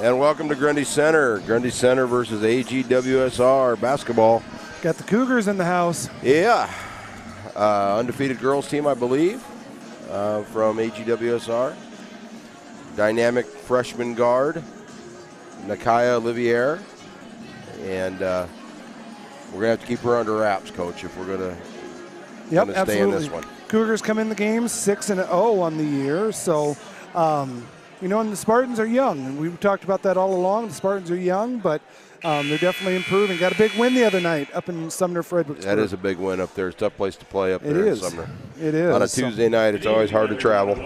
And welcome to Grundy Center. Grundy Center versus AGWSR basketball. Got the Cougars in the house. Yeah. Undefeated girls team, I believe, from AGWSR. Dynamic freshman guard, Nakaya Olivier. And we're going to have to keep her under wraps, Coach, if we're going to stay in this one. Cougars come in the game 6-0 on the year. So, and the Spartans are young. And we've talked about that all along. The Spartans are young, but they're definitely improving. Got a big win the other night up in Sumner, Fredericksburg. That is a big win up there. It's a tough place to play up there in Sumner. It is. On a Tuesday night, it's always hard to travel.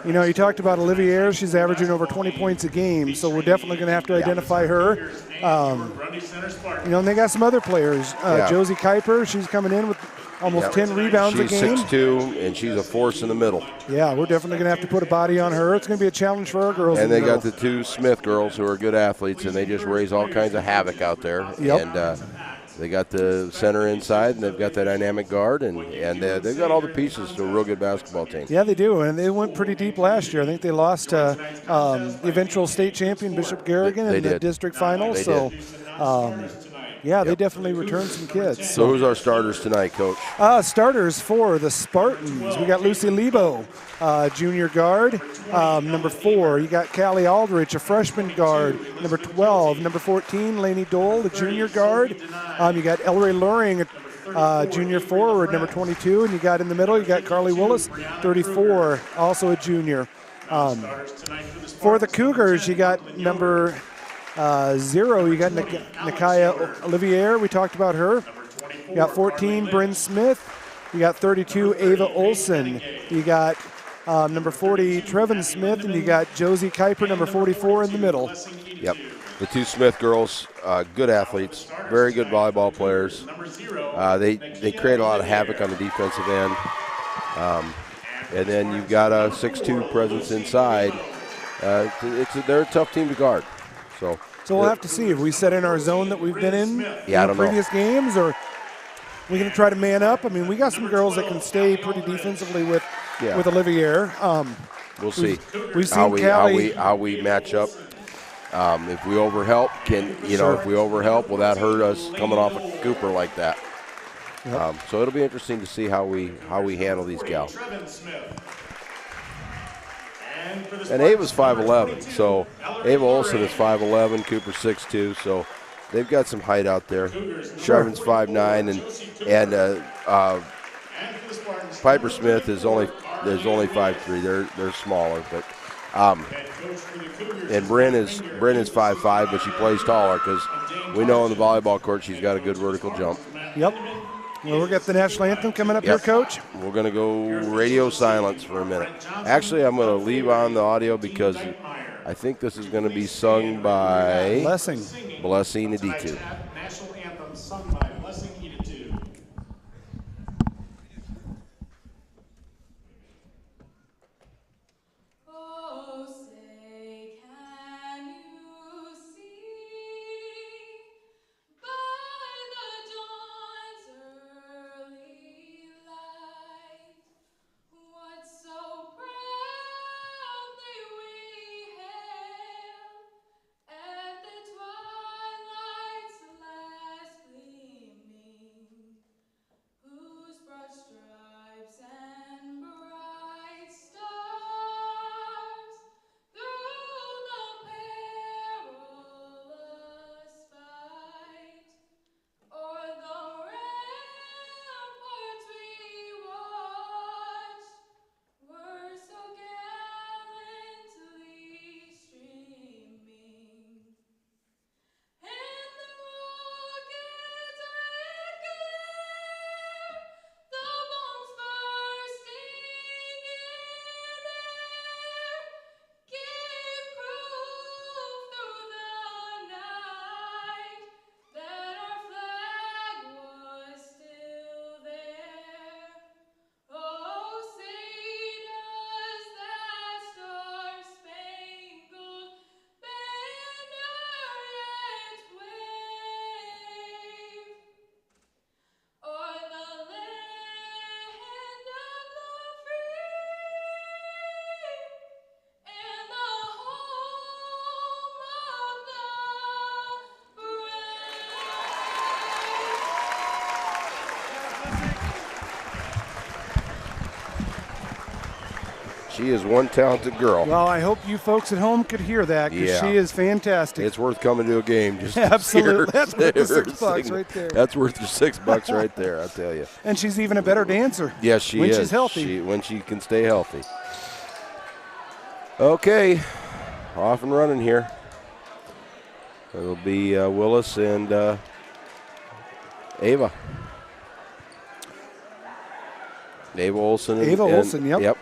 You talked about Olivier. She's averaging over 20 points a game, so we're definitely going to have to identify her. And they got some other players. Josie Kuiper, she's coming in with almost 10 rebounds a game. She's 6'2", and she's a force in the middle. Yeah, we're definitely going to have to put a body on her. It's going to be a challenge for our girls. And they got the two Smith girls who are good athletes, and they just raise all kinds of havoc out there. Yep. And they got the center inside, and they've got that dynamic guard, and they've got all the pieces to a real good basketball team. Yeah, they do, and they went pretty deep last year. I think they lost to the eventual state champion Bishop Garrigan in the district final. They definitely returned some kids. So who's our starters tonight, Coach? Starters for the Spartans. We got Lucy Lebo, junior guard. Number 4, you got Callie Aldrich, a freshman guard. Number 12, number 14, Lainey Dole, the junior guard. You got Ellery Luring, junior forward, number 22. And you got in the middle, you got Carly Willis, 34, also a junior. For the Cougars, you got number 0, you got Nakaya Olivier. We talked about her. You got 14, Bryn Smith. You got 32, Ava Olson. You got number 40, Trevin Smith, and you got Josie Kuiper, number 44, in the middle. Yep. The two Smith girls, good athletes, very good volleyball players. They create a lot of havoc on the defensive end. And then you've got a 6'2" presence inside. They're a tough team to guard. So we'll have to see if we set in our zone that we've been in previous games, or we're going to try to man up. I mean, we got some girls that can stay pretty defensively with Olivier. We'll see we've how seen we match up. If we overhelp, if we overhelp, will that hurt us coming off a Cooper like that? Yep. So it'll be interesting to see how we handle these gals. And Ava's 5'11", so Ava Olson is 5'11", Cooper 6'2", so they've got some height out there. Sharvin's 5'9", and Piper Smith is only 5'3". They're smaller, but and Bryn is 5'5", but she plays taller because we know on the volleyball court she's got a good vertical jump. Yep. Well, we've got the national anthem coming up here, Coach. We're going to go radio silence for a minute. Actually, I'm going to leave on the audio because I think this is going to be sung by Blessing Aditu. National anthem sung by Blessing Aditu. She is one talented girl. Well, I hope you folks at home could hear that because Yeah. she is fantastic. It's worth coming to a game. Just Absolutely. to That's see her worth the $6 sing. right there. That's worth your $6 right there, I tell you. And she's even a better dancer. Yes, she when is. she's healthy. When she can stay healthy. Okay, off and running here. It'll be Willis and Ava. Ava Olsen. Yep.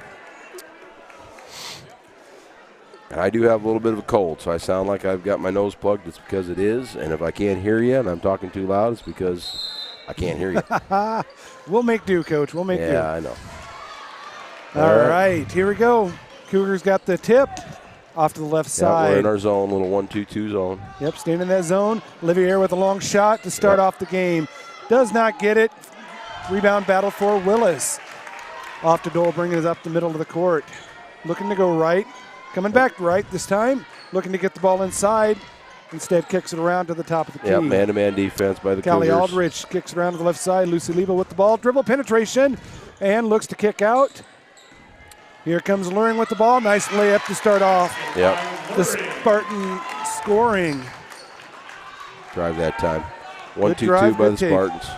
And I do have a little bit of a cold, so I sound like I've got my nose plugged. It's because it is. And if I can't hear you and I'm talking too loud, it's because I can't hear you. We'll make do, Coach. We'll make do. Yeah, I know. All right, here we go. Cougars got the tip off to the left side. We're in our zone, little 1-2-2 zone. Yep, staying in that zone. Olivier with a long shot to start off the game. Does not get it. Rebound battle for Willis. Off to Dole, bringing it up the middle of the court. Looking to go right. Coming back right this time. Looking to get the ball inside. Instead kicks it around to the top of the key. Yep, man-to-man defense by the Callie Cougars. Aldrich kicks around to the left side. Lucy Lebo with the ball. Dribble penetration and looks to kick out. Here comes Luring with the ball. Nice layup to start off. Yep. The Spartan scoring. Drive that time. Good 1-2-2 drive, by good the take. Spartans.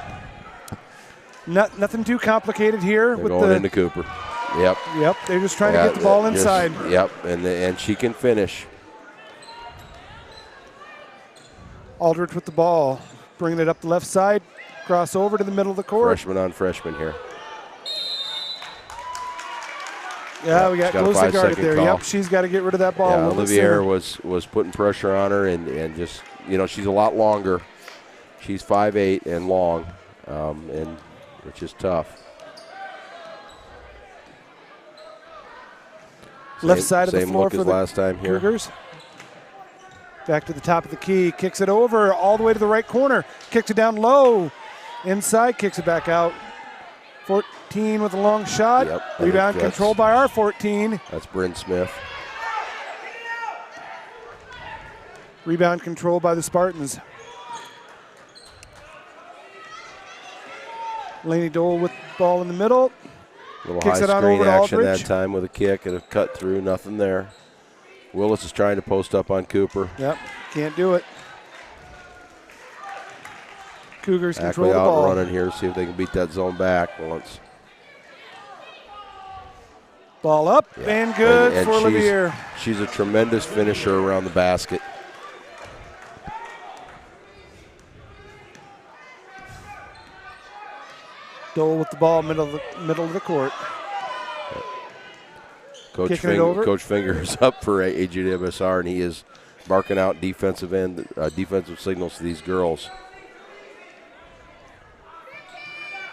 Nothing too complicated here. They're with going the, into Cooper. Yep. Yep, they're just trying to get the ball inside. Yep, and she can finish. Aldrich with the ball. Bringing it up the left side. Cross over to the middle of the court. Freshman on freshman here. Yeah, we got she's got a closely guarded 5-second there. call. Yep, she's got to get rid of that ball. Yeah, Willis Olivier Center. was putting pressure on her and just, she's a lot longer. She's 5'8" and long, and it's just tough. Left side of the same floor look for as the last time here. Cougars. Back to the top of the key. Kicks it over all the way to the right corner. Kicks it down low. Inside, kicks it back out. 14 with a long shot. Yep, Rebound controlled by our 14. That's Bryn Smith. Rebound controlled by the Spartans. Laney Dole with the ball in the middle. A little Kicks high it on screen over to action Aldrich. that time with a kick and a cut through. Nothing there. Willis is trying to post up on Cooper. Yep, can't do it. Cougars control Ackley the out ball. running here, see if they can beat that zone back once. Ball up and good And for Olivier. She's a tremendous finisher around the basket. Dole with the ball middle of the court. Kicking it over. Coach Finger is up for AGWSR, and he is marking out defensive signals to these girls.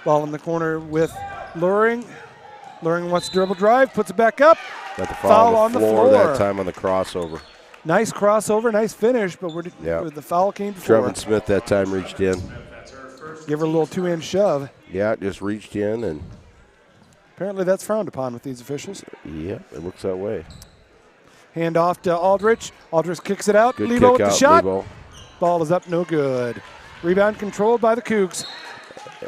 Ball in the corner with Luring. Luring wants to dribble drive, puts it back up. Got the Foul foul on on the the floor floor. that time on the crossover. Nice crossover, nice finish, but the foul came before. Trevin Smith that time reached in. Give her a little two-hand shove. Yeah, just reached in, and Apparently that's frowned upon with these officials. yeah, it looks that way. Hand off to Aldrich. Aldrich kicks it out. Good Lebo kick with the out, shot. Lebo. Ball is up, no good. Rebound controlled by the Cougs.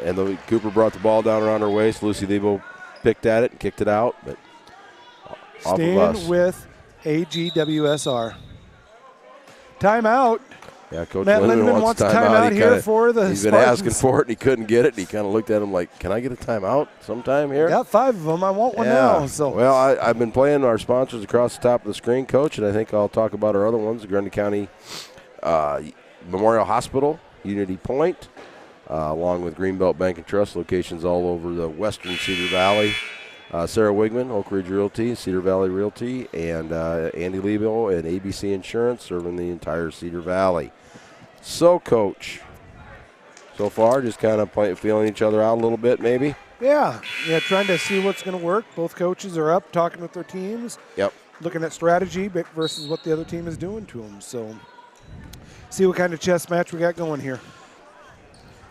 And Cooper brought the ball down around her waist. Lucy Lebo picked at it and kicked it out, but off of us. Staying with AGWSR. Timeout. Yeah, Coach Matt Lindemann Lindemann wants a timeout here for the He's been Spartans. asking for it, and he couldn't get it. And he kind of looked at him like, can I get a timeout sometime here? Got 5 of them. I want one Yeah. now. So Well, I've been playing our sponsors across the top of the screen, Coach, and I think I'll talk about our other ones, the Grundy County Memorial Hospital, Unity Point, along with Greenbelt Bank and Trust, locations all over the western Cedar Valley. Sarah Wigman, Oak Ridge Realty, Cedar Valley Realty, and Andy Lebo and ABC Insurance, serving the entire Cedar Valley. So, Coach, so far just kind of feeling each other out a little bit, maybe? yeah, trying to see what's going to work. Both coaches are up talking with their teams. Yep. Looking at strategy versus what the other team is doing to them. So see what kind of chess match we got going here.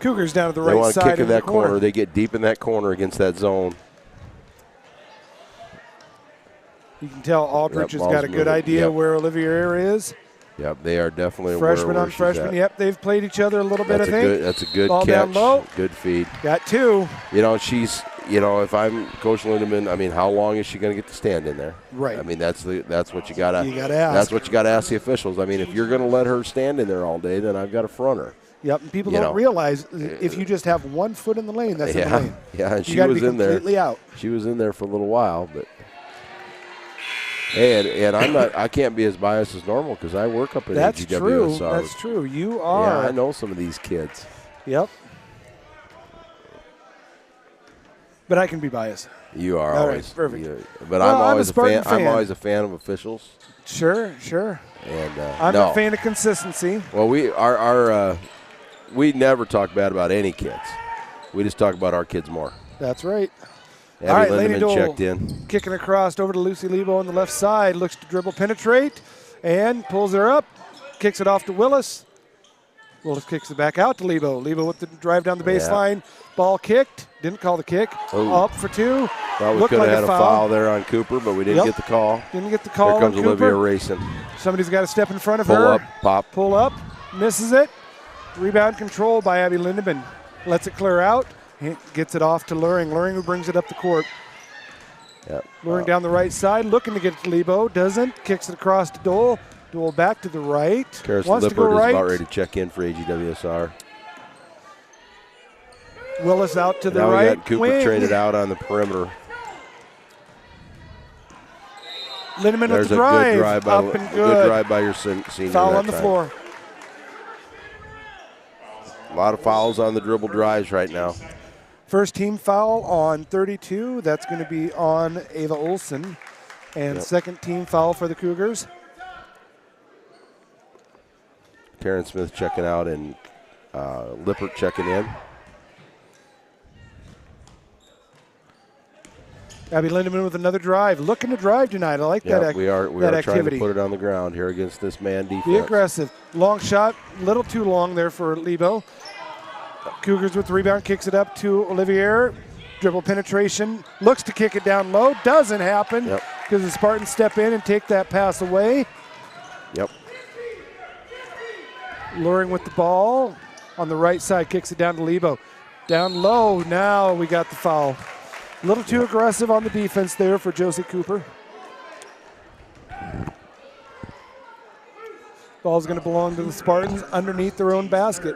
Cougars down to the They right want to side kick in of the that corner. corner. They get deep in that corner against that zone. You can tell Aldrich has ball's got a good moving. idea Yep. where Olivier is. Yep, they are definitely Freshman aware on where she's freshman. at. Yep, they've played each other a little bit, I think. That's a good Ball catch. down low. Good feed. Got 2. You know, she's you know, if I'm Coach Lindemann, I mean, how long is she going to get to stand in there? Right. I mean, that's what you gotta ask. That's what you gotta ask the officials. I mean, if you're going to let her stand in there all day, then I've got to front her. Yep, and people don't realize if you just have 1 foot in the lane, that's in the lane. Yeah, and she was in there. Completely out. She was in there for a little while, but and I can't be as biased as normal because I work up at AGWSR. That's true. You are. Yeah, I know some of these kids. Yep. But I can be biased. You are all always right, perfect. But I'm always a fan. I'm always a fan of officials. Sure. And I'm a fan of consistency. Well, we never talk bad about any kids. We just talk about our kids more. That's right. Abby all right, Lindemann Laney Dole checked in. Kicking across over to Lucy Lebo on the left side. Looks to dribble, penetrate, and pulls her up. Kicks it off to Willis. Willis kicks it back out to Lebo. Lebo with the drive down the baseline. Ball kicked. Didn't call the kick. Up for 2. Thought we could have had a foul there on Cooper, but we didn't get the call. Didn't get the call. Here comes on Olivia Cooper. racing. Somebody's got to step in front of her. Pull up, pop. Pull up. Misses it. Rebound control by Abby Lindemann. Lets it clear out. Gets it off to Luring. Luring who brings it up the court. Yep. Luring down the right side. Looking to get it to Lebo. Doesn't. Kicks it across to Dole. Dole back to the right. Karis Wants Lippert to go right. is about ready to check in for AGWSR. Willis out to the now right. We got Cooper traded out on the perimeter. Lindemann There's with the drive. A good drive by, up and good. Good drive by your senior. Foul on the time. floor. A lot of fouls on the dribble drives right now. First team foul on 32. That's going to be on Ava Olson. And second team foul for the Cougars. Taryn Smith checking out and Lippert checking in. Abby Lindemann with another drive. Looking to drive tonight. I like that we are activity. trying to put it on the ground here against this man defense. Be aggressive. Long shot. Little too long there for Lebo. Cougars with the rebound. Kicks it up to Olivier. Dribble penetration. Looks to kick it down low. Doesn't happen because the Spartans step in and take that pass away. Yep. Luring with the ball. On the right side. Kicks it down to Lebo. Down low. Now we got the foul. A little too aggressive on the defense there for Josie Cooper. Ball's going to belong to the Spartans underneath their own basket.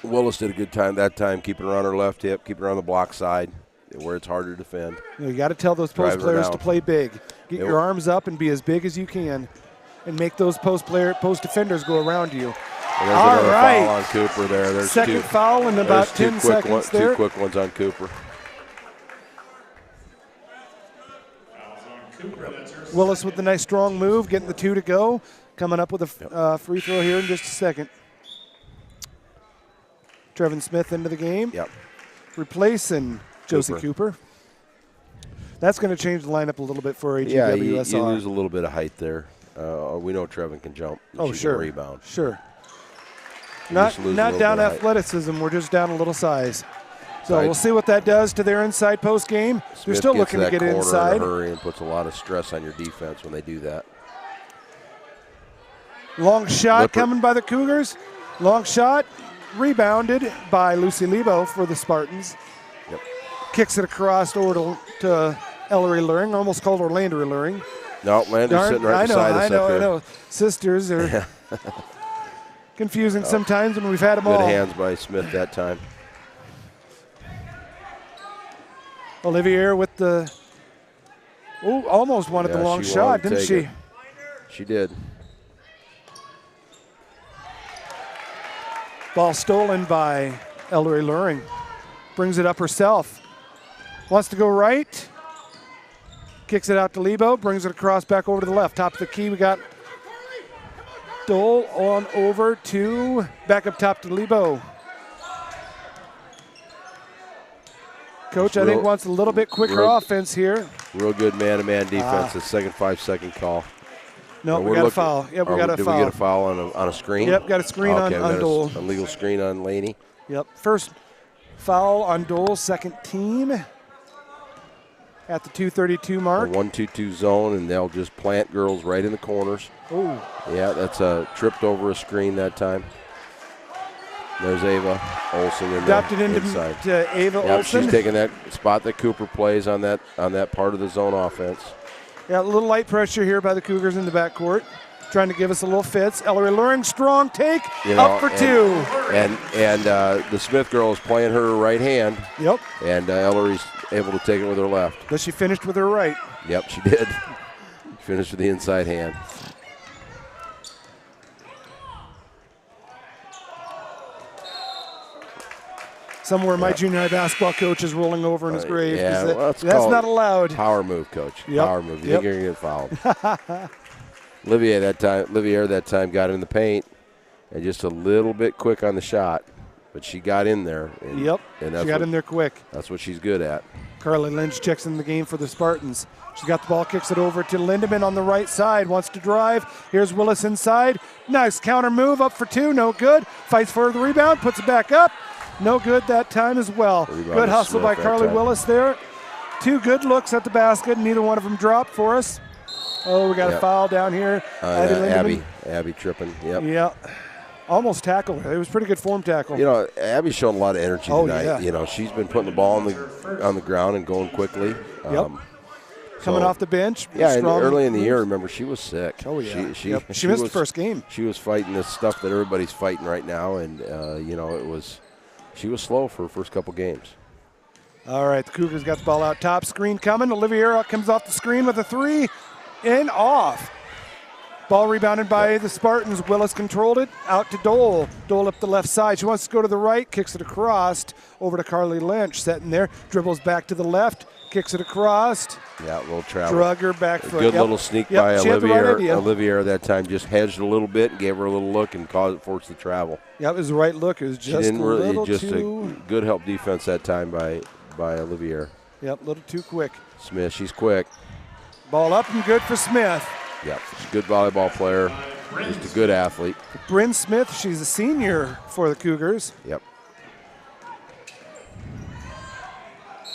Willis did a good time that time, keeping her on her left hip, keeping her on the block side, where it's harder to defend. You got to tell those post players to play big. Get your arms up and be as big as you can, and make those post defenders go around you. And there's another foul on Cooper there. There's second foul in about 10 seconds there. 2 quick ones on Cooper. Willis with the nice strong move, getting the 2 to go. Coming up with a free throw here in just a second. Trevin Smith into the game. Yep. Replacing Josie Cooper. That's going to change the lineup a little bit for AGWSR. Yeah, you lose a little bit of height there. We know Trevin can jump. She can rebound. Sure. Not down athleticism. We're just down a little size. So we'll see what that does to their inside post game. They're still looking to get inside. In a hurry and puts a lot of stress on your defense when they do that. Long shot coming by the Cougars. Long shot rebounded by Lucy Lebo for the Spartans. Yep. Kicks it across over to Ellery Luring. Almost called her Landry Luring. No, Landry's sitting right beside us up there. I know. Sisters are confusing sometimes when we've had them all. Good hands by Smith that time. Olivier with the almost wanted the long shot, didn't she? She did. Ball stolen by Ellery Luring. Brings it up herself. Wants to go right. Kicks it out to Lebo. Brings it across back over to the left. Top of the key, we got Dole on over to back up top to Lebo. Coach, I think, wants a little bit quicker offense here. Real good man-to-man defense. The second 5-second call. No, we got a foul. Yep, we got a foul. Did we get a foul on a screen? Yep, got a screen on Dole. A legal screen on Laney. Yep, first foul on Dole, second team at the 2:32 mark. A 1-2-2 zone, and they'll just plant girls right in the corners. Oh. Yeah, that's tripped over a screen that time. There's Ava Olsen in Dropped it the into inside. to Ava Yep, Olsen. she's taking that spot that Cooper plays on that part of the zone offense. Yeah, a little light pressure here by the Cougars in the backcourt, trying to give us a little fits. Ellery Luring, strong take, up for two. And the Smith girl is playing her right hand. Yep. And Ellery's able to take it with her left. But she finished with her right. Yep, she did. Finished with the inside hand. Somewhere my junior high basketball coach is rolling over in his grave. Yeah, that's not allowed. Power move, coach. Yep. Power move. You think you're going to get fouled. Olivier that time got in the paint and just a little bit quick on the shot, but she got in there. And, and she got in there quick. That's what she's good at. Carly Lynch checks in the game for the Spartans. She's got the ball, kicks it over to Lindemann on the right side, wants to drive. Here's Willis inside. Nice counter move, up for two, no good. Fights for the rebound, puts it back up. No good that time as well. Good hustle by Carly Willis there. Two good looks at the basket, neither one of them dropped for us. Oh, we got a foul down here. Abby tripping. Yep. Yeah. Almost tackled her. It was a pretty good form tackle. You know, Abby's showing a lot of energy tonight. Yeah. You know, she's been putting the ball on the ground and going quickly. Coming off the bench. Yeah, and early in the year, remember, she was sick. Oh, yeah. She missed the first game. She was fighting this stuff that everybody's fighting right now, and, she was slow for her first couple games. All right, the Cougars got the ball out top. Screen coming. Olivier comes off the screen with a three and off. Ball rebounded by the Spartans. Willis controlled it. Out to Dole. Dole up the left side. She wants to go to the right. Kicks it across. Over to Carly Lynch. Setting there. Dribbles back to the left. Kicks it across. Yeah, a little travel. Drug her back foot. Good little sneak by Olivier that time. Just hedged a little bit and gave her a little look and forced the travel. Yeah, it was the right look. It was just a good help defense that time by Olivier. Yep, a little too quick. Smith, she's quick. Ball up and good for Smith. Yep, she's a good volleyball player. Just a good athlete. Bryn Smith, she's a senior for the Cougars. Yep.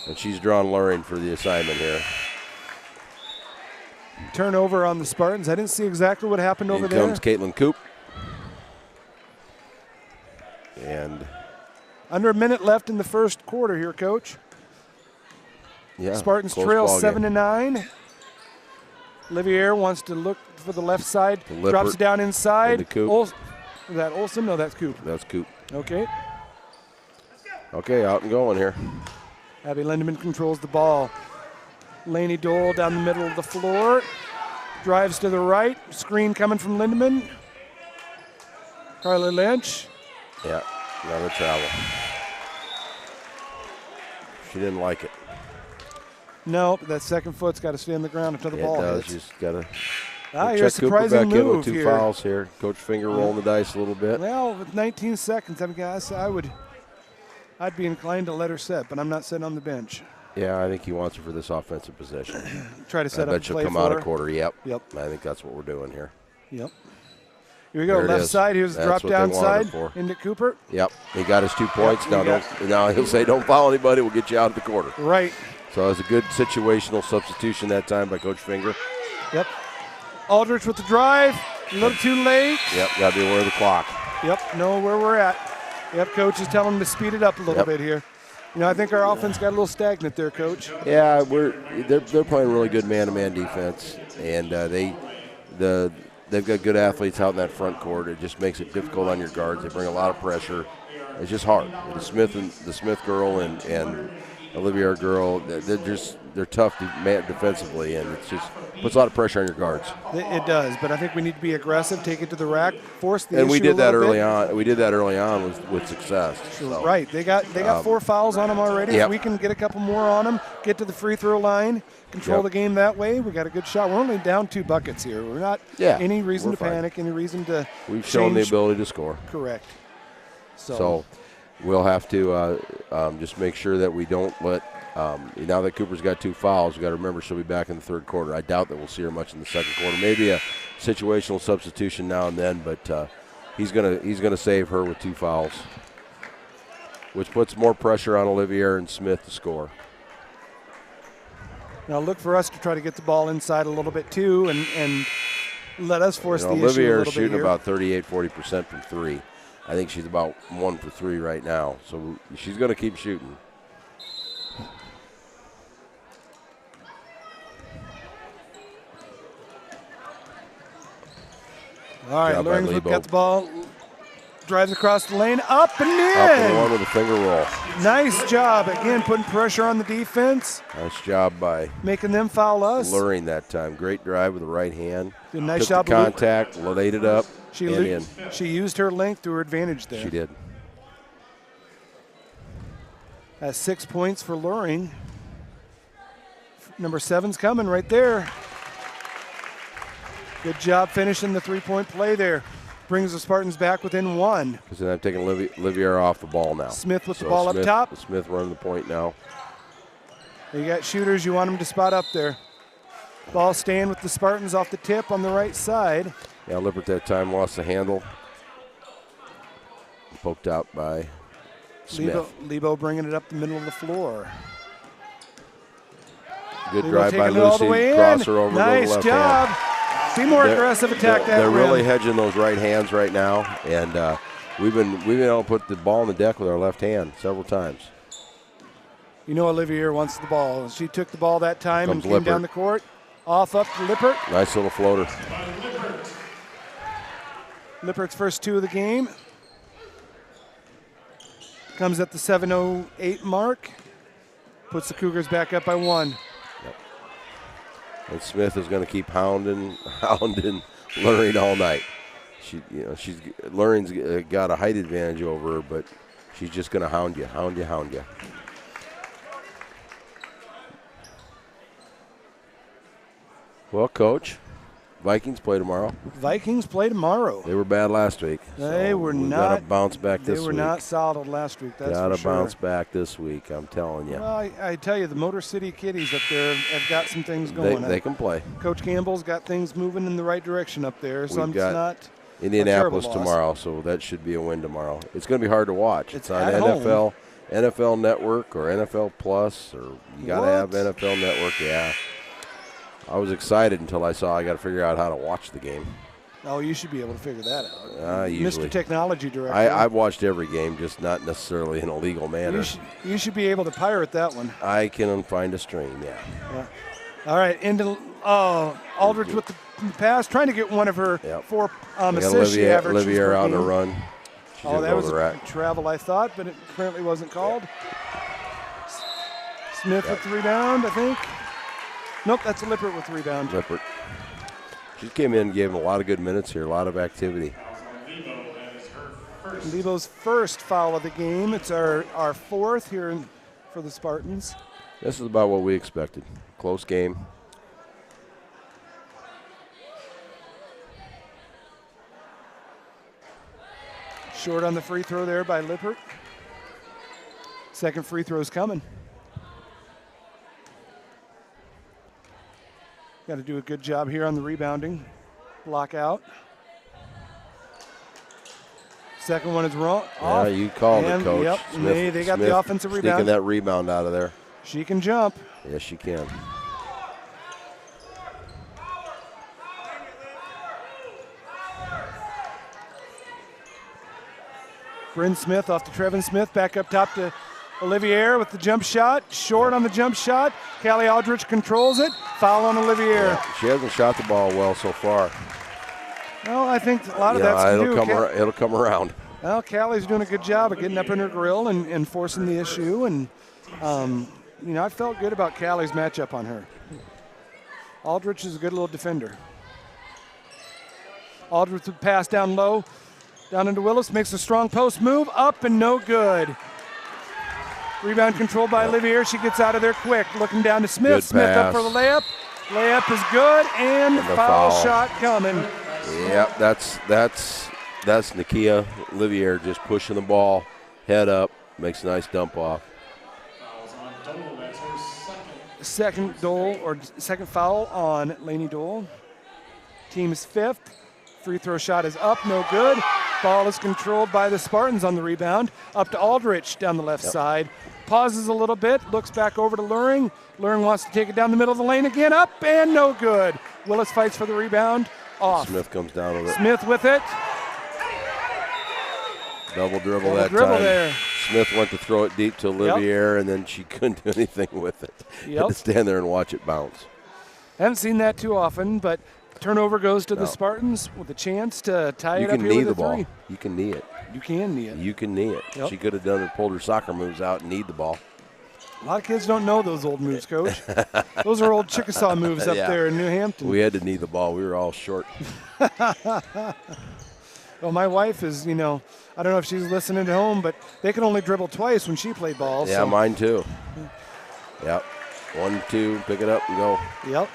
And she's drawn Luring for the assignment here. Turnover on the Spartans. I didn't see exactly what happened over there. Here comes Caitlin Coop. And under a minute left in the first quarter here, Coach. Yeah. Spartans trail 7-9. Olivier wants to look for the left side. Drops it down inside. Is that Olsen? No, that's Coop. That's Coop. Okay. Okay, out and going here. Abby Lindemann controls the ball. Lainey Dole down the middle of the floor. Drives to the right. Screen coming from Lindemann. Carly Lynch. Yeah, another travel. She didn't like it. No, but that second foot's got to stay on the ground until the ball hits. You just got to you're a surprising Cooper back move in with two fouls here. Coach Finger rolling the dice a little bit. Well, with 19 seconds, I guess I'd be inclined to let her set, but I'm not sitting on the bench. Yeah, I think he wants her for this offensive possession. Try to set up I bet she'll come out a quarter. Yep. I think that's what we're doing here. Yep. Here we go, left side. Here's the drop down side into Cooper. Yep, he got his 2 points. Now he'll say, don't foul anybody. We'll get you out of the quarter. Right. So it was a good situational substitution that time by Coach Finger. Yep. Aldrich with the drive. A little too late. Yep, got to be aware of the clock. Yep, know where we're at. Yep, Coach is telling him to speed it up a little bit here. You know, I think our offense got a little stagnant there, Coach. Yeah, they're playing really good man-to-man defense, and they've got good athletes out in that front court. It just makes it difficult on your guards. They bring a lot of pressure. It's just hard. The Smith girl and Olivier girl, they're tough defensively, and it just puts a lot of pressure on your guards. It does, but I think we need to be aggressive, take it to the rack, force the issue. And we did that early on. We did that early on with success. So. Right, they got 4 fouls on them already. If we can get a couple more on them, get to the free throw line, control the game that way, we got a good shot. We're only down 2 buckets here. We're not any reason to panic, any reason to. We've shown the ability to score. Correct. So we'll have to just make sure that we don't let now that Cooper's got 2 fouls, we've got to remember she'll be back in the third quarter. I doubt that we'll see her much in the second quarter. Maybe a situational substitution now and then, but he's gonna save her with 2 fouls, which puts more pressure on Olivier and Smith to score. Now look for us to try to get the ball inside a little bit too and let us force the issue a little bit. Olivier's shooting about 38-40% from 3. I think she's about 1 for 3 right now. So she's going to keep shooting. All right, Luring's got the ball. Drives across the lane, up and in. Up and one with a finger roll. Nice job. Again, putting pressure on the defense. Nice job by making them foul us. Luring that time. Great drive with the right hand. Did a nice Took job. The contact, laid it up, she used her length to her advantage there. She did. That's 6 points for Luring. Number 7's coming right there. Good job finishing the three-point play there. Brings the Spartans back within 1. Because then I'm taking Livier off the ball now. Smith with the ball up top. Smith running the point now. You got shooters, you want them to spot up there. Ball staying with the Spartans off the tip on the right side. Yeah, Lippert that time lost the handle. Poked out by Smith. Lebo bringing it up the middle of the floor. Good drive by Lucy. Cross her over nice the left job. hand. Be more aggressive attack that They're rim. really hedging those right hands right now, and we've been able to put the ball on the deck with our left hand several times. You know Olivier wants the ball. She took the ball that time and came Lippert down the court. Off up to Lippert. Nice little floater. Lippert's first 2 of the game. Comes at the 7:08 mark. Puts the Cougars back up by 1. And Smith is going to keep hounding Luring all night. Luring's got a height advantage over her, but she's just going to hound you. Well, Coach, Vikings play tomorrow. They were bad last week. They were not. Got to bounce back this week. They were not solid last week, that's for sure. Got to bounce back this week, I'm telling you. Well, I tell you, the Motor City Kitties up there have got some things going. They can play. Coach Campbell's got things moving in the right direction up there, so We've got not Indianapolis tomorrow, so that should be a win tomorrow. It's going to be hard to watch. It's on NFL Network or NFL Plus, or you got to have NFL Network, yeah. I was excited until I saw I got to figure out how to watch the game. Oh, you should be able to figure that out. Usually. Mr. Technology Director. I've watched every game, just not necessarily in a legal manner. You should be able to pirate that one. I can find a stream, yeah. All right, into Aldridge with the pass, trying to get one of her 4 assists she averaged. Olivier out on the run. That was a travel, I thought, but it apparently wasn't called. Smith with the rebound, I think. Nope, that's a Lippert with the rebound. Lippert. She came in and gave him a lot of good minutes here, a lot of activity. Lebo's first foul of the game. It's our 4th here for the Spartans. This is about what we expected. Close game. Short on the free throw there by Lippert. Second free throw's coming. Got to do a good job here on the rebounding. Block out. Second one is wrong. Yeah, you called it, Coach. Yep, Smith, they got the offensive rebound. Sneaking that rebound out of there. She can jump. Yes, she can. Bryn Smith off to Trevin Smith. Back up top to Olivier with the jump shot. Short on the jump shot. Callie Aldrich controls it. Foul on Olivier. Yeah, she hasn't shot the ball well so far. Well, I think a lot of that's it'll come around. Well, Callie's doing a good job of getting up in her grill and forcing the issue. And, I felt good about Callie's matchup on her. Aldrich is a good little defender. Aldrich with pass down low. Down into Willis, makes a strong post move. Up and no good. Rebound controlled by Olivier. She gets out of there quick. Looking down to Smith. Smith up for the layup. Layup is good, and foul shot coming. Yep, that's Nakia Olivier just pushing the ball, head up, makes a nice dump off. Second foul on Lainey Dole. Team's 5th. Free throw shot is up, no good. Ball is controlled by the Spartans on the rebound. Up to Aldrich down the left side. Pauses a little bit, looks back over to Luring. Luring wants to take it down the middle of the lane again, up and no good. Willis fights for the rebound, off. Smith comes down with it. Smith with it. Double dribble Double that dribble time. there. Smith went to throw it deep to Olivier, and then she couldn't do anything with it. Had to stand there and watch it bounce. Haven't seen that too often, but turnover goes to the Spartans with a chance to tie it up here with a 3. You can knee the ball. You can knee it. You can knee it. You can knee it. Yep. She could have pulled her soccer moves out and kneed the ball. A lot of kids don't know those old moves, Coach. Those are old Chickasaw moves up there in New Hampton. We had to knee the ball. We were all short. Well, my wife is, I don't know if she's listening at home, but they could only dribble twice when she played ball. Yeah, so. mine too. Yep. 1, 2, pick it up and go. Yep.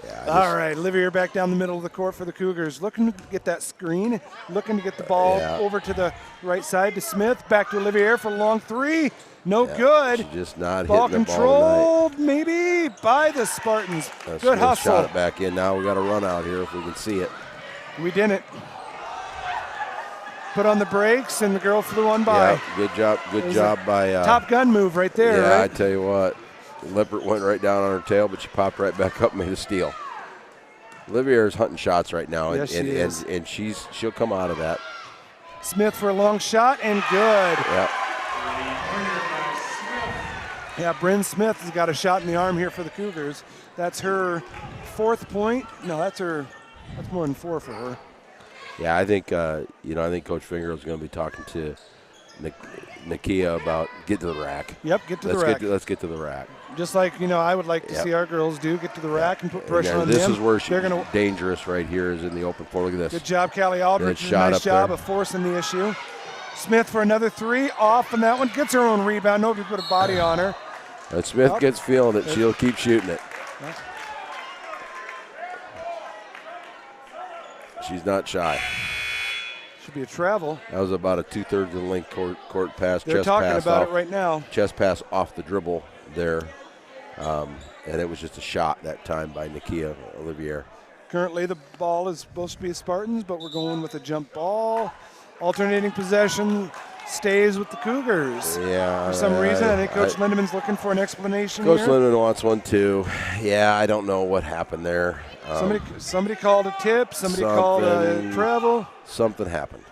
Yeah, all right, Olivier back down the middle of the court for the Cougars. Looking to get that screen, looking to get the ball over to the right side to Smith. Back to Olivier for a long 3. No good. She's just not ball hitting the ball controlled maybe by the Spartans. Good hustle. Shot it back in. Now we got to run out here if we can see it. We didn't. Put on the brakes, and the girl flew on by. Yeah, good job. Good job by. Top Gun move right there. Yeah, right? I tell you what. Lippert went right down on her tail, but she popped right back up and made a steal. Olivier is hunting shots right now, yes, and she'll come out of that. Smith for a long shot and good. Yeah. Yeah, Bryn Smith has got a shot in the arm here for the Cougars. That's her 4th point. No, that's more than 4 for her. Yeah, I think I think Coach Finger is going to be talking to Nakia about get to the rack. Yep, get to the rack. Let's get to the rack. Just like I would like to see our girls do, get to the rack and put pressure on them. This is where she's dangerous right here is in the open floor. Look at this. Good job, Callie Aldrich. Nice job of forcing the issue. Smith for another 3, off, and that one gets her own rebound. Nobody put a body on her. And Smith gets feeling it. She'll keep shooting it. She's not shy. Should be a travel. That was about a 2/3 of the length court pass. They're talking about it right now. Chest pass off the dribble there. And it was just a shot that time by Nakia Olivier. Currently the ball is supposed to be Spartans, but we're going with a jump ball. Alternating possession stays with the Cougars. Yeah. For some reason, I think Coach Lindemann's looking for an explanation Coach here. Lindemann wants one too. Yeah, I don't know what happened there. Somebody called a tip. Somebody called a travel. Something happened.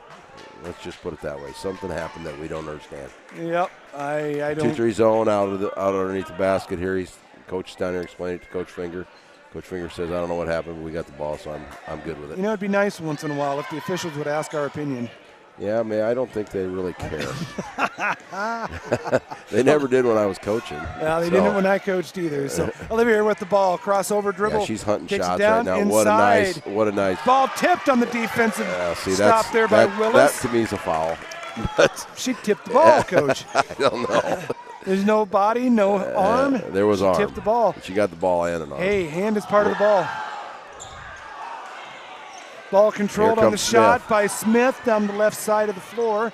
Let's just put it that way. Something happened that we don't understand. Yep, I don't. 2-3 zone out underneath the basket here. Coach is down here explaining it to Coach Finger. Coach Finger says, I don't know what happened, but we got the ball, so I'm good with it. It'd be nice once in a while if the officials would ask our opinion. Yeah, man, I don't think they really care. They never did when I was coaching. Well, they didn't when I coached either. So Olivier with the ball, crossover dribble. Yeah, she's hunting shots down right now. Inside. What a nice ball tipped on the defensive stop there by Willis. That to me is a foul. She tipped the ball, Coach. I don't know. There's no body, no arm. There was arm. Tipped the ball. She got the ball and an arm. Hey, hand is part of the ball. Ball controlled on the shot by Smith down the left side of the floor.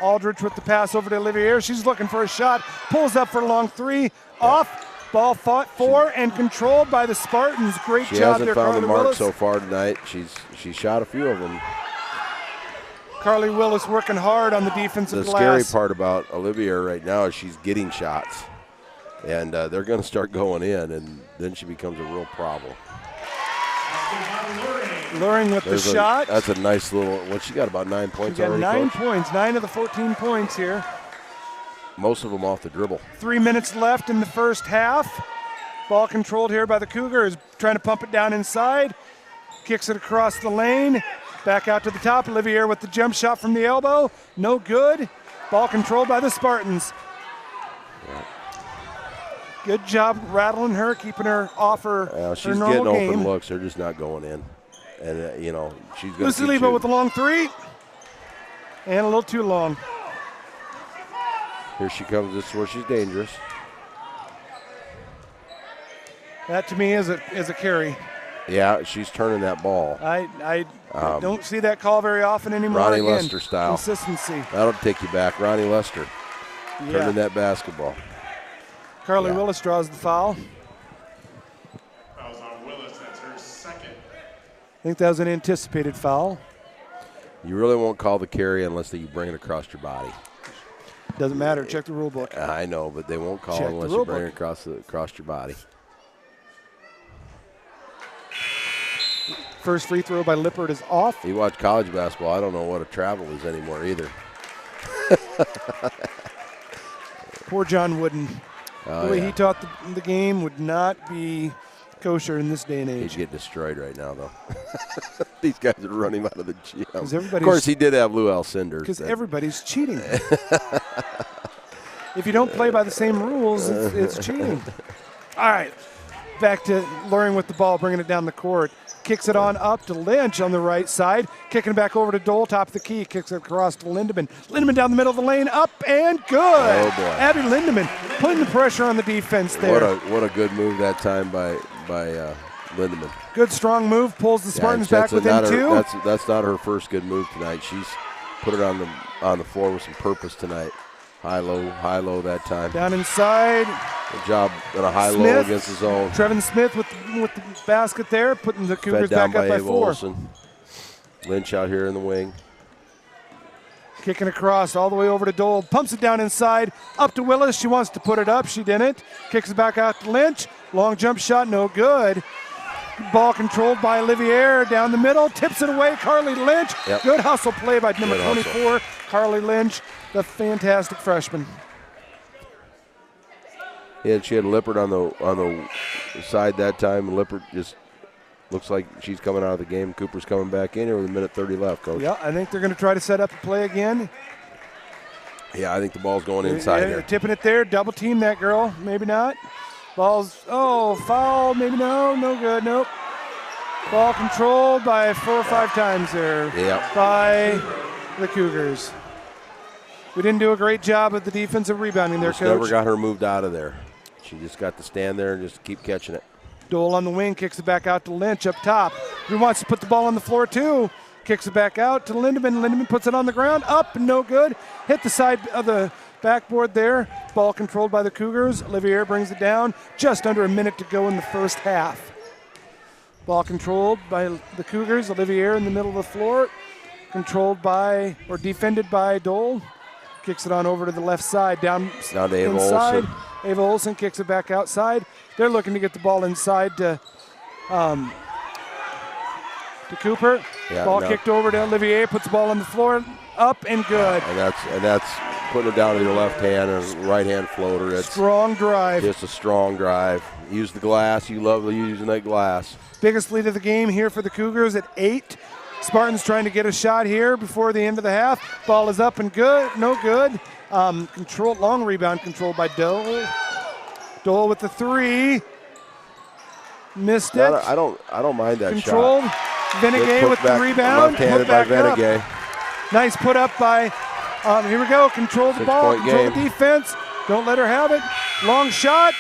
Aldrich with the pass over to Olivier. She's looking for a shot. Pulls up for a long 3. Off. Ball fought for and controlled by the Spartans. Great job there, She hasn't found the mark Willis. so far tonight. She's shot a few of them. Carly Willis working hard on the defensive glass. The scary part about Olivier right now is she's getting shots. And they're going to start going in, and then she becomes a real problem. Luring with the shot. That's a nice little. She got about 9 points already. 9 points. 9 of the 14 points here. Most of them off the dribble. 3 minutes left in the first half. Ball controlled here by the Cougars. Trying to pump it down inside. Kicks it across the lane. Back out to the top. Olivier with the jump shot from the elbow. No good. Ball controlled by the Spartans. Yeah. Good job rattling her, keeping her off her she's normal getting game. open looks. They're just not going in. And, she's going to Lucy Lebo with the long 3. And a little too long. Here she comes. This is where she's dangerous. That to me is a carry. Yeah, she's turning that ball. I don't see that call very often anymore. Ronnie Again, Lester style. Consistency. That'll take you back. Ronnie Lester turning that basketball. Carly Willis draws the foul. Fouls on Willis. That's her second. I think that was an anticipated foul. You really won't call the carry unless you bring it across your body. Doesn't matter. Check the rule book. I know, but they won't call it unless you bring it across your body. First free throw by Lippert is off. You watch college basketball, I don't know what a travel is anymore either. Poor John Wooden. The way he taught the game would not be kosher in this day and age. He'd get destroyed right now, though. These guys would run him out of the gym. Of course, he did have Lou Alcindor. Because everybody's cheating. If you don't play by the same rules, it's cheating. All right, back to Loring with the ball, bringing it down the court. Kicks it on up to Lynch on the right side. Kicking it back over to Dole, top of the key. Kicks it across to Lindemann. Lindemann down the middle of the lane, up and good. Oh, boy. Abby Lindemann putting the pressure on the defense there. What a good move that time by Lindemann. Good, strong move. Pulls the Spartans back within two. That's not her first good move tonight. She's put it on the floor with some purpose tonight. High low that time. Down inside. Good job on a high-low against his own. Trevin Smith with the basket there, putting the Cougars back up by 4. Olsen. Lynch out here in the wing. Kicking across all the way over to Dole. Pumps it down inside. Up to Willis. She wants to put it up. She didn't. Kicks it back out to Lynch. Long jump shot, no good. Ball controlled by Olivier down the middle. Tips it away. Carly Lynch. Yep. Good hustle play by number Good 24, hustle. Carly Lynch, the fantastic freshman. Yeah, she had Lippert on the side that time. Lippert just looks like she's coming out of the game. Cooper's coming back in here with a minute 30 left, Coach. Yeah, I think they're going to try to set up a play again. Yeah, I think the ball's going inside They're here. tipping it there. Double team that girl. Maybe not. Ball's, foul. Maybe no good. Nope. Ball controlled by 4 or 5 times there by the Cougars. We didn't do a great job of the defensive rebounding there, Just Coach. never got her moved out of there. She just got to stand there and just keep catching it. Dole on the wing, kicks it back out to Lynch up top. Who wants to put the ball on the floor too? Kicks it back out to Lindemann. Lindemann puts it on the ground. Up, no good. Hit the side of the backboard there. Ball controlled by the Cougars. Olivier brings it down. Just under a minute to go in the first half. Ball controlled by the Cougars. Olivier in the middle of the floor. Controlled by, or defended by Dole. Kicks it on over to the left side. Down to Ava inside. Olsen. Ava Olsen kicks it back outside. They're looking to get the ball inside to Cooper. Ball kicked over to Olivier. Puts the ball on the floor. Up and good. And that's putting it down to your left hand and right hand floater. It's strong drive. Just a strong drive. Use the glass. You love using that glass. Biggest lead of the game here for the Cougars at 8. Spartans trying to get a shot here before the end of the half. Ball is up and good. No good. Long rebound controlled by Dole. Dole with the 3. Missed it. I don't mind that Controlled. shot. Venegay with the rebound. Left-handed by Venegay. Nice put up by, here we go. Control the ball. Control the defense. Don't let her have it. Long shot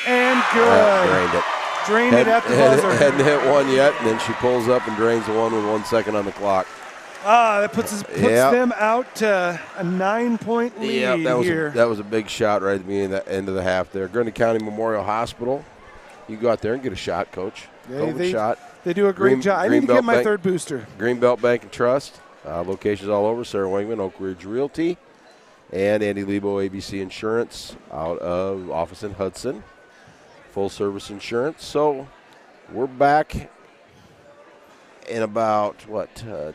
and good. Drained it. Drained it at the buzzer. Hadn't hit one yet, and then she pulls up and drains the one with 1 second on the clock. That puts them out to a 9-point lead here. That was a big shot right at the beginning of the end of the half there. Grundy County Memorial Hospital. You go out there and get a shot, Coach. Shot. They do a great job. I need to get my third booster. Greenbelt Bank and Trust. Locations all over. Sarah Wingman, Oak Ridge Realty, and Andy Lebo, ABC Insurance, out of office in Hudson. Full service insurance. So we're back in about,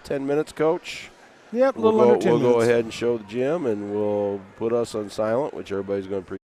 10 minutes, Coach? Yep, a little under 10 minutes. We'll go ahead and show the gym, and we'll put us on silent, which everybody's going to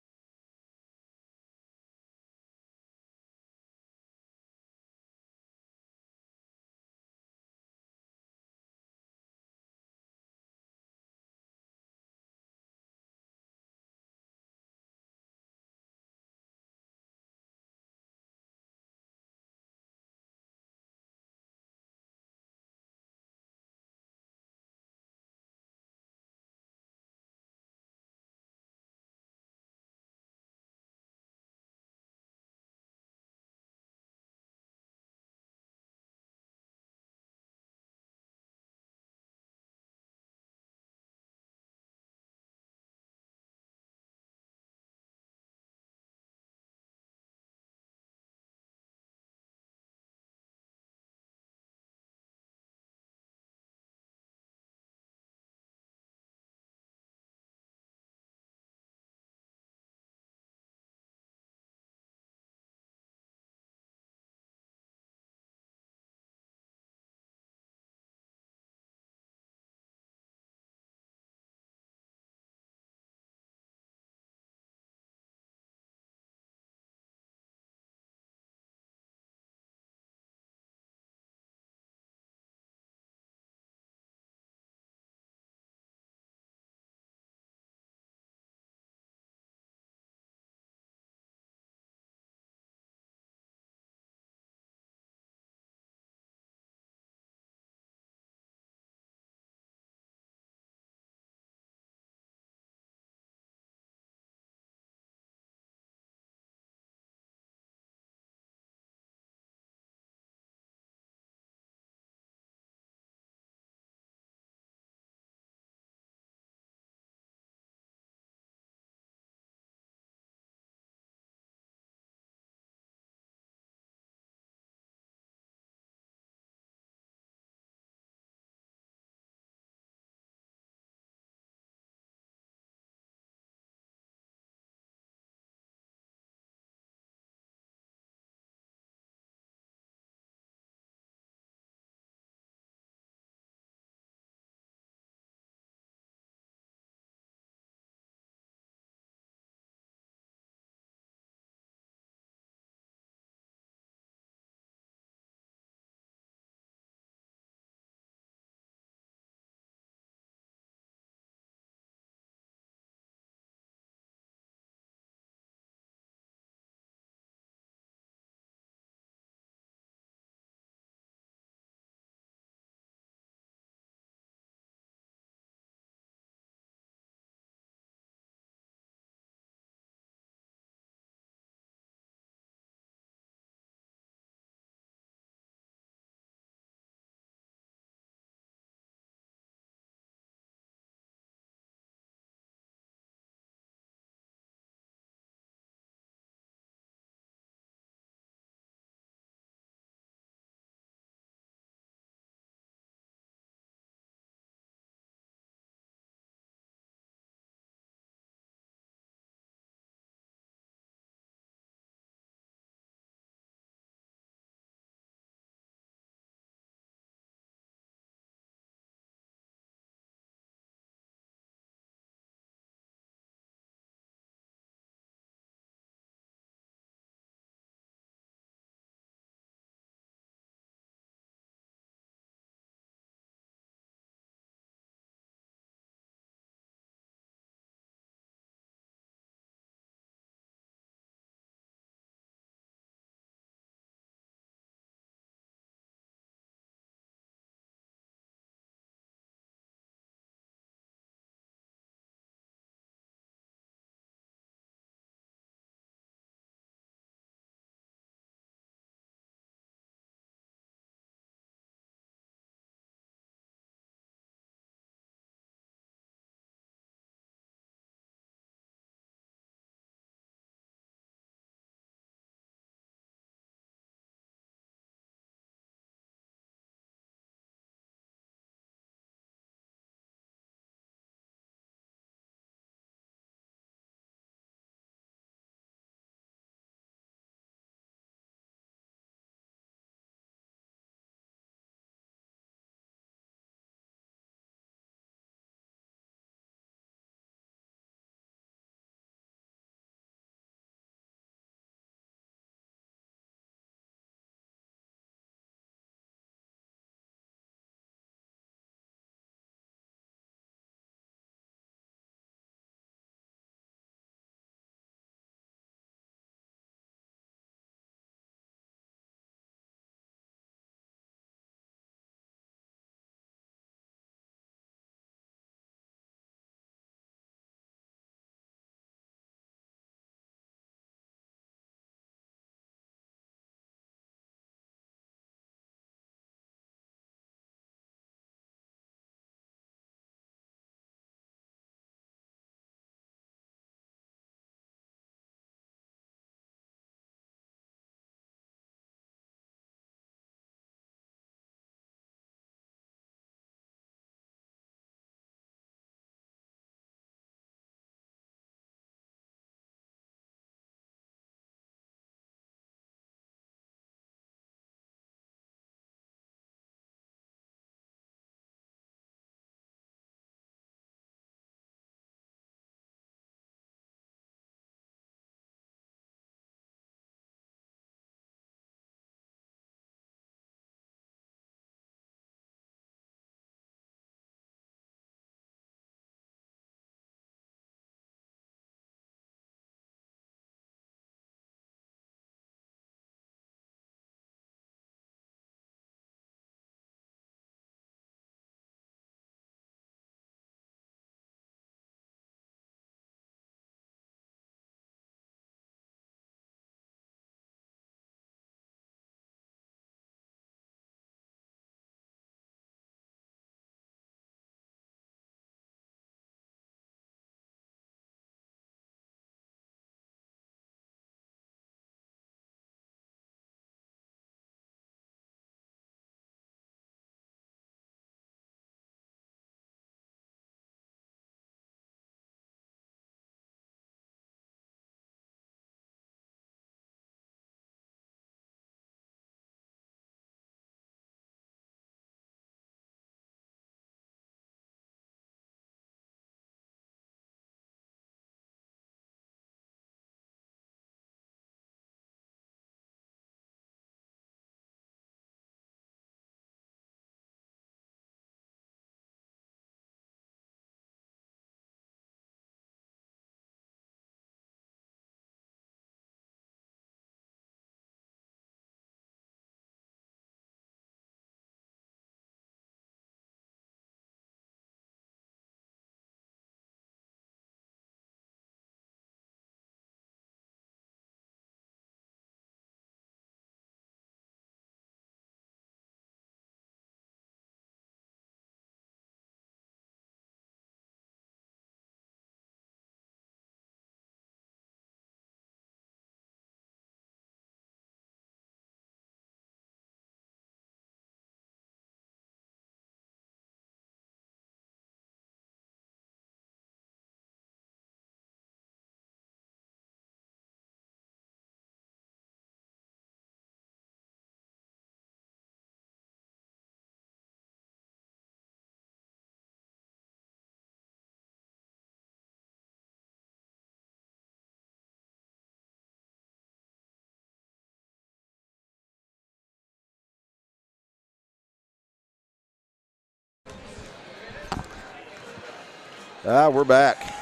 We're back.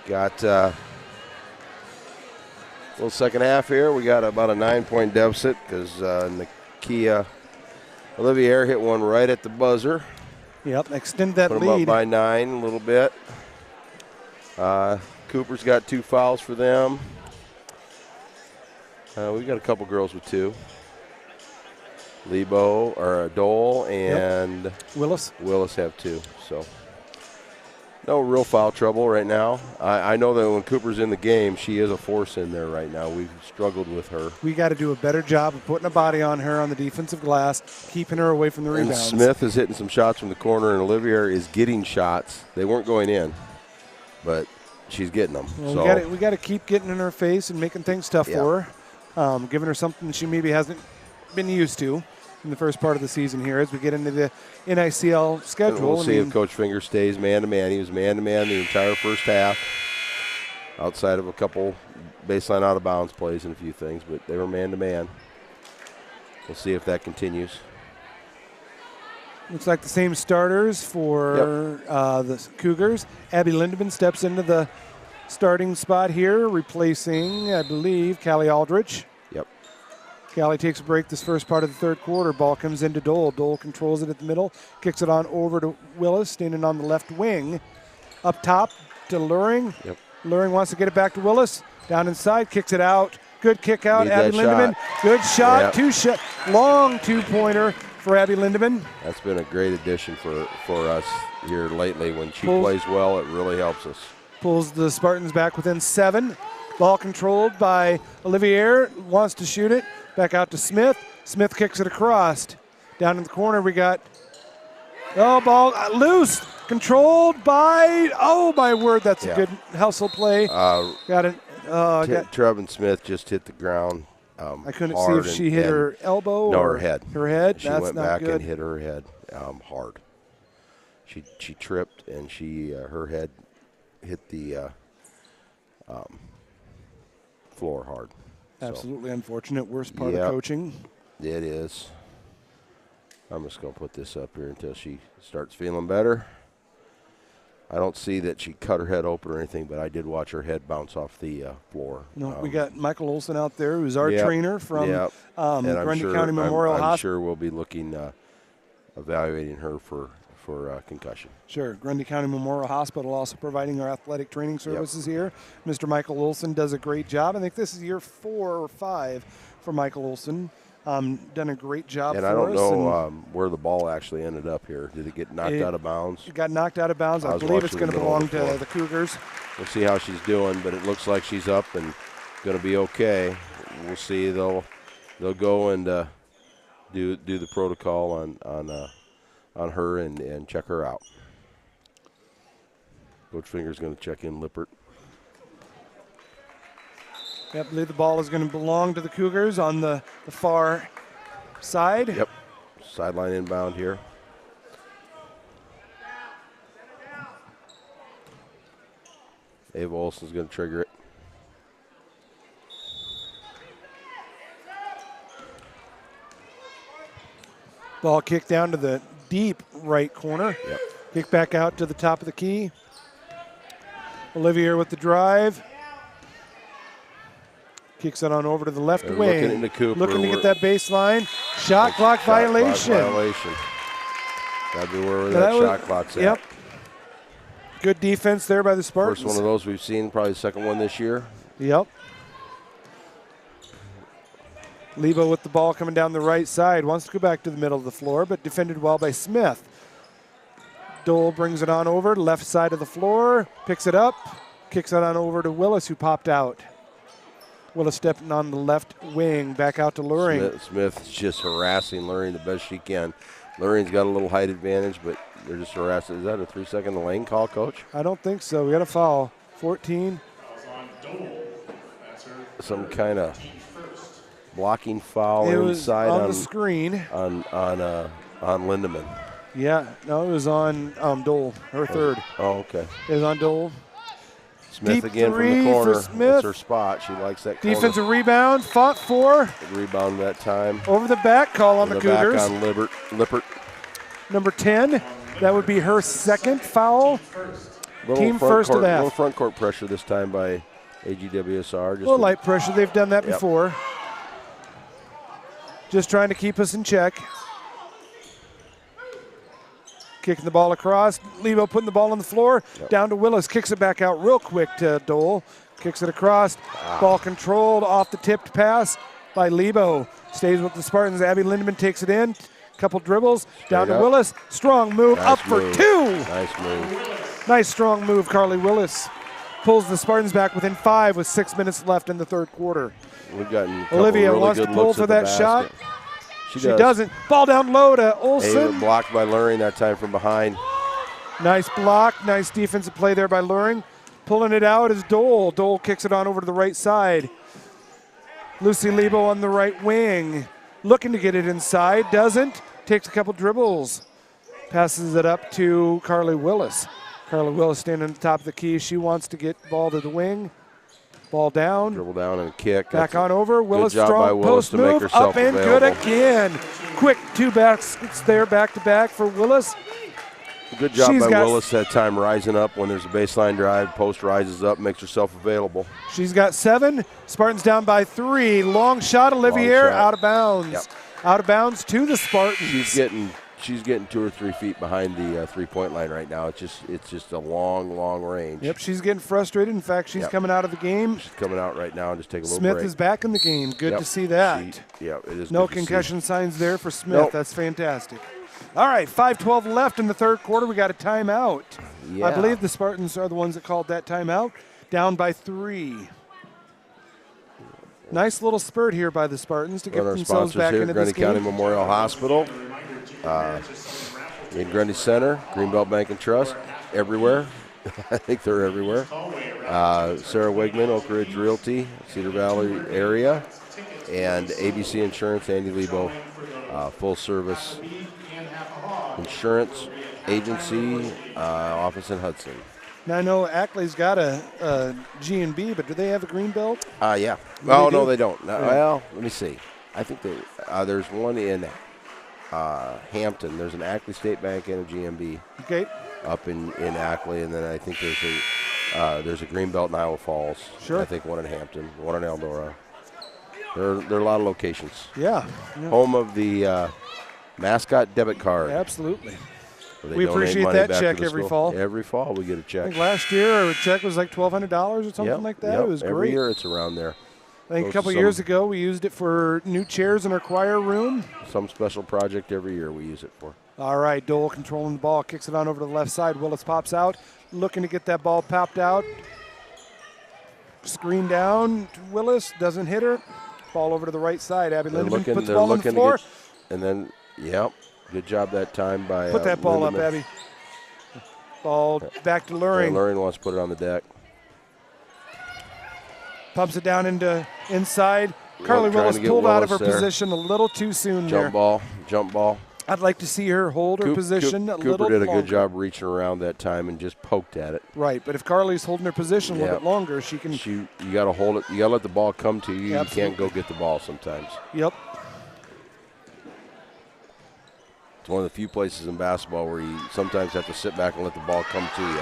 Got a little second half here. We got about a 9-point deficit because Nakia Olivier hit one right at the buzzer. Yep, extend that Put them up lead. by 9 a little bit. Cooper's got 2 fouls for them. We got a couple girls with 2. Dole and Willis have 2. So no real foul trouble right now. I know that when Cooper's in the game, she is a force in there right now. We've struggled with her. We got to do a better job of putting a body on her on the defensive glass, keeping her away from the And rebounds. Smith is hitting some shots from the corner, and Olivier is getting shots. They weren't going in, but she's getting them. Well, so we got to keep getting in her face and making things tough for her, giving her something she maybe hasn't been used to in the first part of the season here as we get into the NICL schedule. And we'll see if Coach Finger stays man-to-man. He was man-to-man the entire first half, outside of a couple baseline out-of-bounds plays and a few things, but they were man-to-man. We'll see if that continues. Looks like the same starters for the Cougars. Abby Lindemann steps into the starting spot here, replacing, I believe, Callie Aldrich. Yep. Callie takes a break this first part of the third quarter. Ball comes into Dole. Dole controls it at the middle, kicks it on over to Willis, standing on the left wing. Up top to Luring. Yep. Luring wants to get it back to Willis. Down inside, kicks it out. Good kick out, Need Abby that Lindemann. shot. Good shot, Yep. Long two-pointer for Abby Lindemann. That's been a great addition for us here lately. When she Pulls- plays well, it really helps us. Pulls the Spartans back within 7. Ball controlled by Olivier. Wants to shoot it. Back out to Smith. Smith kicks it across. Down in the corner we got, ball loose. Controlled by, my word, that's a good hustle play. Got it. Trevin Smith just hit the ground. I couldn't see if she hit her elbow No, or her head. Her head. She That's went not back good. and hit her head hard. She tripped and her head hit the floor hard. Absolutely unfortunate. Worst part Yep. of coaching. It is. I'm just going to put this up here until she starts feeling better. I don't see that she cut her head open or anything, but I did watch her head bounce off the floor. No, we got Michael Olson out there, who's our trainer from Grundy County Memorial Hospital. I'm sure we'll be looking, evaluating her for concussion. Sure. Grundy County Memorial Hospital also providing our athletic training services here. Mr. Michael Olson does a great job. I think this is year 4 or 5 for Michael Olson. Done a great job and for us. I don't know where the ball actually ended up here. Did it get knocked out of bounds? It got knocked out of bounds. I believe it's going to belong to the Cougars. We'll see how she's doing, but it looks like she's up and going to be okay. We'll see. They'll go and do the protocol on her and check her out. Coach Finger's going to check in Lippert. I believe the ball is going to belong to the Cougars on the far side. Yep. Sideline inbound here. Ava Olson's going to trigger it. Ball kicked down to the deep right corner. Yep. Kick back out to the top of the key. Olivier with the drive. Kicks it on over to the left They're wing. looking into Cooper. Looking to get that baseline. Shot clock violation. Got to be aware where that shot clock's at. Yep. Good defense there by the Spartans. First one of those we've seen, probably the second one this year. Yep. Lebo with the ball coming down the right side. Wants to go back to the middle of the floor, but defended well by Smith. Dole brings it on over, left side of the floor, picks it up, kicks it on over to Willis, who popped out. Willis stepping on the left wing, back out to Luring. Smith's just harassing Luring the best she can. Luring's got a little height advantage, but they're just harassing. Is that a 3-second lane call, Coach? I don't think so. We got a foul. 14. Some kind of blocking foul It was inside on the screen. on Lindemann. Yeah, no, it was on Dole, her third. Oh, okay. It was on Dole. Smith Deep again from three the corner. for Smith. That's her spot. She likes that corner. Defensive rebound, fought for. Good rebound that time. Over the back, call on the Cougars. Back on Lippert. Number 10, That would be her second foul. Team first of that. Little front court pressure this time by AGWSR. A little light pressure. They've done that Yep. before. Just trying to keep us in check. Kicking the ball across. Lebo putting the ball on the floor. Yep. Down to Willis. Kicks it back out real quick to Dole. Kicks it across. Ball controlled off the tipped pass by Lebo. Stays with the Spartans. Abby Lindemann takes it in. Couple dribbles. Down to up. Willis. Strong move. Nice up for move. 2. Nice move. Nice strong move. Carly Willis pulls the Spartans back within 5 with 6 minutes left in the third quarter. We've gotten a couple Olivia really wants good to pull looks for at the that basket. shot. She She doesn't. Ball down low to Olsen. Blocked by Luring that time from behind. Nice block. Nice defensive play there by Luring. Pulling it out is Dole. Dole kicks it on over to the right side. Lucy Lebo on the right wing. Looking to get it inside. Doesn't. Takes a couple dribbles. Passes it up to Carly Willis. Carly Willis standing at the top of the key. She wants to get ball to the wing. Ball down. Dribble down and kick. Back on over. Willis job by strong Willis post to make move. herself Up and good available. again. Quick 2 baskets there back to back for Willis. Good job She's by got- Willis that time rising up when there's a baseline drive. Post rises up, makes herself available. She's got 7. Spartans down by 3. Long shot. Olivier shot. out of bounds. Yep. Out of bounds to the Spartans. She's getting 2 or 3 feet behind the 3-point line right now. It's just a long range. Yep, she's getting frustrated. In fact, she's Yep. coming out of the game. She's coming out right now and just take a little Smith break. is back in the game. Good Yep. to see that. Yeah, it is. No good to see. concussion signs there for Smith. Nope. That's fantastic. All right, 5:12 left in the third quarter. We got a timeout. Yeah. I believe the Spartans are the ones that called that timeout. Down by 3. Nice little spurt here by the Spartans to get One of our themselves sponsors back here, into Grundy this County game. Memorial Hospital, in Grundy Center, Greenbelt Bank and Trust, everywhere. I think they're everywhere. Sarah Wigman, Oak Ridge Realty, Cedar Valley area, and ABC Insurance, Andy Lebo, full service insurance agency, office in Hudson. Now I know Ackley's got a G&B, but do they have a green belt? Yeah. They Oh, do? no, they don't. No, well, let me see. I think there's one in Hampton. There's an Ackley State Bank and a GMB Okay, up in Ackley, and then I think there's a green belt in Iowa Falls. Sure. I think one in Hampton, one in Eldora. There are a lot of locations. yeah, Home of the mascot debit card. absolutely. where they We donate appreciate money that back to check the every school. fall. Every fall we get a I check. think last year our check was like $1,200 or something Yep, like that. yep. It was Every great. year it's around there. I think a Goes couple to years some- ago we used it for new chairs in our choir room. Some special project every year we use it for. All right, Dole controlling the ball, kicks it on over to the left side. Willis pops out, looking to get that ball popped out. Screen down to Willis, doesn't hit her. Ball over to the right side. Abby They're Lindemann looking, puts the they're ball on the looking floor. to get, and then, yep, good job that time by Put that ball up, Lindemann. Abby. Ball back to Yeah, Luring. Luring wants to put it on the deck. Pumps it down into inside. Carly trying Willis to get pulled out of her Willis there. position a little too soon there. Jump ball. I'd like to see her hold her position a Cooper little did a longer. good job reaching around that time and just poked at it. Right, but if Carly's holding her position a little Yeah. bit longer, she can. You got to hold it. You got to let the ball come to you. Absolutely. You can't go get the ball sometimes. Yep. It's one of the few places in basketball where you sometimes have to sit back and let the ball come to you.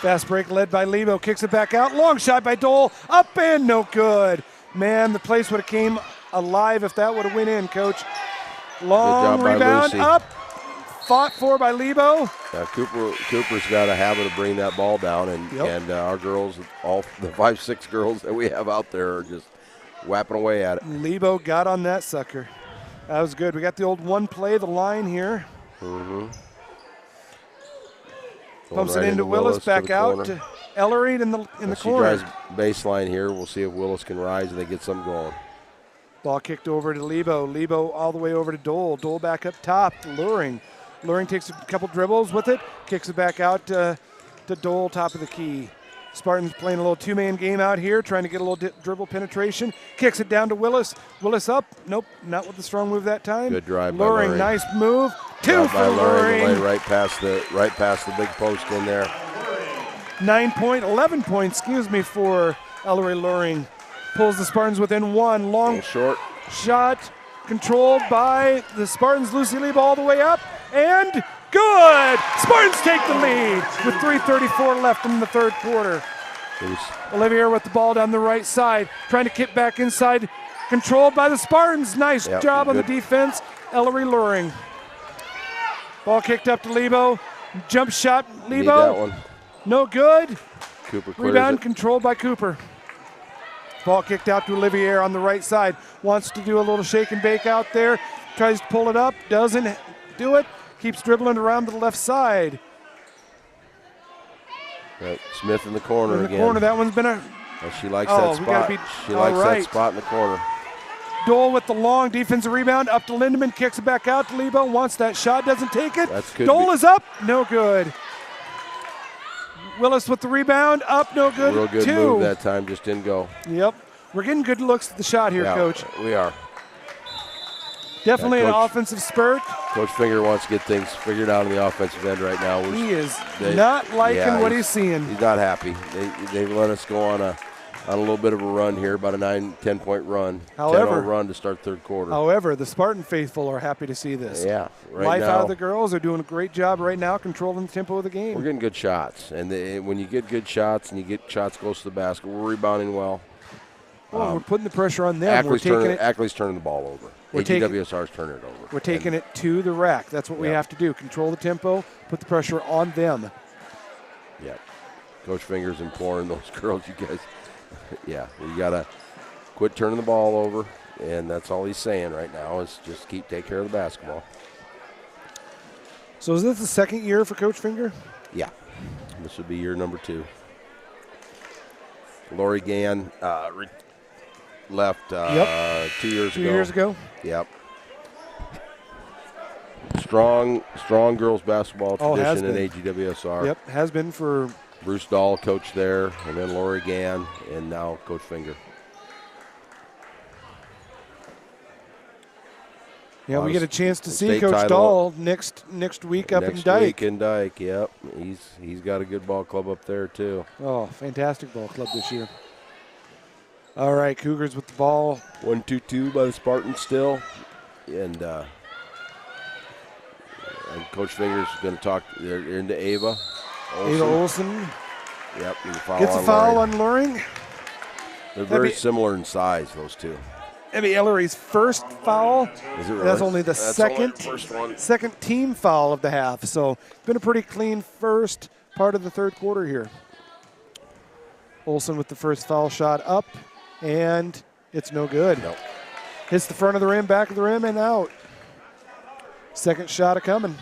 Fast break led by Lebo, kicks it back out. Long shot by Dole, up and no good. Man, the place would have came alive if that would have went in, Coach. Long job by rebound, Lucy. up, fought for by Lebo. Cooper's got a habit of bringing that ball down, and Yep. and our girls, all the 5-6 girls that we have out there, are just whapping away at it. Lebo got on that sucker. That was good. We got the old one play, the line here. Going Pumps right it into Willis, to back the out corner. to Ellery in the She corner. drives baseline here. We'll see if Willis can rise and they get something going. Ball kicked over to Lebo. Lebo all the way over to Dole. Dole back up top. Luring. Luring takes a couple dribbles with it. Kicks it back out to Dole, top of the key. Spartans playing a little two-man game out here, trying to get a little dribble penetration. Kicks it down to Willis. Willis up. Nope, not with the strong move that time. Good drive by Luring, Luring. nice move. Two Drive for by Luring, Luring. right past the big post in there. 11 points, for Ellery Luring. Pulls the Spartans within one. A Long little short. shot controlled by the Spartans. Lucy Lebo all the way up and Good! Spartans take the lead with 3:34 left in the third quarter. Olivier with the ball down the right side, trying to kick back inside, controlled by the Spartans. Nice job on the defense. Ellery luring. Ball kicked up to Lebo. Jump shot, Need that one. no good. Cooper clears Rebound it. controlled by Cooper. Ball kicked out to Olivier on the right side. Wants to do a little shake and bake out there. Tries to pull it up. Doesn't do it. Keeps dribbling around to the left side. Right. Smith in the corner In the again. corner, that one's been a She likes Oh, that we gotta spot. be- She all likes right. that spot in the corner. Dole with the long defensive rebound. Up to Lindemann. Kicks it back out to Lebo. Wants that shot. Doesn't take it. That's good. Dole is up. No good. Willis with the rebound. Up. No good. Real good 2. move that time. Just didn't go. Yep. We're getting good looks at the shot here, Yeah, Coach. we are. Definitely Yeah, an Coach. offensive spurt. Coach Finger wants to get things figured out on the offensive end right now. He is not liking what he's seeing. He's not happy. They've let us go on a little bit of a run here, about a 9-10 point run. However- 10-0 run to start third quarter. However, the Spartan faithful are happy to see this. Yeah, right Life now out of the girls are doing a great job right now controlling the tempo of the we're game. getting good shots, and when you get good shots and you get shots close to the basket, we're rebounding well. Well, we're putting the pressure on them. We're Ackley's turning the ball over. We're taking- AGWSR's turning it over. We're taking it to the rack. That's what we have to do. Control the tempo, put the pressure on them. Yeah. Coach Finger's imploring those girls, you guys. Yeah, you got to quit turning the ball over, and that's all he's saying right now is just take care of the basketball. So is this the second year for Coach Finger? Yeah. This would be year number 2. Lori Gann left 2 years ago. 2 years ago? Yep. Strong girls basketball has tradition in been. AGWSR. Yep, has been for Bruce Dahl coached there, and then Lori Gann, and now Coach Finger. Yeah, we get a chance to see State Coach title Dahl next week up in Next Dyke. week in Dyke, yep. He's got a good ball club up there too. Oh, fantastic ball club this year. All right, Cougars with the ball. 1-2-2 by the Spartans still, and Coach Finger's going to talk. They're into Ava Olsen. Ava Olsen Yep, gets a foul on Luring. They're very similar in size, those two. Emmy Ellery's first foul. Is it really? That's only the That's only second, the first one. second team foul of the half. So it's been a pretty clean first part of the third quarter here. Olsen with the first foul shot up, and it's no good. Nope. Hits the front of the rim, back of the rim, and out. Second shot a coming.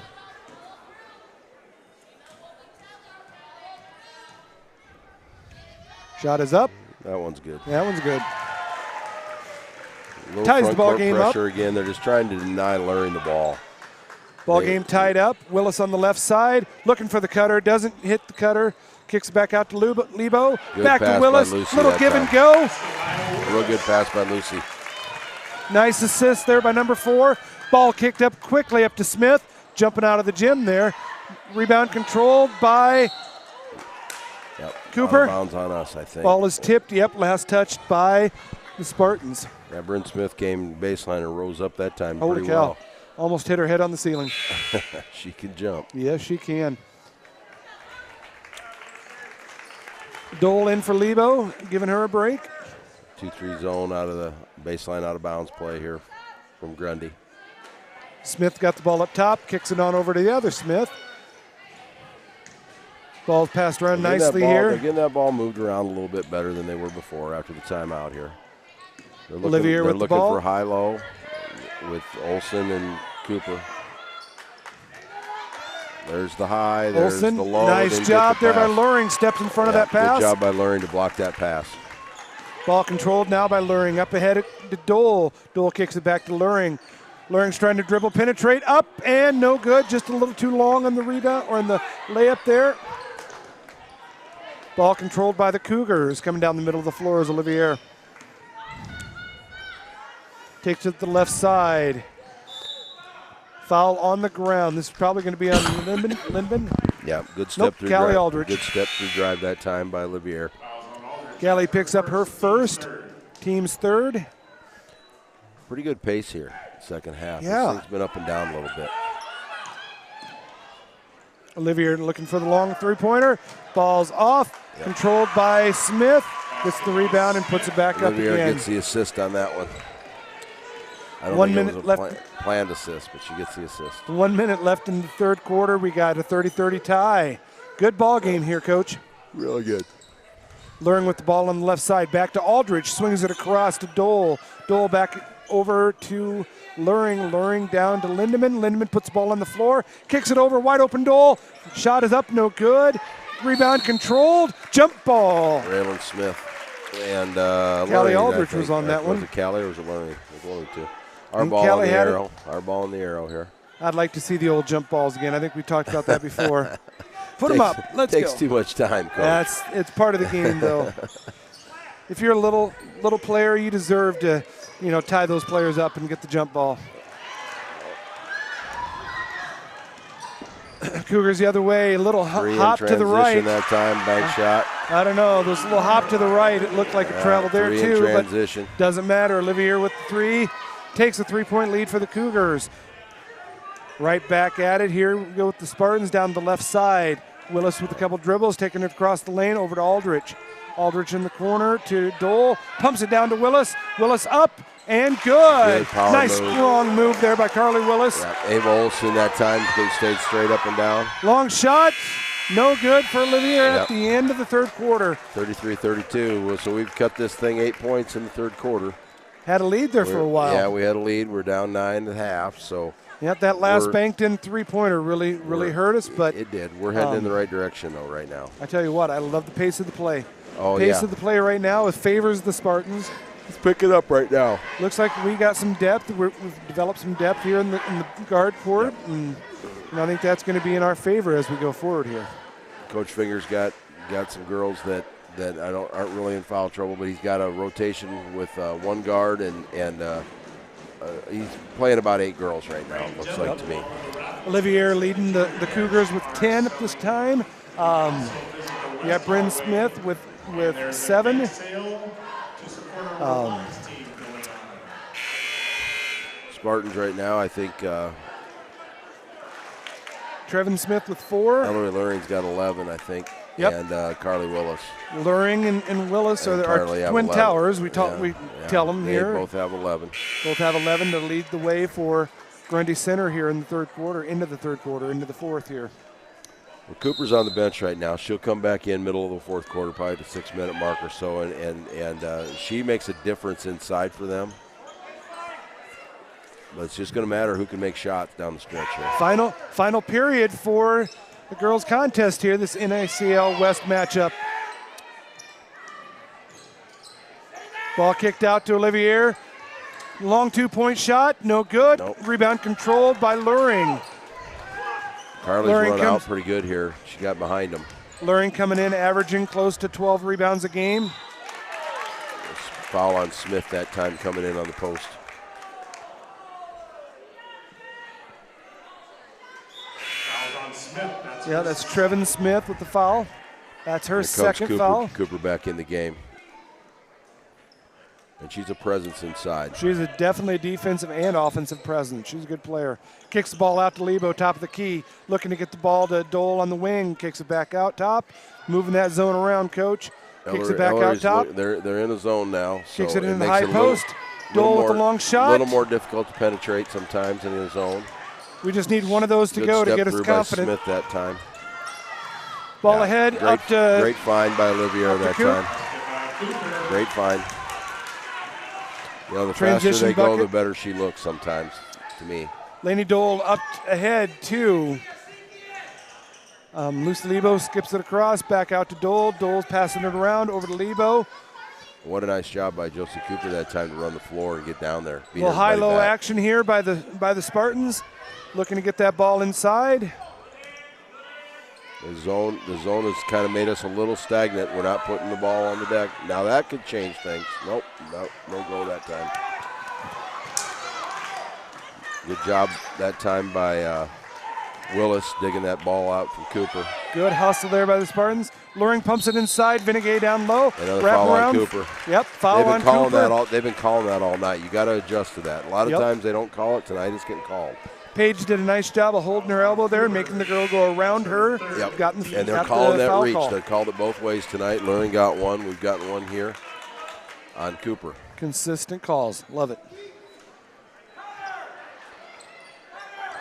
Shot is up. That one's good. That one's good. Little Ties front the ball court game up. pressure again. They're just trying to deny Luring the ball. Ball game tied up. Willis on the left side, looking for the cutter. Doesn't hit the cutter. Kicks back out to Lebo. Good Back pass to by Willis. Lucy Little that give time. and go. Real good pass by Lucy. Nice assist there by number 4. Ball kicked up quickly up to Smith. Jumping out of the gym there. Rebound controlled by Yep. Cooper. Out of bounds on us, I think. Ball is tipped. Yep, last touched by the Spartans. Yeah, Bryn Smith came baseline and rose up that time Holy pretty cow. well. Almost hit her head on the ceiling. She can jump. Yes, she can. Dole in for Lebo, giving her a break. 2-3 zone out of the baseline, out of bounds play here from Grundy. Smith got the ball up top, kicks it on over to the other Smith. Ball's passed around nicely They're here. getting that ball moved around a little bit better than they were before after the timeout here. They're Olivier with the looking ball. for high-low with Olsen and Cooper. There's the high, there's Olsen, the low. nice didn't job get the there by pass. Luring, steps in front of Yeah, that pass. Good job by Luring to block that pass. Ball controlled now by Luring, up ahead to Dole. Dole kicks it back to Luring. Luring's trying to dribble, penetrate, up, and no good. Just a little too long on the rebound, or on the layup there. Ball controlled by the Cougars. Coming down the middle of the floor is Olivier. Takes it to the left side. Foul on the ground. This is probably going to be on Lindman. Yeah, good step through Callie drive. Aldrich. Good step through drive that time by Olivier. Callie picks up her first, team's third. Pretty good pace here, second half. Yeah. This thing's been up and down a little bit. Olivier looking for the long three-pointer. Ball's off, controlled by Smith. Gets the rebound and puts it back Olivier up again. gets the assist on that one. I don't 1 think minute it was left. a planned assist, but she gets the assist. 1 minute left in the third quarter. We got a 30-30 tie. Good ball game here, Coach. Really good. Luring with the ball on the left side. Back to Aldrich. Swings it across to Dole. Dole back over to Luring. Luring down to Lindemann. Lindemann puts the ball on the floor. Kicks it over. Wide open Dole. Shot is up. No good. Rebound controlled. Jump ball. Raylan Smith. And Callie Luring, Aldrich I think. was on that one. Was it Callie or was it Luring? It was one of the two. Our And ball Callie in the had it. arrow. Our ball in the arrow here. I'd like to see the old jump balls again. I think we talked about that before. Put them up. Let's go. Takes too much time, Coach. It's part of the game, though. If you're a little player, you deserve to, tie those players up and get the jump ball. Cougars the other way, a little hop to the right. That time, bank shot. I don't know, there's a little hop to the right. It looked like it traveled there three too, in transition. but doesn't matter. Olivier with the three takes a 3-point lead for the Cougars. Right back at it. Here we go with the Spartans down the left side. Willis with a couple dribbles, taking it across the lane over to Aldrich. Aldrich in the corner to Dole, pumps it down to Willis. Willis up and good. Nice move. strong move there by Carly Willis. Yeah, Ava Olsen that time stayed straight up and down. Long shot, no good for Olivier at the end of the third quarter. 33-32. So we've cut this thing 8 points in the third quarter. Had a lead there for a while. Yeah, we had a lead. We're down 9 1/2. So yep, that last banked in three-pointer really hurt us, but it did. We're heading in the right direction though right now. I tell you what, I love the pace of the play. Oh, pace of the play right now favors the Spartans. Let's pick it up right now. Looks like we got some depth. We've developed some depth here in the guard court, and I think that's going to be in our favor as we go forward here. Coach Finger's got some girls that aren't really in foul trouble, but he's got a rotation with one guard and he's playing about 8 girls right now. It looks like to me. Olivier leading the Cougars with 10 at this time. We got Bryn Smith with 7. Spartans right now, I think. Trevin Smith with 4. Ellery Luring's got 11, I think. Yep. And Carly Willis. Luring and Willis are our twin towers. We tell them they here. Both have 11. Both have 11 to lead the way for Grundy Center here in the third quarter, into the fourth here. Well, Cooper's on the bench right now. She'll come back in middle of the fourth quarter, probably the 6-minute mark or so, and she makes a difference inside for them. But it's just going to matter who can make shots down the stretch here. Final period for the girls' contest here, this NACL West matchup. Ball kicked out to Olivier. Long 2-point shot, no good. Nope. Rebound controlled by Luring. Carly's run out pretty good here. She got behind him. Luring coming in, averaging close to 12 rebounds a game. Foul on Smith that time coming in on the post. Yeah, that's Trevin Smith with the foul. That's her second foul. Cooper back in the game. And she's a presence inside. She's definitely a defensive and offensive presence. She's a good player. Kicks the ball out to Lebo, top of the key. Looking to get the ball to Dole on the wing. Kicks it back out top. Moving that zone around, Coach. Kicks it back out top. They're in a zone now. Kicks it in the high post. Dole with a long shot. A little more difficult to penetrate sometimes in the zone. We just need one of those to go to get us confident. Smith that time. Ball ahead, up to... Great find by Olivier that time. Great find. The faster they go, the better she looks sometimes, to me. Lainey Dole up ahead, 2. Lucy Lebo skips it across, back out to Dole. Dole's passing it around, over to Lebo. What a nice job by Josie Cooper that time to run the floor and get down there. A little high-low action here by the Spartans. Looking to get that ball inside. The zone has kind of made us a little stagnant. We're not putting the ball on the deck. Now that could change things. Nope, no go that time. Good job that time by Willis digging that ball out from Cooper. Good hustle there by the Spartans. Luring pumps it inside. Vinegay down low. Another Wrap foul around. on Cooper. Yep, foul on Cooper. They've been calling that all night. You got to adjust to that. A lot of times they don't call it. Tonight it's getting called. Paige did a nice job of holding her elbow there and making the girl go around her. Yep. And they're calling that reach. They called it both ways tonight. Luring got one. We've gotten one here on Cooper. Consistent calls. Love it.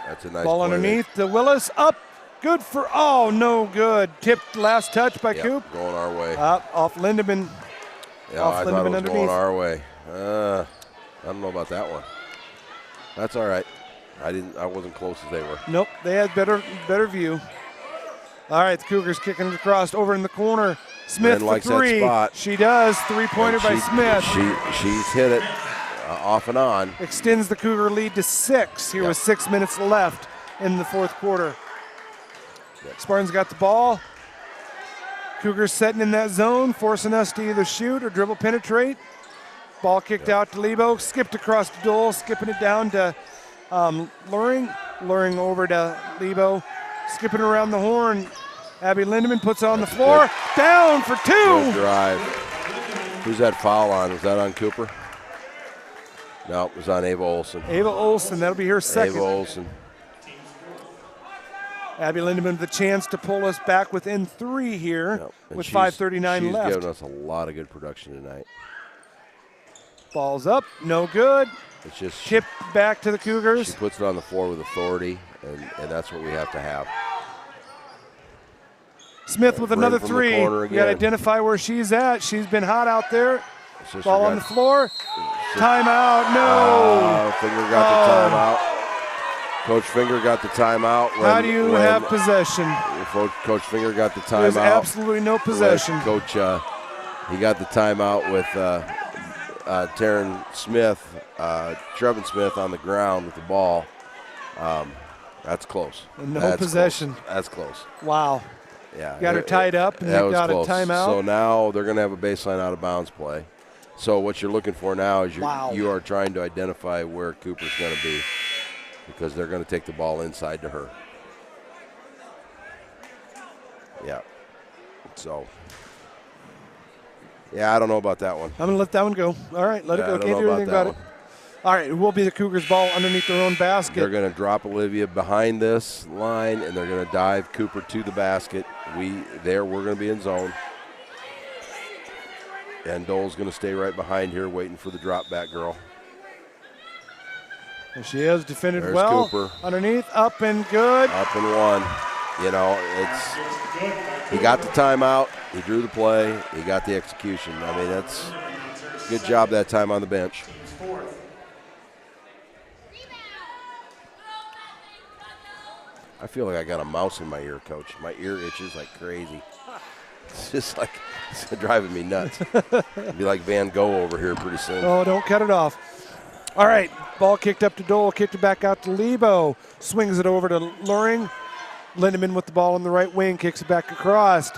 That's a nice ball underneath to Willis. Up. Good for, oh, no good. Tipped last touch by Coop. Going our way. Up, off Lindemann. Yeah, I thought it was going our way. I don't know about that one. That's all right. I wasn't close as they were. Nope, they had better view. All right, the Cougars kicking it across over in the corner. Smith for three. That spot. She does. Three-pointer by Smith. She's hit it off and on. Extends the Cougar lead to 6 here with 6 minutes left in the fourth quarter. Spartans got the ball. Cougars setting in that zone, forcing us to either shoot or dribble penetrate. Ball kicked out to Lebo, skipped across to Dole, skipping it down to Luring. Luring over to Lebo, skipping around the horn. Abby Lindemann puts it on the floor. Down for 2. Good drive. Who's that foul on? Was that on Cooper? No, it was on Ava Olsen. Ava Olsen, that'll be her second. Ava Olsen. Abby Lindemann with the chance to pull us back within 3 here with 5:39 left. She's given us a lot of good production tonight. Ball's up, no good. It's just chipped back to the Cougars. She puts it on the floor with authority, and that's what we have to have. Smith with another 3. You got to identify where she's at. She's been hot out there. Ball on the floor. Timeout, no. Finger got the timeout. Coach Finger got the timeout. How do you have possession? Coach Finger got the timeout. There's absolutely no possession. Coach, he got the timeout with Taryn Smith, Trevin Smith on the ground with the ball. That's close. No possession. Close. That's close. Wow. Yeah. Got her tied up, and they got a timeout. So now they're going to have a baseline out of bounds play. So what you're looking for now is you are trying to identify where Cooper's going to be, because they're going to take the ball inside to her. Yeah. So, yeah, I don't know about that one. I'm going to let that one go. All right, let it go. Can't do anything about it. All right, it will be the Cougars' ball underneath their own basket. They're going to drop Olivia behind this line, and they're going to dive Cooper to the basket. We're going to be in zone. And Dole's going to stay right behind here waiting for the drop back girl. And she is defended There's well. Cooper. Underneath, up and good. Up and one. You know, he got the timeout. He drew the play. He got the execution. I mean, that's a good job that time on the bench. I feel like I got a mouse in my ear, Coach. My ear itches like crazy. It's just like, it's driving me nuts. It'll be like Van Gogh over here pretty soon. Oh, don't cut it off. All right, ball kicked up to Dole, kicked it back out to Lebo. Swings it over to Luring. Lindemann with the ball in the right wing, kicks it back across.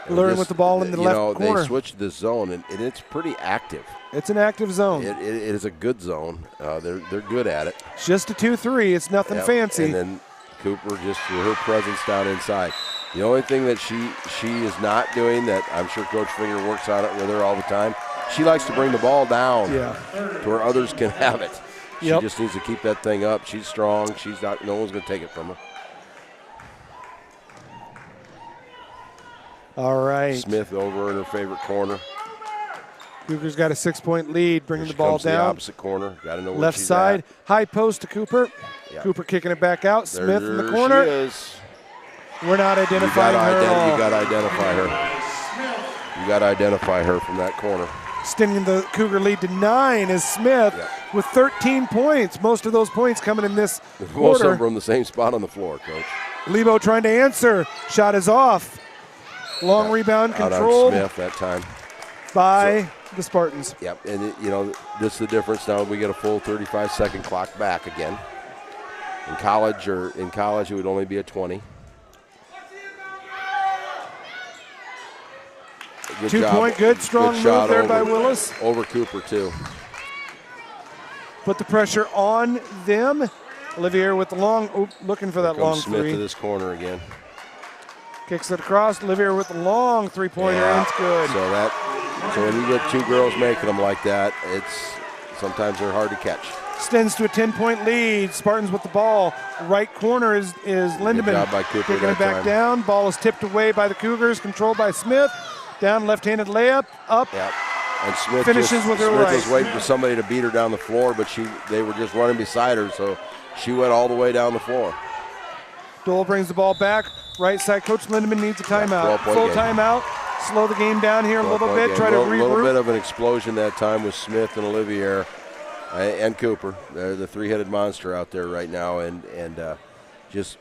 Luring with the ball in the left corner. They switched the zone, and it's pretty active. It's an active zone. It is a good zone. They're good at it. It's just a 2-3. It's nothing fancy. And then Cooper just with her presence down inside. The only thing that she is not doing that I'm sure Coach Finger works on it with her all the time, she likes to bring the ball down to where others can have it. She just needs to keep that thing up. She's strong. She's not. No one's going to take it from her. All right. Smith over in her favorite corner. Cougars got a 6-point lead, bringing the ball down. The opposite corner. Got to know where left she's side. at. High post to Cooper. Yep. Cooper kicking it back out. Smith in the corner. She is. We're not identifying her at all. You got to identify her. You got to identify her from that corner. Extending the Cougar lead to 9 is Smith with 13 points. Most of those points coming in this quarter. Most of them from the same spot on the floor, Coach. Lebo trying to answer. Shot is off. Long rebound controlled. Out on Smith that time. By the Spartans. Yep, and this is the difference now. We get a full 35-second clock back again. In college, it would only be a 20. Good 2-point, good strong move there by Willis. Over Cooper too. Put the pressure on them. Olivier with the long, looking for that long Smith three. to this corner again. Kicks it across. Olivier with the long three-pointer, and it's good. So when you get two girls making them like that, sometimes they're hard to catch. Extends to a 10-point lead. Spartans with the ball. Right corner is Lindemann. Good job by Cooper Taking it back time. down. Ball is tipped away by the Cougars. Controlled by Smith. Down left-handed layup. Up. Yep. And Smith Finishes with her Smith right. was waiting for somebody to beat her down the floor, but they were just running beside her, so she went all the way down the floor. Dole brings the ball back. Right side. Coach Lindemann needs a timeout. 12-point Full game. timeout. Slow the game down here a little bit. Try to regroup. A little bit of an explosion that time with Smith and Olivier and Cooper. They're the three-headed monster out there right now, and just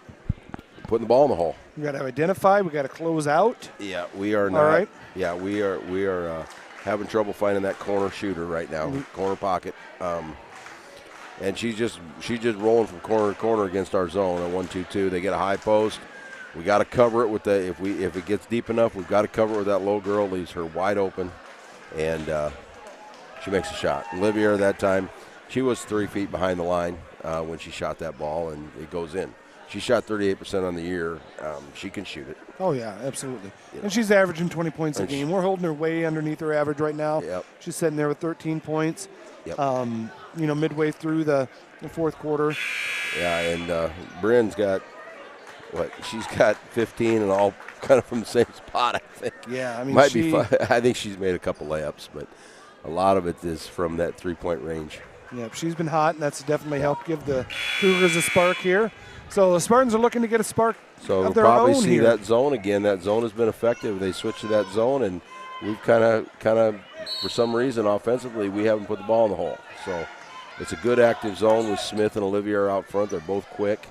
putting the ball in the hole. We got to identify. We got to close out. Yeah, we are not. All right. Yeah, we are having trouble finding that corner shooter right now, corner pocket. And she's just rolling from corner to corner against our zone at 1-2-2. They get a high post. We got to cover it with if it gets deep enough, we've got to cover it with that low girl. Leaves her wide open, and she makes a shot. Olivier that time, she was 3 feet behind the line when she shot that ball, and it goes in. She shot 38% on the year. She can shoot it. Oh, yeah, absolutely. And she's averaging 20 points a game. We're holding her way underneath her average right now. Yep. She's sitting there with 13 points, Yep. Midway through the fourth quarter. Yeah, and Bryn's got, she's got 15 and all kind of from the same spot, I think. Yeah, I mean, Might be fun. I think she's made a couple layups, but a lot of it is from that three-point range. Yeah, she's been hot, and that's definitely helped give the Cougars a spark here. So the Spartans are looking to get a spark So of we'll their probably own see here. that zone again. That zone has been effective. They switched to that zone, and we've kind of, for some reason, offensively, we haven't put the ball in the hole. So it's a good active zone with Smith and Olivier out front. They're both quick,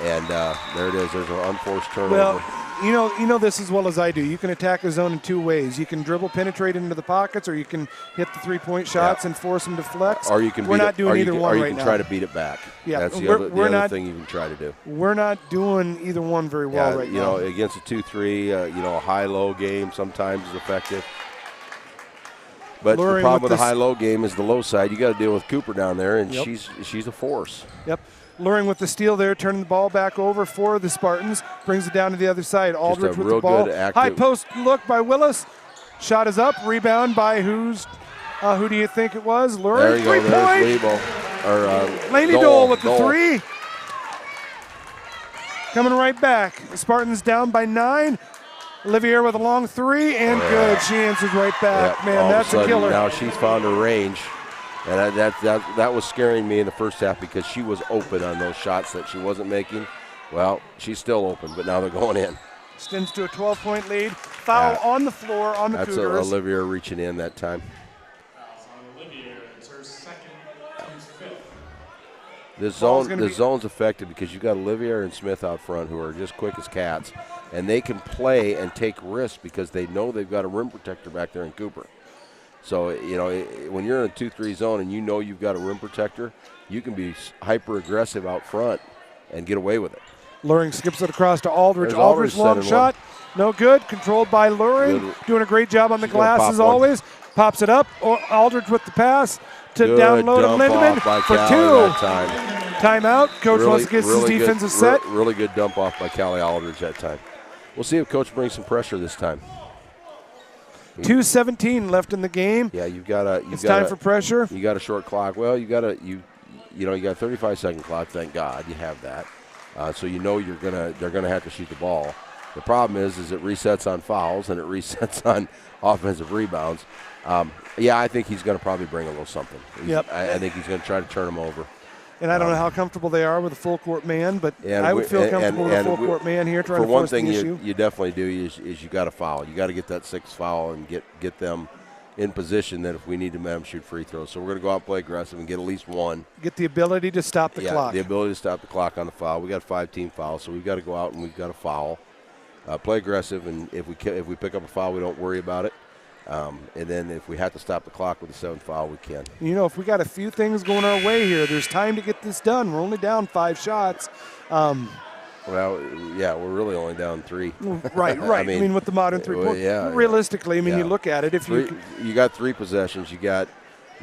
and there it is. There's an unforced turnover. Well, you know this as well as I do. You can attack a zone in two ways. You can dribble, penetrate into the pockets, or you can hit the three-point shots and force them to flex. Or you can We're not doing either one right now. Or you can try to beat it back. Yeah, that's the other thing you can try to do. We're not doing either one very well right now. Against a 2-3, a high-low game sometimes is effective. But the problem with the high-low game is the low side. You got to deal with Cooper down there, and she's a force. Yep. Luring with the steal there, turning the ball back over for the Spartans. Brings it down to the other side. Aldridge with the ball. High post look by Willis. Shot is up. Rebound by who do you think it was? Luring. There you go. There's Lebo. Laney Dole with the three. Coming right back. The Spartans down by 9. Olivier with a long three, and good. She answers right back. Yep. Man, that's a killer. Now she's found her range. And that was scaring me in the first half because she was open on those shots that she wasn't making. Well, she's still open, but now they're going in. Extends to a 12-point lead. Foul on the floor on the Cougars. That's Olivier reaching in that time. Fouls on Olivier. It's her second, team's fifth. The zone's effective because you've got Olivier and Smith out front who are just quick as cats, and they can play and take risks because they know they've got a rim protector back there in Cooper. So, when you're in a 2-3 zone and you know you've got a rim protector, you can be hyper-aggressive out front and get away with it. Luring skips it across to Aldridge. There's Aldridge long Aldridge shot. No good. Controlled by Luring. Good. Doing a great job on the glass as one. always. Pops it up. Aldridge with the pass to down low to Lindemann for two. Timeout. Coach wants to get his defensive set. Really good dump off by Callie Aldridge that time. We'll see if Coach brings some pressure this time. 2:17 left in the game. Yeah, it's time for pressure. You got a short clock. Well, you got a 35-second clock. Thank God you have that. So they're gonna have to shoot the ball. The problem is it resets on fouls and it resets on offensive rebounds. I think he's going to probably bring a little something. I think he's going to try to turn them over. And I don't know how comfortable they are with a full court man, but I would feel comfortable with a full court man here trying to force the issue. For one thing, you definitely do is you got to foul. You got to get that sixth foul and get them in position that if we need to let them shoot free throws. So we're going to go out and play aggressive and get at least one. Get the ability to stop the clock. The ability to stop the clock on the foul. We got a 5-team foul, so we've got to go out and we've got to foul. Play aggressive, and if we pick up a foul, we don't worry about it. And then if we have to stop the clock with the 7th foul, we can. If we got a few things going our way here, there's time to get this done. We're only down 5 shots. We're really only down 3. Right. I mean, with the modern 3-point. Realistically, you look at it. You got 3 possessions. You got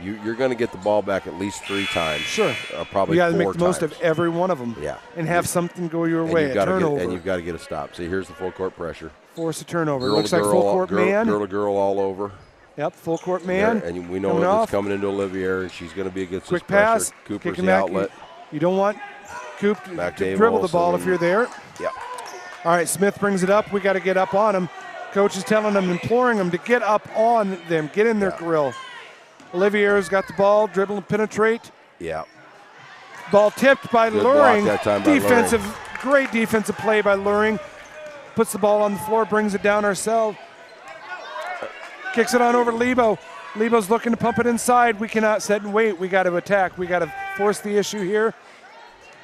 You're going to get the ball back at least 3 times. Sure. Probably 4 times. You got to make the most of every one of them. Yeah. And have something go your and way. You've A turnover. and you've got to get a stop. See, here's the full court pressure. Force a turnover. Girl Looks to like girl, full court man. Girl to girl all over. Yep, full court man. There, and we know it's coming into Olivier, and she's going to be a good quick pass. Cooper's Kicking the back. outlet. You don't want Coop to dribble the ball if you're there. Yep. All right, Smith brings it up. We got to get up on him. Coach is telling them, imploring them to get up on them, get in their grill. Olivier's got the ball, dribble and penetrate. Yeah. Ball tipped by Good Luring. block that time by Luring. Great defensive play by Luring. Puts the ball on the floor, brings it down ourselves. Kicks it on over to Lebo. Lebo's looking to pump it inside. We cannot sit and wait. We got to attack. We got to force the issue here.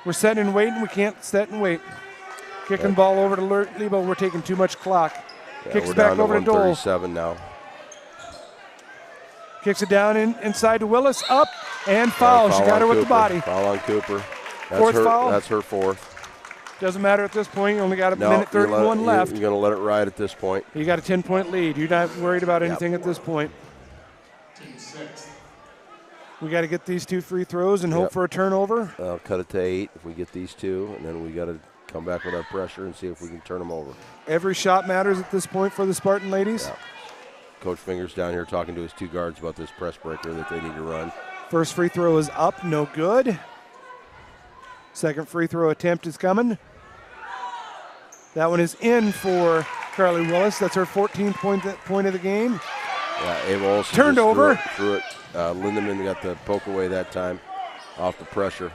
We're setting and waiting. We can't sit and wait. Kicking the ball over to Lebo. We're taking too much clock. Kicks it back over to Dole. 137 now. Kicks it down inside to Willis. Up and foul. She got her with the body. Foul on Cooper. Fourth foul. That's her 4th. Doesn't matter at this point. You only got a minute 31 left. You're going to let it ride at this point. You got a 10-point lead. You're not worried about anything at this point. We got to get these 2 free throws and hope for a turnover. I'll cut it to 8 if we get these 2, and then we got to come back with our pressure and see if we can turn them over. Every shot matters at this point for the Spartan ladies. Yeah. Coach Fingers down here talking to his 2 guards about this press breaker that they need to run. First free throw is up, no good. Second free throw attempt is coming. That one is in for Carly Willis. That's her 14th point of the game. Yeah, Ava Olsen turned over. Threw it. Lindemann got the poke away that time off the pressure.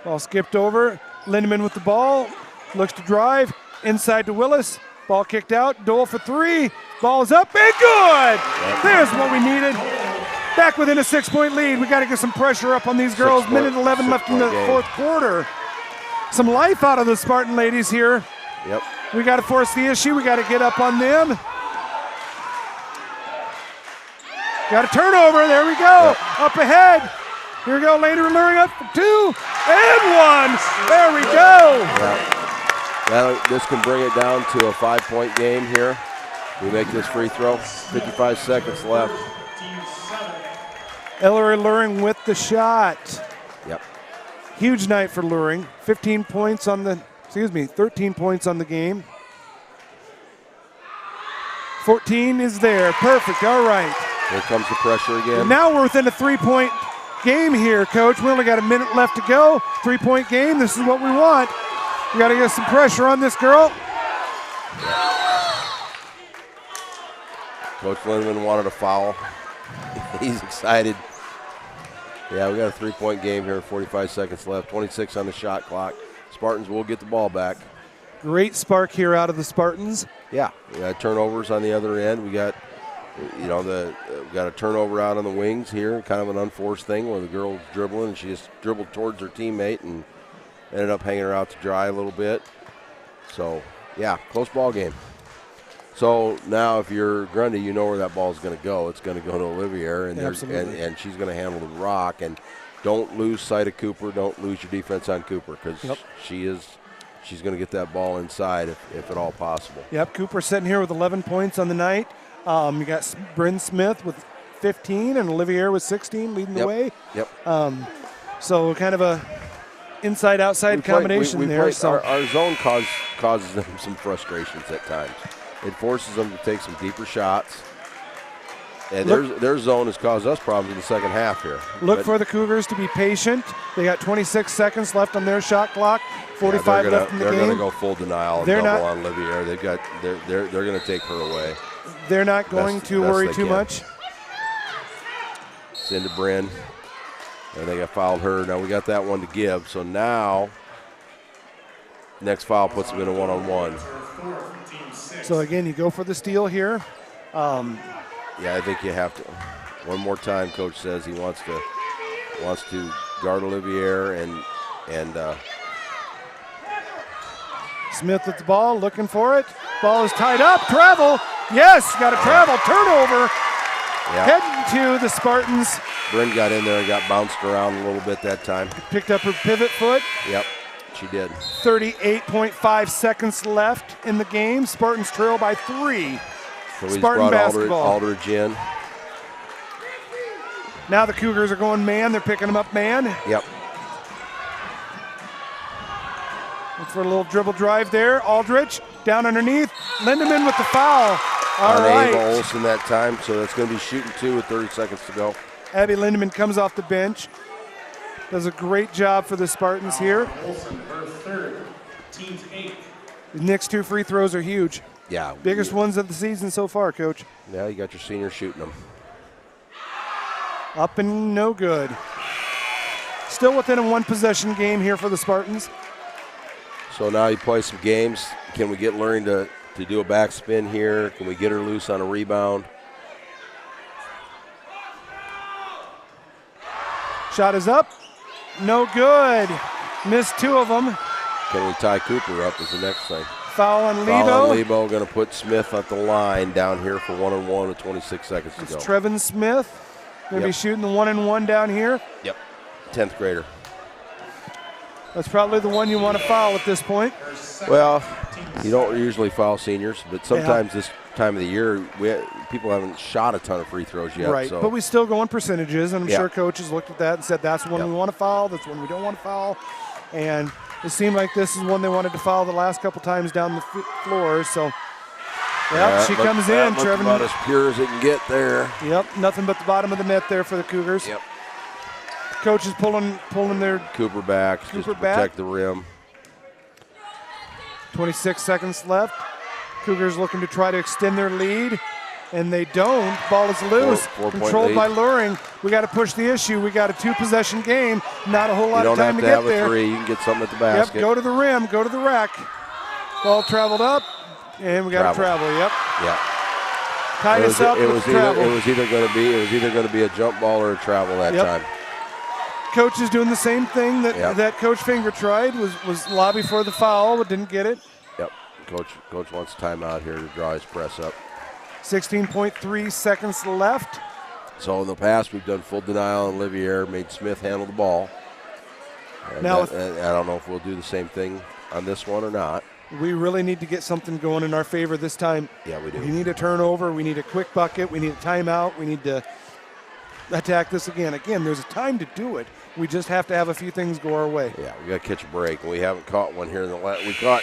Ball skipped over. Lindemann with the ball. Looks to drive. Inside to Willis. Ball kicked out. Dole for 3. Ball is up and good. Yep. There's what we needed. Back within a 6-point lead. We got to get some pressure up on these girls. Minute 11 left in the fourth quarter. Some life out of the Spartan ladies here. Yep. We got to force the issue. We got to get up on them. Got a turnover. There we go. Yep. Up ahead. Here we go. Later Luring up for 2 and 1. There we go. Yep. This can bring it down to a 5-point game here. We make this free throw. 55 seconds left. Ellery Luring with the shot. Yep. Huge night for Luring. 13 points on the game. 14 is there. Perfect. All right. Here comes the pressure again. And now we're within a 3-point game here, Coach. We only got a minute left to go. 3-point game. This is what we want. We got to get some pressure on this girl. Coach Lindemann wanted a foul. He's excited. Yeah, we got a 3-point game here. 45 seconds left. 26 on the shot clock. Spartans will get the ball back. Great spark here out of the Spartans. Yeah, we got turnovers on the other end. We got, we got a turnover out on the wings here, kind of an unforced thing where the girl's dribbling and she just dribbled towards her teammate and ended up hanging her out to dry a little bit. So, yeah, close ball game. So now if you're Grundy, you know where that ball is going to go. It's going to go to Olivier, and she's going to handle the rock. And don't lose sight of Cooper. Don't lose your defense on Cooper because she's going to get that ball inside if at all possible. Yep, Cooper sitting here with 11 points on the night. You got Bryn Smith with 15 and Olivier with 16 leading the way. Yep. So kind of a inside-outside combination there. Our zone causes them some frustrations at times. It forces them to take some deeper shots. And their zone has caused us problems in the second half here. Look for the Cougars to be patient. They got 26 seconds left on their shot clock. 45 left in the game. They're going to go full denial and double on Olivier. They're going to take her away. They're not going to worry too much. Send to Bryn. And they got fouled her. Now we got that one to give. So now, next foul puts them in a one-on-one. So again, you go for the steal here. Yeah, I think you have to. One more time, Coach says he wants to guard Olivier and Smith with the ball, looking for it. Ball is tied up. Travel. Yes, got a travel. Turnover. Yep. Heading to the Spartans. Bryn got in there and got bounced around a little bit that time. Picked up her pivot foot. Yep, she did. 38.5 seconds left in the game. Spartans trail by 3. So Spartan basketball. Aldridge in. Now the Cougars are going man. They're picking them up man. Yep. Look for a little dribble drive there. Aldrich down underneath. Lindemann with the foul. All right. Unable Olsen that time, so that's going to be shooting 2 with 30 seconds to go. Abby Lindemann comes off the bench. Does a great job for the Spartans here. Olsen, her third, team's 8th. The next 2 free throws are huge. Yeah. Biggest ones of the season so far, Coach. Yeah, you got your senior shooting them. Up and no good. Still within a 1-possession game here for the Spartans. So now you play some games. Can we get Lurie to do a backspin here? Can we get her loose on a rebound? Shot is up. No good. Missed 2 of them. Can we tie Cooper up is the next thing. Foul on Lebo. Foul on Lebo. Going to put Smith at the line down here for 1-on-1 with 26 seconds to It's go. Trevin Smith. Going to be shooting the 1-and-1 down here. Yep. 10th grader. That's probably the one you want to foul at this point. Well, you don't usually foul seniors, but sometimes this time of the year, people haven't shot a ton of free throws yet. Right, so. but we still go in percentages, and I'm Yeah. sure coaches looked at that and said that's one we want to foul, that's one we don't want to foul. And it seemed like this is one they wanted to foul the last couple times down the floor. So, she comes in. Trevin, about as pure as it can get there. Yep, nothing but the bottom of the net there for the Cougars. Yep. Coach is pulling their Cooper back just to protect the rim. 26 seconds left. Cougars looking to try to extend their lead, and they don't. Ball is loose. Controlled by Luring. We got to push the issue. We got a 2-possession game. Not a whole lot of time to get there. You don't have to have a 3. You can get something at the basket. Yep, go to the rim. Go to the rack. Ball traveled up, and we got to travel. Yep. Yeah. Tied us up with travel. It was either going to be a jump ball or a travel that time. Coach is doing the same thing that Coach Finger tried, was lobby for the foul, but didn't get it. Yep. Coach wants timeout here to draw his press up. 16.3 seconds left. So in the past, we've done full denial on Olivier, made Smith handle the ball. And now, I don't know if we'll do the same thing on this one or not. We really need to get something going in our favor this time. Yeah, we do. We need a turnover. We need a quick bucket. We need a timeout. We need to attack this again. Again, there's a time to do it. We just have to have a few things go our way. Yeah, we got to catch a break. We haven't caught one here in the last. We caught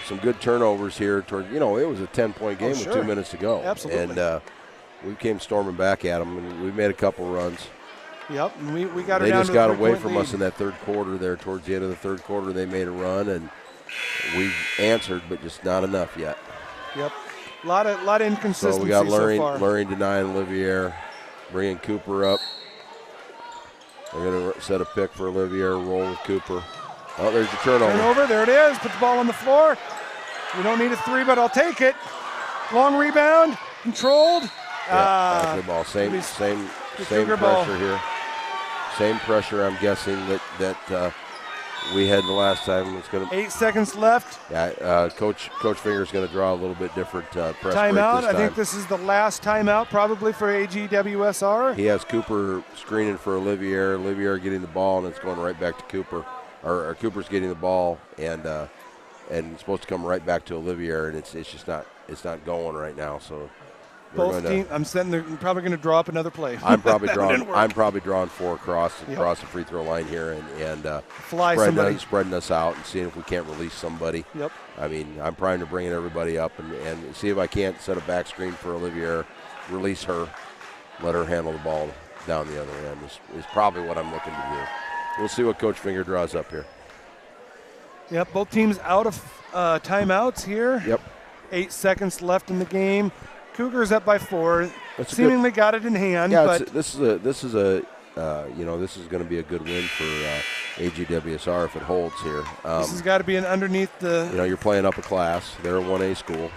some good turnovers here. Toward it was a 10-point game with 2 minutes to go. Absolutely. And we came storming back at them, and we made a couple runs. Yep, and we got her They down just to got a away 3-point from lead. us in that third quarter there. Towards the end of the third quarter, they made a run, and we answered, but just not enough yet. Yep, a lot of inconsistency so we got so far. Lurie denying Olivier, bringing Cooper up. They're going to set a pick for Olivier, roll with Cooper. Oh, there's your turnover. There it is. Put the ball on the floor. We don't need a 3, but I'll take it. Long rebound, controlled. Back to the ball. Same Cougar pressure ball. here. Same pressure. I'm guessing that we had the last time. It's going to 8 seconds left. Yeah, Coach Finger's going to draw a little bit different press break this Timeout. time. I think this is the last timeout probably for AGWSR. He has Cooper screening for Olivier. Olivier getting the ball, and it's going right back to Cooper. Or Cooper's getting the ball, and it's supposed to come right back to Olivier, and it's just not going right now. So both teams. I'm sitting there. I'm probably going to draw up another play. I'm probably drawing 4 across the free throw line here, and spreading us out and seeing if we can't release somebody. Yep. I mean, I'm trying to bring everybody up and see if I can't set a back screen for Olivier, release her, let her handle the ball down the other end is probably what I'm looking to do. We'll see what Coach Finger draws up here. Yep, both teams out of timeouts here. Yep. 8 seconds left in the game. Cougars up by 4. Seemingly got it in hand. Yeah, but this is going to be a good win for AGWSR if it holds here. This has got to be an underneath the. You're playing up a class. They're a 1A school.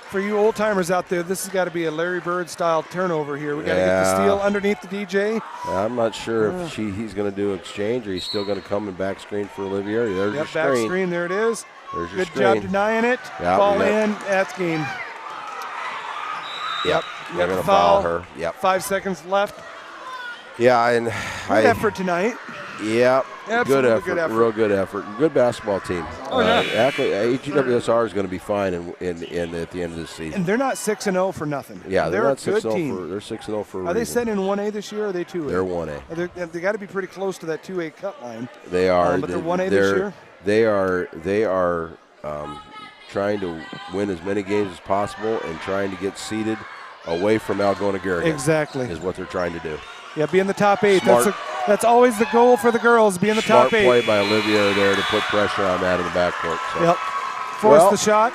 For you old timers out there, this has got to be a Larry Bird style turnover here. We got to get the steal underneath the DJ. I'm not sure if he's going to do exchange or he's still going to come and back screen for Olivier. There's your screen. Back screen. There it is. There's your Good screen. job denying it. Yep, Ball in. That's game. Yep. They're going to foul her. Yep. 5 seconds left. Yeah, and Good effort tonight. Yeah, good Absolutely effort, good effort. real good effort. Good basketball team. Oh, yeah. AGWSR is going to be fine in at the end of this season. And they're not 6-0 for nothing. Yeah, they're a not good 6-0 team. for they're 6-0 for a Are they reason. set in 1A this year, or are they 2A? They're 1A. They got to be pretty close to that 2A cut line. They are. But they're 1A this year? They are trying to win as many games as possible and trying to get seeded away from Algona Garrigan. Exactly. Is what they're trying to do. Yeah, be in the top 8. Smart. That's always the goal for the girls, be in the top 8. Smart play by Olivier there to put pressure on that in the backcourt. So. Yep. Force the shot.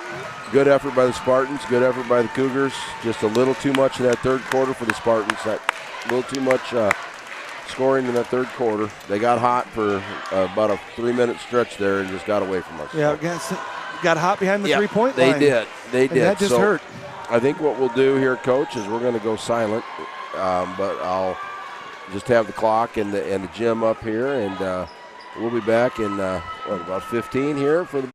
Good effort by the Spartans. Good effort by the Cougars. Just a little too much in that third quarter for the Spartans. A little too much scoring in that third quarter. They got hot for about a 3-minute stretch there and just got away from us. Yeah, got hot behind the three-point line. They did. That just hurt. I think what we'll do here, Coach, is we're going to go silent, but I'll just have the clock and the gym up here, and we'll be back in about 15 here for the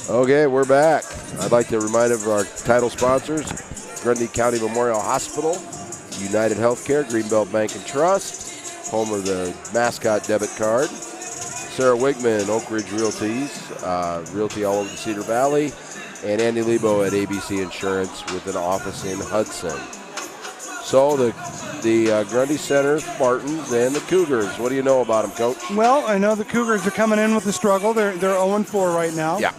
Okay, we're back. I'd like to remind of our title sponsors, Grundy County Memorial Hospital, United Healthcare, Greenbelt Bank and Trust, home of the mascot debit card, Sarah Wigman, Oak Ridge Realties, Realty all over the Cedar Valley, and Andy Lebo at ABC Insurance with an office in Hudson. So the Grundy Center Spartans and the Cougars. What do you know about them, Coach? Well, I know the Cougars are coming in with a struggle. They're 0-4 right now. Yeah.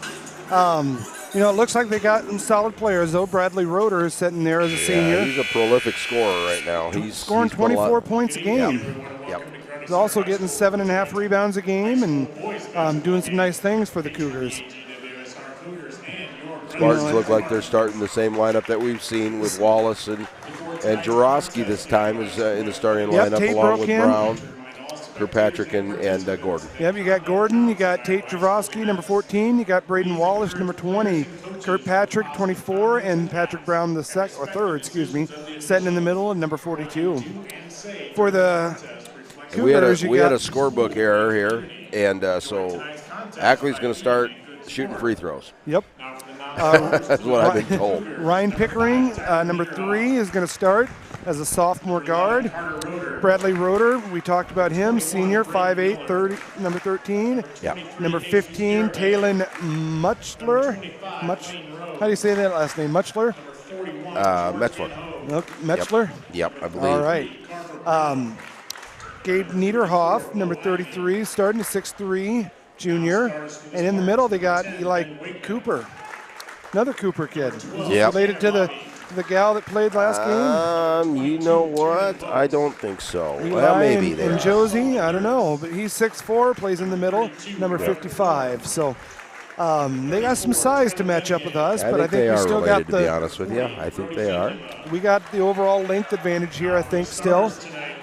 You know, it looks like they got some solid players, though. Bradley Roeder is sitting there as a senior. He's a prolific scorer right now. He's scoring 24 points a game. Yep. He's also getting 7.5 rebounds a game and doing some nice things for the Cougars. Spartans look like they're starting the same lineup that we've seen with Wallace and Jarosky this time is in the starting lineup Tate along with broke in. Brown, Kirkpatrick, and Gordon. Yep, you got Gordon, you got Tate Jarosky, number 14, you got Braden Wallace, number 20, Kirkpatrick, 24, and Patrick Brown, the third, sitting in the middle, and number 42. For the Cougars, we had a scorebook error here, and so Ackley's going to start shooting free throws. Yep. That's what I've been told. Ryan Pickering, number 3, is going to start as a sophomore guard. Bradley Roeder, we talked about him, senior, 5'8", number 13. Yeah. Number 15, Talon Muchler. How do you say that last name? Muchler? Metzler. Okay, Metzler? Yep, I believe. All right. Gabe Niederhoff, number 33, starting at 6'3", junior. And in the middle, they got Eli Cooper, another Cooper kid. Yep. Related to the gal that played last game? You know what? I don't think so. Eli Well, maybe they and are. Josie, I don't know. But he's 6'4", plays in the middle, number 55. So they got some size to match up with us. But I think they we are still related, got to be honest with you. I think they are. We got the overall length advantage here, I think, still,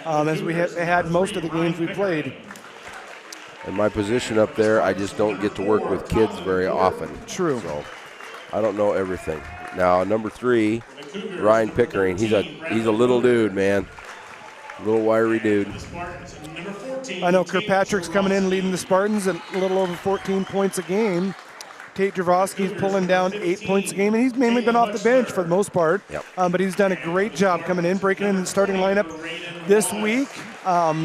as we had most of the games we played. In my position up there, I just don't get to work with kids very often. True. So I don't know everything. Now, number 3, Ryan Pickering. He's a little dude, man. Little wiry dude. I know Kirkpatrick's coming in leading the Spartans at a little over 14 points a game. Tate Javosky's pulling down 8 points a game, and he's mainly been off the bench for the most part. Yep. But he's done a great job coming in, breaking in the starting lineup this week.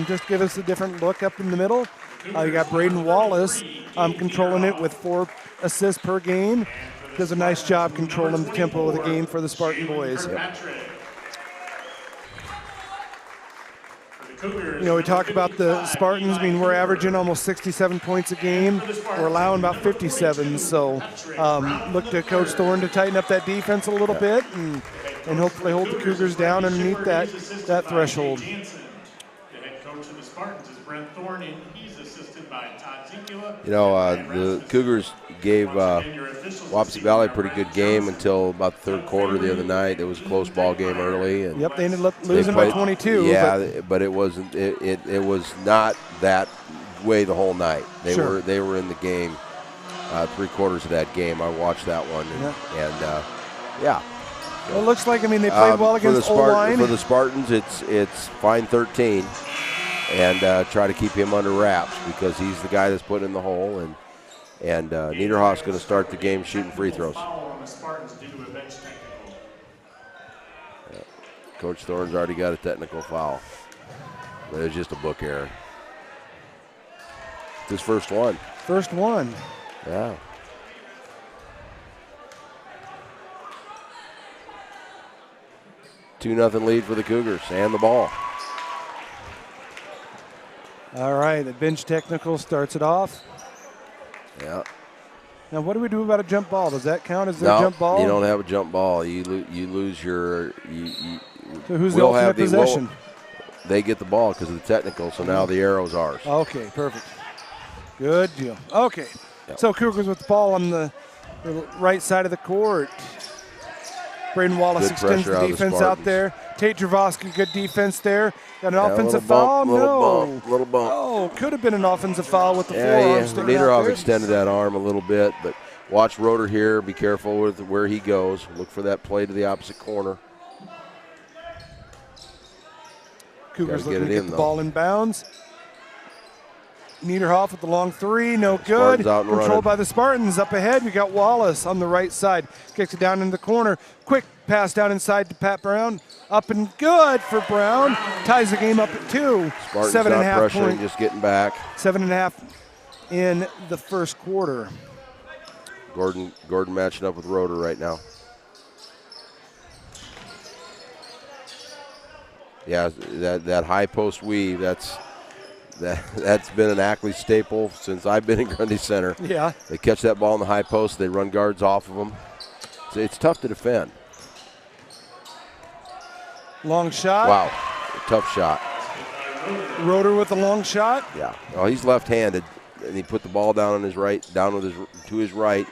Just give us a different look up in the middle. You got Braden Wallace controlling it with 4 assists per game. Does a nice job controlling the tempo of the game for the Spartan boys. Yep. You know, we talk about the Spartans. I mean, we're averaging almost 67 points a game. We're allowing about 57. So look to Coach Thorne to tighten up that defense a little bit and hopefully hold the Cougars down underneath that threshold. The head coach of the Spartans is Brent Thorne, and he's assisted by Todd Zinkula. You know, the Cougars gave Wapsie Valley a pretty good game until about the third quarter the other night. It was a close ball game early. And yep, they ended up losing by 22. Yeah, but it wasn't. It was not that way the whole night. They were in the game 3 quarters of that game. I watched that one, and yeah. Well, it looks like, I mean, they played well against O-line. For the Spartans, it's fine 13, and try to keep him under wraps because he's the guy that's put in the hole, and Niederhoff's going to start the game shooting free throws. Coach Thorne's already got a technical foul. But it was just a book error. It's his first one. First one. Yeah. Two 2-0 lead for the Cougars and the ball. All right, the bench technical starts it off. Yeah. Now, what do we do about a jump ball? Does that count as their jump ball? You don't have a jump ball. You lose your. So who's the ultimate possession? They get the ball because of the technical, so now the arrow's ours. Okay, perfect. Good deal. Okay, Yep. So Cougars with the ball on the right side of the court. Braden Wallace Good extends the pressure out of the defense out Spartans. there. Tate Javosky, good defense there. Got an Yeah, offensive little foul? bump, little bump. Oh, could have been an offensive foul with the Yeah, forearm sticking out Niederhoff there. extended that arm a little bit, but watch Roeder here. Be careful with where he goes. Look for that play to the opposite corner. Cougars Gotta looking get to it get in, the though. ball in bounds. Niederhoff with the long three, no good. Spartans out and Controlled running. by the Spartans. Up ahead, we got Wallace on the right side. Kicks it down in the corner. Quick pass down inside to Pat Brown. Up and good for Brown. Ties the game up at 2. Spartans 7.5 not pressuring, point. just getting back. 7.5 in the first quarter. Gordon matching up with Roeder right now. Yeah, that high post weave, that's been an Ackley staple since I've been in Grundy Center. Yeah. They catch that ball in the high post, they run guards off of them. It's tough to defend. Long shot. Wow, tough shot. Roeder with the long shot. Yeah. Oh, he's left-handed, and he put the ball down on his right, to his right,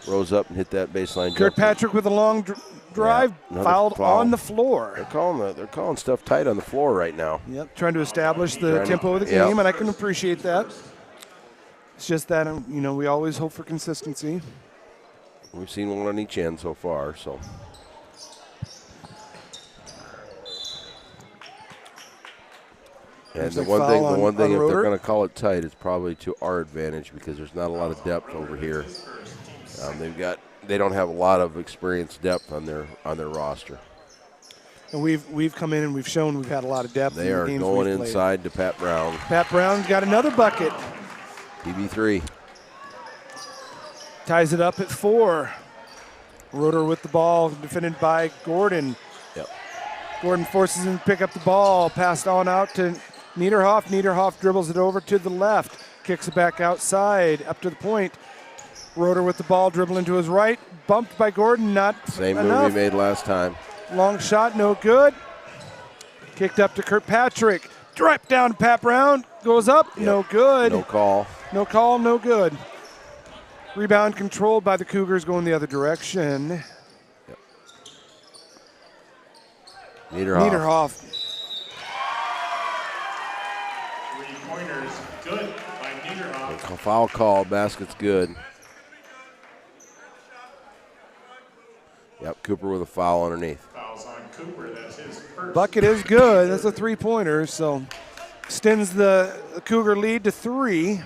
rose up and hit that baseline. Kirkpatrick with a long drive, Yeah, fouled foul. on the floor. They're calling stuff tight on the floor right now. Yep, trying to establish the tempo of the yep. game, and I can appreciate that. It's just that, we always hope for consistency. We've seen one on each end so far, so. And the one thing, if they're going to call it tight, it's probably to our advantage because there's not a lot of depth over here. They don't have a lot of experienced depth on their roster. And we've come in and we've shown we've had a lot of depth. They in the are games going we've played. inside to Pat Brown. Pat Brown's got another bucket. PB3. Ties it up at 4. Roeder with the ball, defended by Gordon. Yep. Gordon forces him to pick up the ball, passed on out to Niederhoff. Niederhoff dribbles it over to the left, kicks it back outside, up to the point. Roeder with the ball, dribbling to his right, bumped by Gordon, not Same enough. move he made last time. Long shot, no good. Kicked up to Kirkpatrick. Drop down to Pat Brown, goes up, Yep. no good. No call. No call, no good. Rebound controlled by the Cougars going the other direction. Yep. Niederhoff. 3-pointers, good by Niederhoff. Foul call, basket's good. Yep, Cooper with a foul underneath. Fouls on Cooper, that's his first. Bucket is good. That's a 3-pointer, so extends the Cougar lead to 3.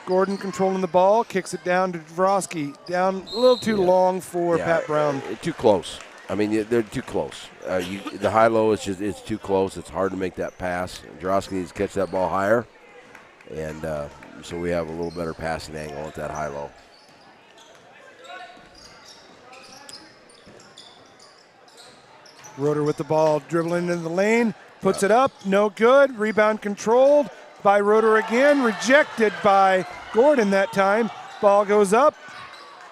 Gordon controlling the ball, kicks it down to Dabrowski. Down a little too long for Pat Brown. Too close. I mean, they're too close. The high-low is it's too close. It's hard to make that pass. Dabrowski needs to catch that ball higher, and so we have a little better passing angle at that high-low. Roeder with the ball, dribbling into the lane, puts it up, no good. Rebound controlled by Roeder again, rejected by Gordon that time. Ball goes up.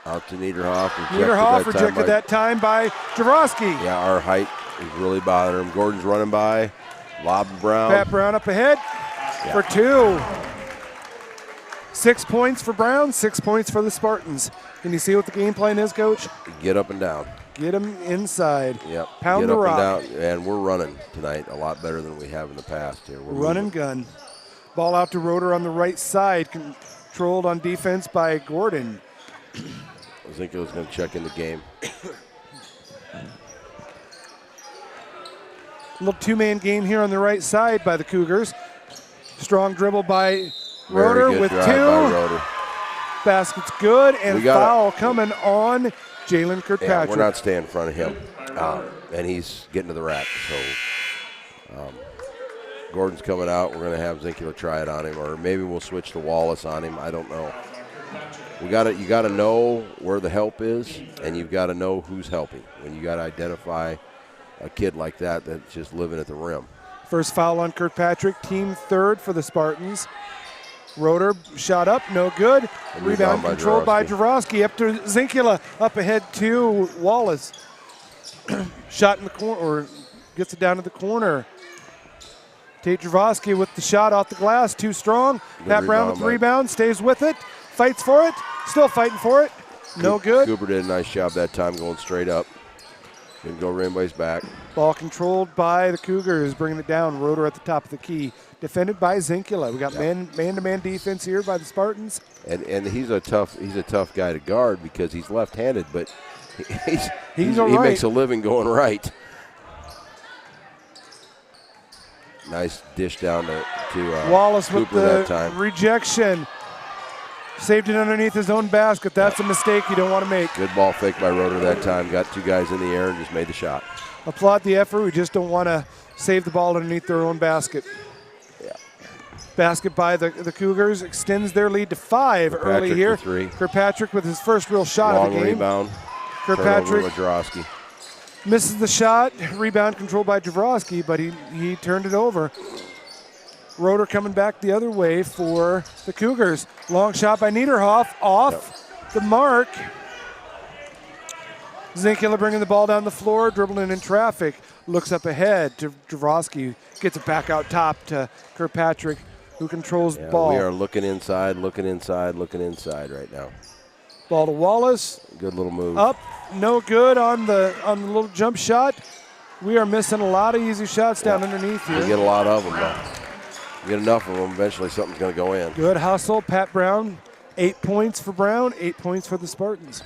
Out to Niederhoff. Niederhoff rejected that time by Jaworski. Yeah, our height is really bothering him. Gordon's running by, lob to Brown. Pat Brown up ahead for 2. 6 points for Brown, 6 points for the Spartans. Can you see what the game plan is, Coach? Get up and down. Get him inside. Yep. Pound Get the up rock. and down, and we're running tonight a lot better than we have in the past here. We're Run and gun. Ball out to Roeder on the right side, controlled on defense by Gordon. I think it was going to check in the game. Little 2-man game here on the right side by the Cougars. Strong dribble by Roeder Very good with drive 2. by Roeder. Basket's good, and a foul coming on Jalen Kirkpatrick. Yeah, we're not staying in front of him, and he's getting to the rack. So Gordon's coming out. We're going to have Zinkula try it on him, or maybe we'll switch to Wallace on him. I don't know. You got to know where the help is, and you've got to know who's helping. When you got to identify a kid like that that's just living at the rim. First foul on Kirkpatrick, team 3rd for the Spartans. Roeder shot up, no good. Rebound controlled by Jaworski. Up to Zinkula, up ahead to Wallace. Shot in the corner, or gets it down to the corner. Tate Jaworski with the shot off the glass, too strong. Pat Brown with the rebound, stays with it, fights for it, still fighting for it. No good. Cooper did a nice job that time going straight up. Didn't go Rainbow's back. Ball controlled by the Cougars, bringing it down. Roeder at the top of the key. Defended by Zinkula. We got man-to-man defense here by the Spartans. And he's a tough guy to guard because he's left-handed, but he makes a living going right. Nice dish down to to Wallace with Cooper that the time. rejection. Saved it underneath his own basket. That's a mistake you don't want to make. Good ball fake by Roeder that time. Got two guys in the air and just made the shot. Applaud the effort. We just don't want to save the ball underneath their own basket. Yeah. Basket by the Cougars extends their lead to 5 early here. For 3. Kirkpatrick with his first real shot Long of the game. rebound. Kirkpatrick Jaworski. misses the shot. Rebound controlled by Jaworski, but he turned it over. Roeder coming back the other way for the Cougars. Long shot by Niederhoff off the mark. Zinkula bringing the ball down the floor, dribbling in traffic. Looks up ahead to Jaworski. Gets it back out top to Kirkpatrick, who controls the ball. We are looking inside right now. Ball to Wallace. Good little move. Up, no good on the little jump shot. We are missing a lot of easy shots down underneath here. We get a lot of them, though. You get enough of them, eventually something's going to go in. Good hustle, Pat Brown. 8 points for Brown, 8 points for the Spartans.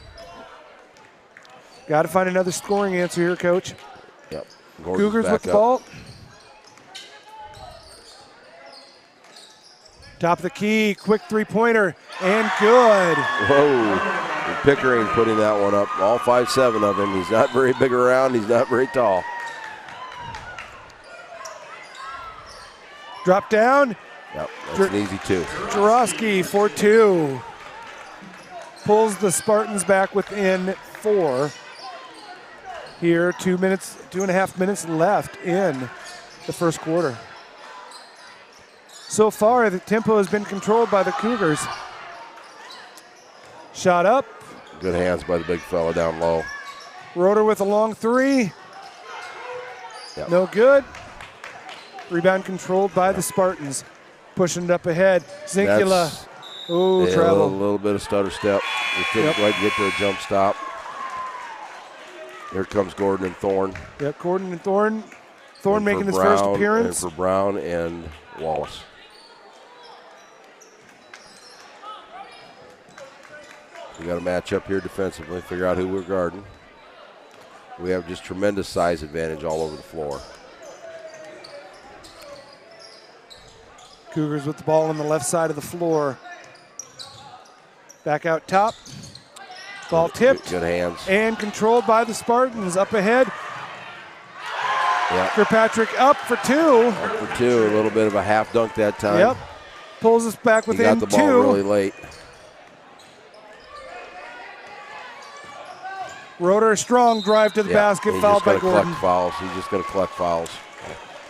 Got to find another scoring answer here, Coach. Yep. Cougars with the ball. Top of the key, quick three-pointer, and good. Whoa. Pickering putting that one up. All 5'7" of him. He's not very big around. He's not very tall. Drop down. Yep, that's an easy 2. Jaworski for 2. Pulls the Spartans back within 4. Here, 2.5 minutes left in the first quarter. So far, the tempo has been controlled by the Cougars. Shot up. Good hands by the big fella down low. Roeder with a long 3. Yep. No good. Rebound controlled by the Spartans. Pushing it up ahead. Zinkula. Oh, travel. A little bit of stutter step. We couldn't quite get to a jump stop. Here comes Gordon and Thorne. Yep, Gordon and Thorne. Thorne And making for his Brown, first appearance. And for Brown and Wallace. We got to match up here defensively, figure out who we're guarding. We have just tremendous size advantage all over the floor. Cougars with the ball on the left side of the floor. Back out top. Ball tipped. Good hands. And controlled by the Spartans. Up ahead. Yep. Kirkpatrick up for 2. Up for 2. A little bit of a half dunk that time. Yep. Pulls us back within 2. He got the ball really late. Roeder, strong drive to the basket, fouled by Gordon. Collect fouls. He's just going to collect fouls.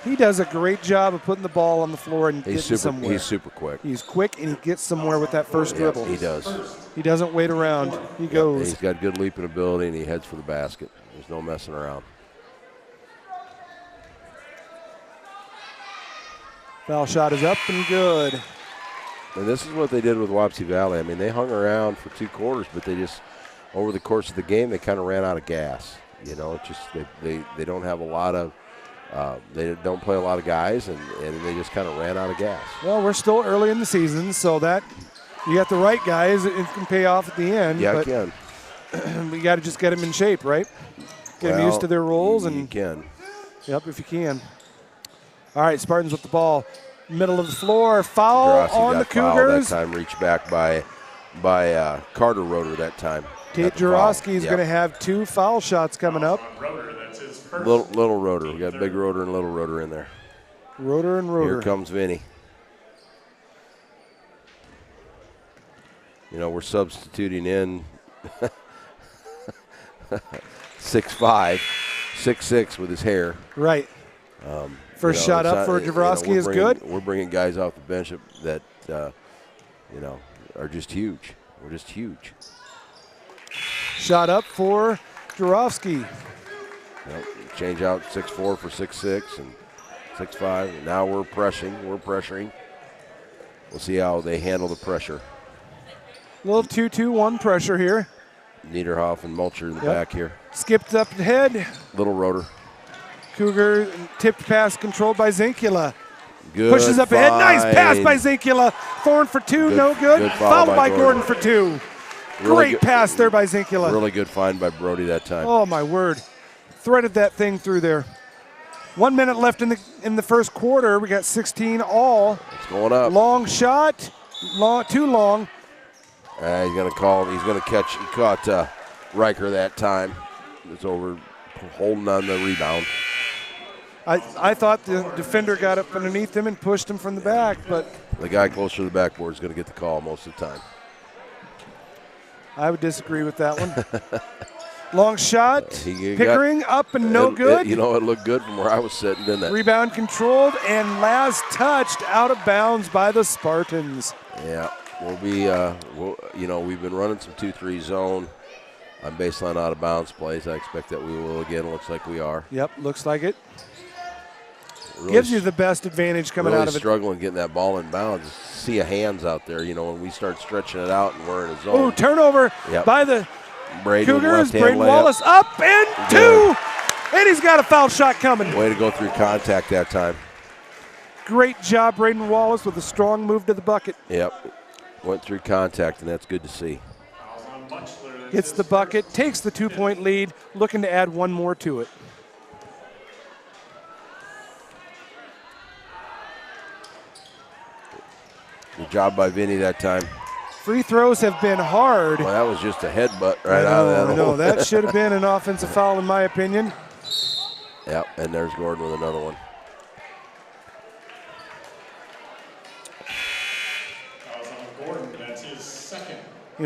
He does a great job of putting the ball on the floor and getting somewhere. He's super quick. He's quick, and he gets somewhere with that first dribble. He does. He doesn't wait around. He goes. He's got good leaping ability, and he heads for the basket. There's no messing around. Foul shot is up and good. And this is what they did with Wapsie Valley. I mean, they hung around for 2 quarters, but they just, over the course of the game, they kind of ran out of gas. You know, it's just they don't have a lot of, they don't play a lot of guys, and they just kind of ran out of gas. Well, we're still early in the season, so that you got the right guys, it can pay off at the end. Yeah, but it can. we got to just get them in shape, right? Get them used to their roles. You can. Yep, if you can. All right, Spartans with the ball. Middle of the floor, foul on the Cougars. That time reached back by Carter Roeder that time. Tate Jaworski is going to have 2 foul shots coming up. Little Roeder. We got big Roeder and little Roeder in there. Roeder and Roeder. Here comes Vinny. You know, we're substituting in 6'5", 6'6" with his hair. Right. First shot up for Jaworski is good. We're bringing guys off the bench that are just huge. We're just huge. Shot up for Jaworski. Change out 6'4" for 6'6" and 6'5". And now we're pressuring. We'll see how they handle the pressure. Little 2-2-1 pressure here. Niederhoff and Mulcher in the back here. Skipped up ahead. Little Roeder. Cougar tipped pass controlled by Zinkula. Good. Pushes up ahead. Nice pass by Zinkula. Thorne for 2, no good. Fouled by Gordon for 2. Great pass there by Zinkula. Really good find by Brody that time. Oh, my word. Threaded that thing through there. 1 minute left in the first quarter. We got 16 all. It's going up. Long shot, too long. He's going to call. He's going to catch. He caught Riker that time. It's over, holding on the rebound. I thought the defender got up underneath him and pushed him from the back, but the guy closer to the backboard is going to get the call most of the time. I would disagree with that one. Long shot, Pickering up and no good. It looked good from where I was sitting, didn't it? Rebound controlled and last touched out of bounds by the Spartans. Yeah, we'll be, we've been running some 2-3 zone on baseline out of bounds plays. I expect that we will again. Looks like we are. Yep, looks like it. Really gives you the best advantage coming out of it. Struggling getting that ball in bounds. See a hands out there, when we start stretching it out and we're in a zone. Oh, turnover by the Cougars. Braden Wallace up and two. And he's got a foul shot coming. Way to go through contact that time. Great job, Braden Wallace, with a strong move to the bucket. Yep. Went through contact, and that's good to see. Gets the bucket, takes the 2-point lead, looking to add one more to it. Good job by Vinny that time. Free throws have been hard. Well, that was just a headbutt right out of that. No, that should have been an offensive foul in my opinion. Yep, and there's Gordon with another one. That's his second.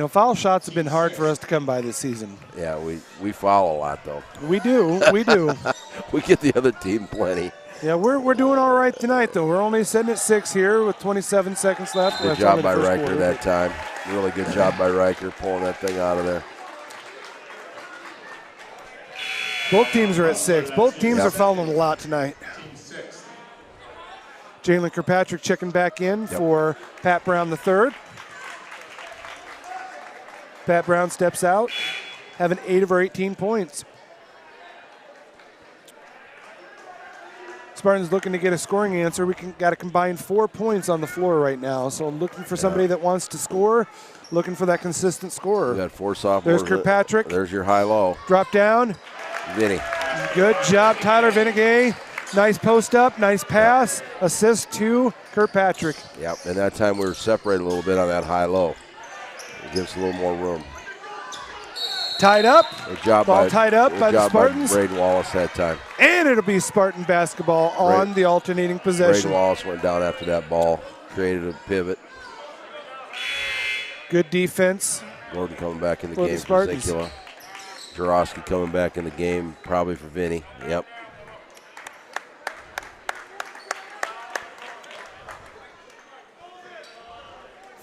Foul shots have been hard for us to come by this season. Yeah, we foul a lot, though. We do. We get the other team plenty. Yeah, we're doing all right tonight, though. We're only sitting at 6 here with 27 seconds left. Good job by Riker that time. Really good job by Riker pulling that thing out of there. Both teams are at 6. Both teams are fouling a lot tonight. Jalen Kirkpatrick checking back in for Pat Brown III. Pat Brown steps out, having 8 of our 18 points. Spartans looking to get a scoring answer. We got a combined 4 points on the floor right now. So looking for somebody that wants to score, looking for that consistent scorer. We got 4 sophomores. There's Kirkpatrick. There's your high-low. Drop down. Vinny. Good job, Tyler Vinigay. Nice post up, nice pass. Assist to Kirkpatrick. Yep, and that time we were separated a little bit on that high-low. It gives a little more room. Tied up. Good job Ball tied up by the Spartans. By Braden Wallace that time. And it'll be Spartan basketball on the alternating possession. Braden Wallace went down after that ball, created a pivot. Good defense. Gordon coming back in the game the Spartans. for Zinkula. Jarosky coming back in the game, probably for Vinny. Yep.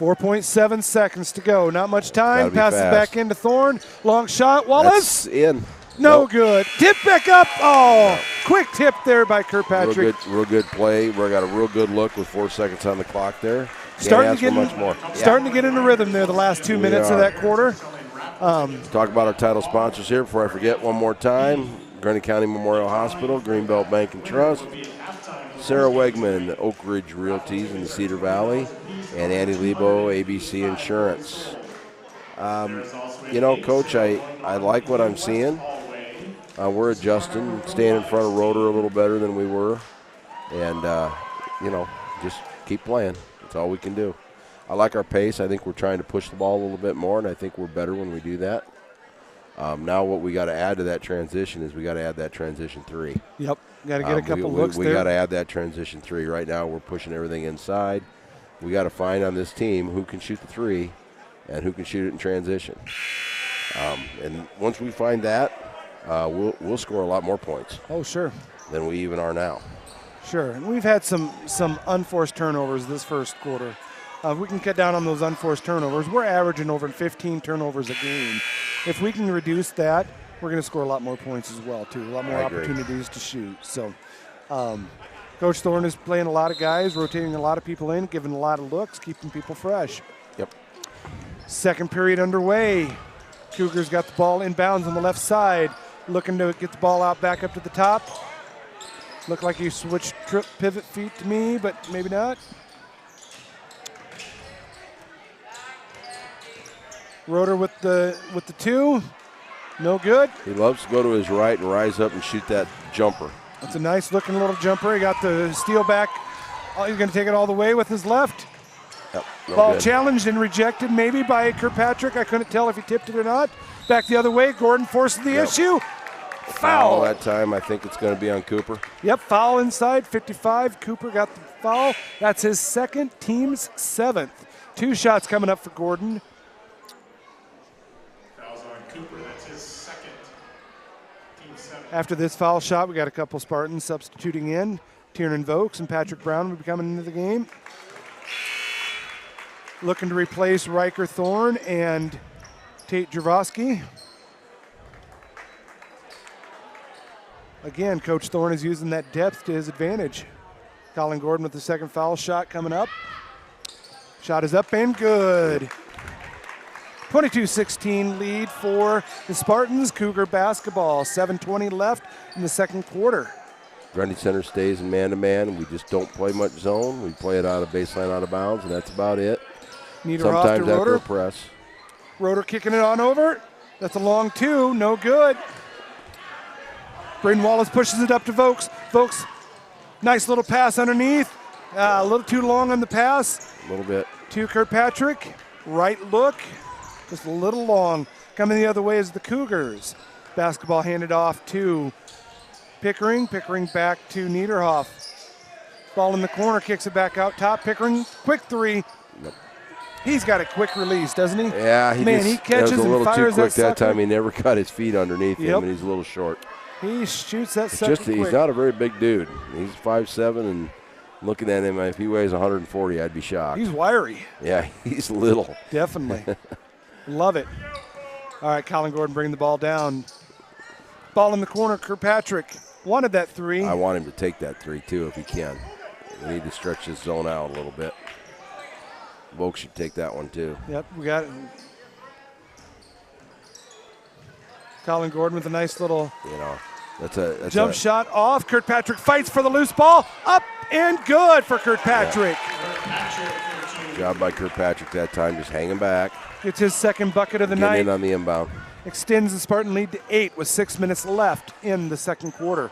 .7 seconds to go. Not much time. Passes fast. back into Thorne. Long shot. Wallace. That's in. No good. Tip back up. Oh, quick tip there by Kirkpatrick. Real good play. We got a real good look with 4 seconds on the clock there. Starting to get in a rhythm there the last 2 minutes of that quarter. Talk about our title sponsors here before I forget one more time. Grundy County Memorial Hospital, Greenbelt Bank and Trust, Sarah Wegman, Oak Ridge Realties in the Cedar Valley, and Andy Lebo, ABC Insurance. Coach, I like what I'm seeing. We're adjusting, staying in front of Rotor a little better than we were. And, just keep playing. That's all we can do. I like our pace. I think we're trying to push the ball a little bit more, and I think we're better when we do that. Now what we got to add to that transition is we got to add that transition 3. Yep, got to get a couple looks there. We got to add that transition 3. Right now we're pushing everything inside. We got to find on this team who can shoot the 3 and who can shoot it in transition. And once we find that, we'll score a lot more points. Oh, sure. Than we even are now. Sure, and we've had some unforced turnovers this first quarter. If we can cut down on those unforced turnovers, we're averaging over 15 turnovers a game. If we can reduce that, we're going to score a lot more points as well, too. A lot more opportunities to shoot. So, Coach Thorne is playing a lot of guys, rotating a lot of people in, giving a lot of looks, keeping people fresh. Yep. Second period underway. Cougars got the ball inbounds on the left side, looking to get the ball out back up to the top. Looked like he switched pivot feet to me, but maybe not. Rotor with the 2, no good. He loves to go to his right and rise up and shoot that jumper. That's a nice looking little jumper. He got the steal back. Oh, he's going to take it all the way with his left. Yep, no Ball good. challenged and rejected maybe by Kirkpatrick. I couldn't tell if he tipped it or not. Back the other way. Gordon forces the issue. Foul. That time. I think it's going to be on Cooper. Yep, foul inside 55. Cooper got the foul. That's his second, team's 7th. 2 shots coming up for Gordon. Fouls on Cooper. That's his second. Team 7. After this foul shot, we got a couple Spartans substituting in. Tiernan Vokes and Patrick Brown will be coming into the game. Looking to replace Riker Thorne and Tate Javosky. Again, Coach Thorne is using that depth to his advantage. Colin Gordon with the second foul shot coming up. Shot is up and good. 22-16 lead for the Spartans. Cougar basketball. 7:20 left in the second quarter. Grundy Center stays in man-to-man. We just don't play much zone. We play it out of baseline, out of bounds, and that's about it. Niederhoff Sometimes to after Roeder. a press. Roeder kicking it on over. That's a long 2, no good. Braden Wallace pushes it up to Vokes. Vokes, nice little pass underneath. A little too long on the pass. A little bit. To Kirkpatrick. Right look, just a little long. Coming the other way is the Cougars. Basketball handed off to Pickering. Pickering back to Niederhoff. Ball in the corner, kicks it back out top. Pickering, quick 3. Yep. He's got a quick release, doesn't he? Yeah, he catches it was a and little too fires quick that sucker. time. He never got his feet underneath Yep. him, and he's a little short. He shoots that It's sucker just quick. he's not a very big dude. He's 5'7", and looking at him, if he weighs 140, I'd be shocked. He's wiry. Yeah, he's little. Definitely. Love it. All right, Colin Gordon bringing the ball down. Ball in the corner, Kirkpatrick wanted that 3. I want him to take that 3, too, if he can. We need to stretch his zone out a little bit. Volk should take that one, too. Yep, we got it. Colin Gordon with a nice little That's a jump shot off. Kirkpatrick fights for the loose ball. Up and good for Kirkpatrick. job by Kirkpatrick that time, just hanging back. Gets his second bucket of the Getting night. in on the inbound. Extends the Spartan lead to 8 with 6 minutes left in the second quarter.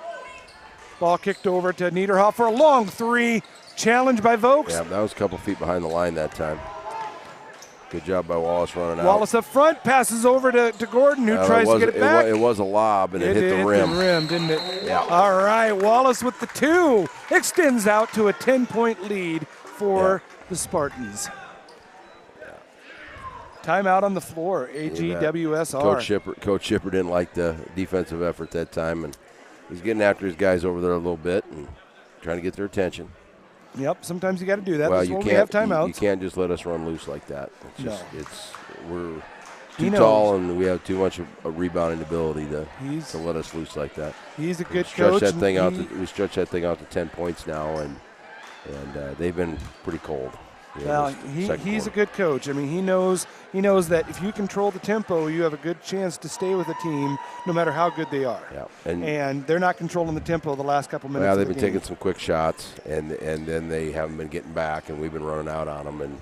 Ball kicked over to Niederhoff for a long 3. Challenged by Vokes. Yeah, that was a couple feet behind the line that time. Good job by Wallace running out. Wallace up front, passes over to Gordon, who tries to get it back. It was a lob, and it hit the rim. Didn't it? Yeah. All right, Wallace with the 2. Extends out to a 10-point lead for the Spartans. Timeout on the floor, AGWSR. Coach Shipper didn't like the defensive effort that time, and he's getting after his guys over there a little bit and trying to get their attention. Yep, sometimes you got to do that. Well, That's you why can't. we have timeouts. You can't just let us run loose like that. It's just, No. we're He too knows. tall, and we have too much of a rebounding ability to let us loose like that. He's a good Stretch coach. that thing out. and We stretch that thing out to 10 points now, and they've been pretty cold. Well, this he's a quarter. good coach. I mean, he knows that if you control the tempo, you have a good chance to stay with a team, no matter how good they are. Yeah, And they're not controlling the tempo the last couple minutes. Yeah, of they've the been game. taking some quick shots, and then they haven't been getting back, and we've been running out on them, and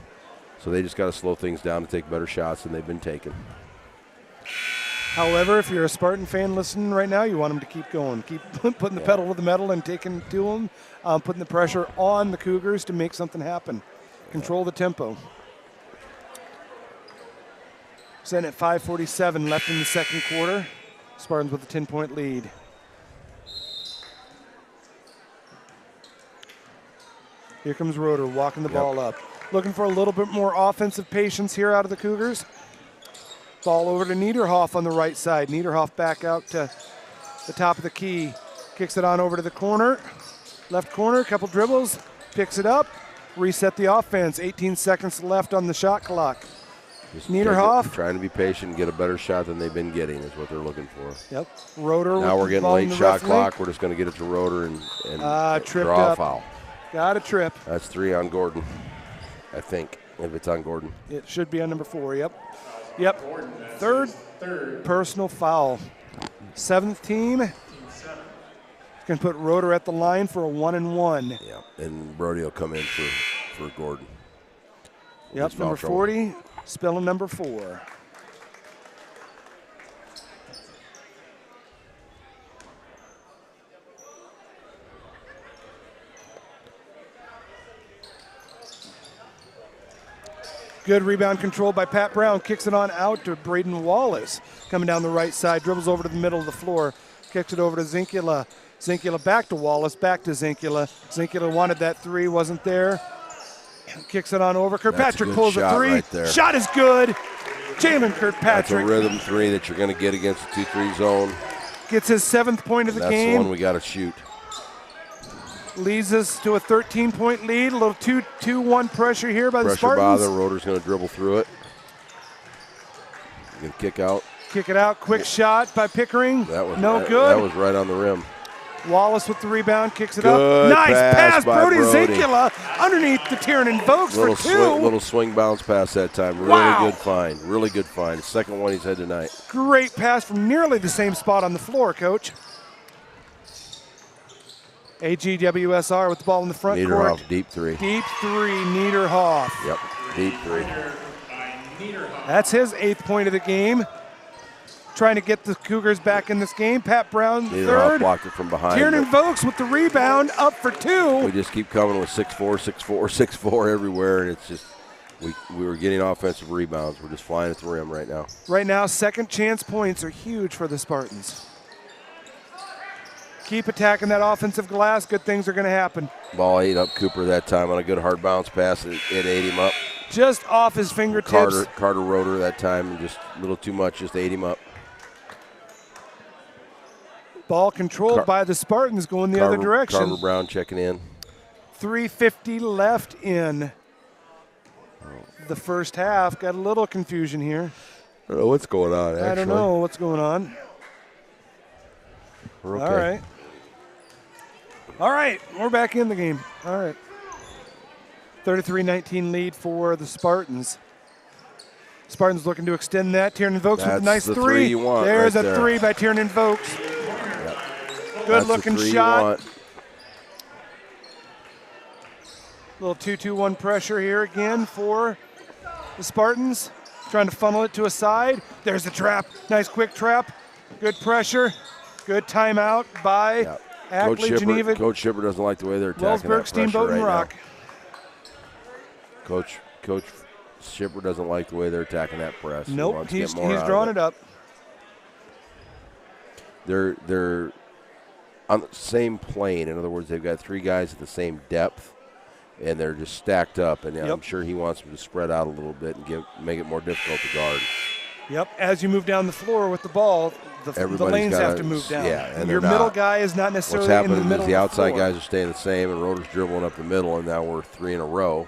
so they just got to slow things down and take better shots than they've been taking. However, if you're a Spartan fan listening right now, you want them to keep going, keep putting the pedal to the metal and taking to them, putting the pressure on the Cougars to make something happen. Control the tempo. Sitting at 5:47 left in the second quarter. Spartans with a 10-point lead. Here comes Roeder walking the ball up. Looking for a little bit more offensive patience here out of the Cougars. Ball over to Niederhoff on the right side. Niederhoff back out to the top of the key. Kicks it on over to the corner. Left corner, a couple dribbles. Picks it up. Reset the offense. 18 seconds left on the shot clock. Just Niederhoff. trying to be patient and get a better shot than they've been getting is what they're looking for. Yep. Roeder. Now with we're the getting ball in late the shot rough clock. link. We're just going to get it to Roeder and Tripped draw up. a foul. Got a trip. That's 3 on Gordon, I think, if it's on Gordon. It should be on number 4. Yep. Third personal foul. 7th team. Going to put Roeder at the line for a 1-and-1. Yeah, and Brody will come in for Gordon. Yep, number 40, spelling number 4. Good rebound control by Pat Brown. Kicks it on out to Braden Wallace. Coming down the right side, dribbles over to the middle of the floor. Kicks it over to Zinkula. Zinkula back to Wallace, back to Zinkula. Zinkula wanted that three, wasn't there. Kicks it on over. Kirkpatrick pulls a three. Right there. Shot is good. Jalen Kirkpatrick. That's a rhythm three that you're going to get against the 2-3 zone. Gets his 7th point of the game. That's the one we got to shoot. Leads us to a 13-point lead. A little 2-1 pressure here by the Spartans. Pressure bother. Rotor's going to dribble through it. Going to kick out. Kick it out. Quick shot by Pickering. That was no good. That was right on the rim. Wallace with the rebound. Kicks it good up. Nice pass. Brody Zinkula underneath the Tiernan Vokes for two. Little swing bounce pass that time. Really good find. Really good find. Second one he's had tonight. Great pass from nearly the same spot on the floor, Coach. AGWSR with the ball in the front court. Niederhoff, deep three. Deep three, Niederhoff. Yep, deep three. That's his 8th point of the game. Trying to get the Cougars back in this game. Pat Brown, Niederhoff third. blocked it from behind. Tiernan Vokes with the rebound, up for two. We just keep coming with 6-4, 6-4, 6-4 everywhere, and it's just we were getting offensive rebounds. We're just flying at the rim right now. Right now, second chance points are huge for the Spartans. Keep attacking that offensive glass. Good things are going to happen. Ball ate up Cooper that time on a good hard bounce pass. It ate him up. Just off his fingertips. Carter Rotor that time, just a little too much, just ate him up. Ball controlled by the Spartans going the other direction. Carver Brown checking in. 3:50 left in the first half. Got a little confusion here. I don't know what's going on, actually. I don't know what's going on. We're okay. All right. All right, we're back in the game. All right. 33-19 lead for the Spartans. Spartans looking to extend that. Tiernan Vokes with a nice three. You want There's right a three by Tiernan Vokes. Yep. Good looking shot. Little 2-2-1 pressure here again for the Spartans. Trying to funnel it to a side. There's the trap. Nice quick trap. Good pressure. Good timeout by Ackley, Geneva. Coach Shipper doesn't like the way they're attacking Wellsburg, Steamboat, and Rock. Coach Shipper doesn't like the way they're attacking that press. Nope, he's drawing it up. They're on the same plane. In other words, they've got three guys at the same depth, and they're just stacked up. And I'm sure he wants them to spread out a little bit and make it more difficult to guard. Yep, as you move down the floor with the ball, the lanes have to move down. Yeah, and your middle guy is not necessarily in the middle. What's happening is the outside guys are staying the same, and Rotor's dribbling up the middle, and now we're three in a row,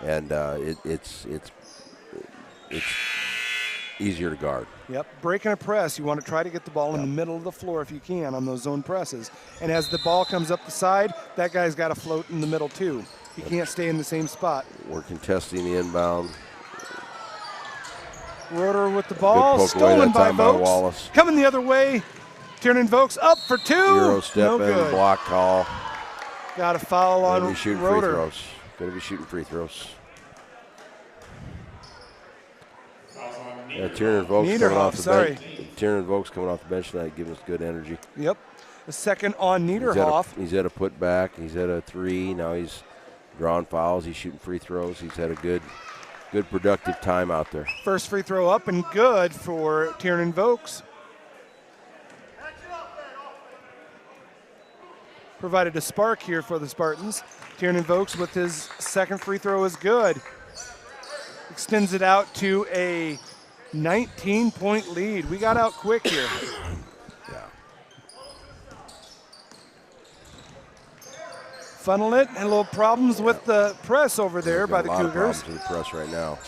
and it's easier to guard. Yep, breaking a press, you want to try to get the ball in the middle of the floor if you can on those zone presses. And as the ball comes up the side, that guy's got to float in the middle too. He can't stay in the same spot. We're contesting the inbound. Rotor with the ball, stolen by Vokes. Coming the other way, Tiernan Vokes up for two. Euro step in, block call. Got a foul on Rotor. Going to be shooting free throws. Yeah, Tiernan Vokes coming off the bench. Tiernan Vokes coming off the bench tonight, giving us good energy. Yep. The second on Niederhoff. He's had a put back. He's had a three. Now he's drawing fouls. He's shooting free throws. He's had a good productive time out there. First free throw up and good for Tiernan Vokes. Provided a spark here for the Spartans. Tiernan Vokes with his second free throw is good. Extends it out to a 19-point lead. We got out quick here. Yeah. Funnel it, and a little problems with the press over there by the Cougars. A lot of problems with the press right now.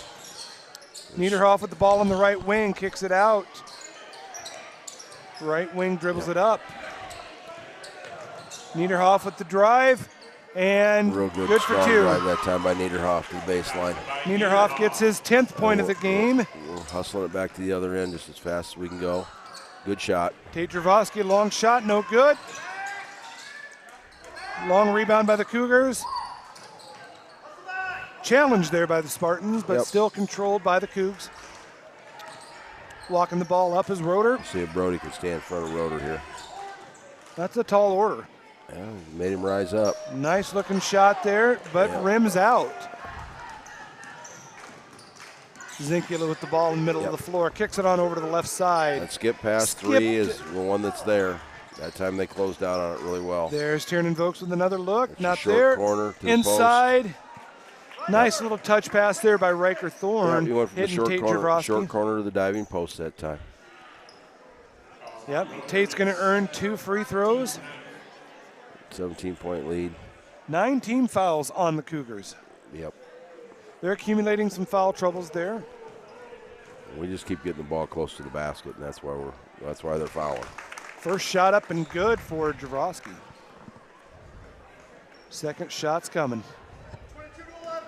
Niederhoff with the ball on the right wing, kicks it out. Right wing dribbles it up. Niederhoff with the drive, and real good for strong two. Drive that time by Niederhoff to the baseline. Niederhoff gets his 10th point of the game. We're hustling it back to the other end just as fast as we can go. Good shot. Tate Dravosky, long shot, no good. Long rebound by the Cougars. Challenge there by the Spartans, but still controlled by the Cougs. Walking the ball up is Rotor. See if Brody can stay in front of Rotor here. That's a tall order. Yeah, made him rise up. Nice looking shot there, but rims out. Zinkula with the ball in the middle Yep. of the floor. Kicks it on over to the left side. That skip past 3 is the one that's there. That time they closed out on it really well. There's Tiernan Vokes with another look. That's a Not short there. corner to the Inside. Nice little touch pass there by Riker Yeah, Thorne. he went from the hitting Tate short Javrovsky. corner to the diving post that time. Yep. Tate's going to earn 2 free throws. 17-point lead. 9 team fouls on the Cougars. Yep. They're accumulating some foul troubles there. We just keep getting the ball close to the basket, and that's why they're fouling. First shot up and good for Javrovsky. Second shot's coming. 22-11.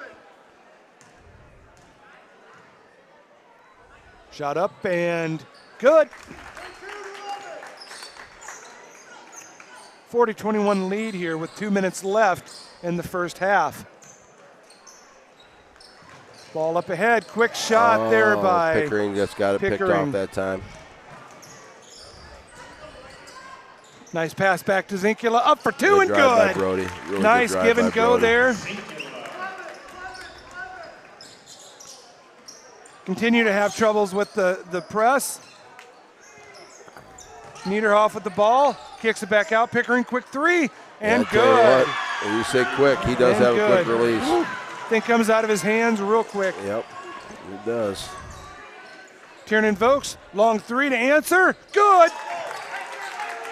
Shot up and good. 40-21 lead here with 2 minutes left in the first half. Ball up ahead. Quick shot there by Pickering just got it picked Pickering. off that time. Nice pass back to Zinkula. Up for 2 Good and drive by good. Brody. Really Nice good drive give by and go Brody. there. Continue to have troubles with the press. Niederhoff with the ball. Kicks it back out. Pickering, quick 3. And I tell you good. what, when you say quick, he does And have a quick good. release. Woo. Thing comes out of his hands real quick. Yep, it does. Tiernan Vokes, long 3 to answer. Good.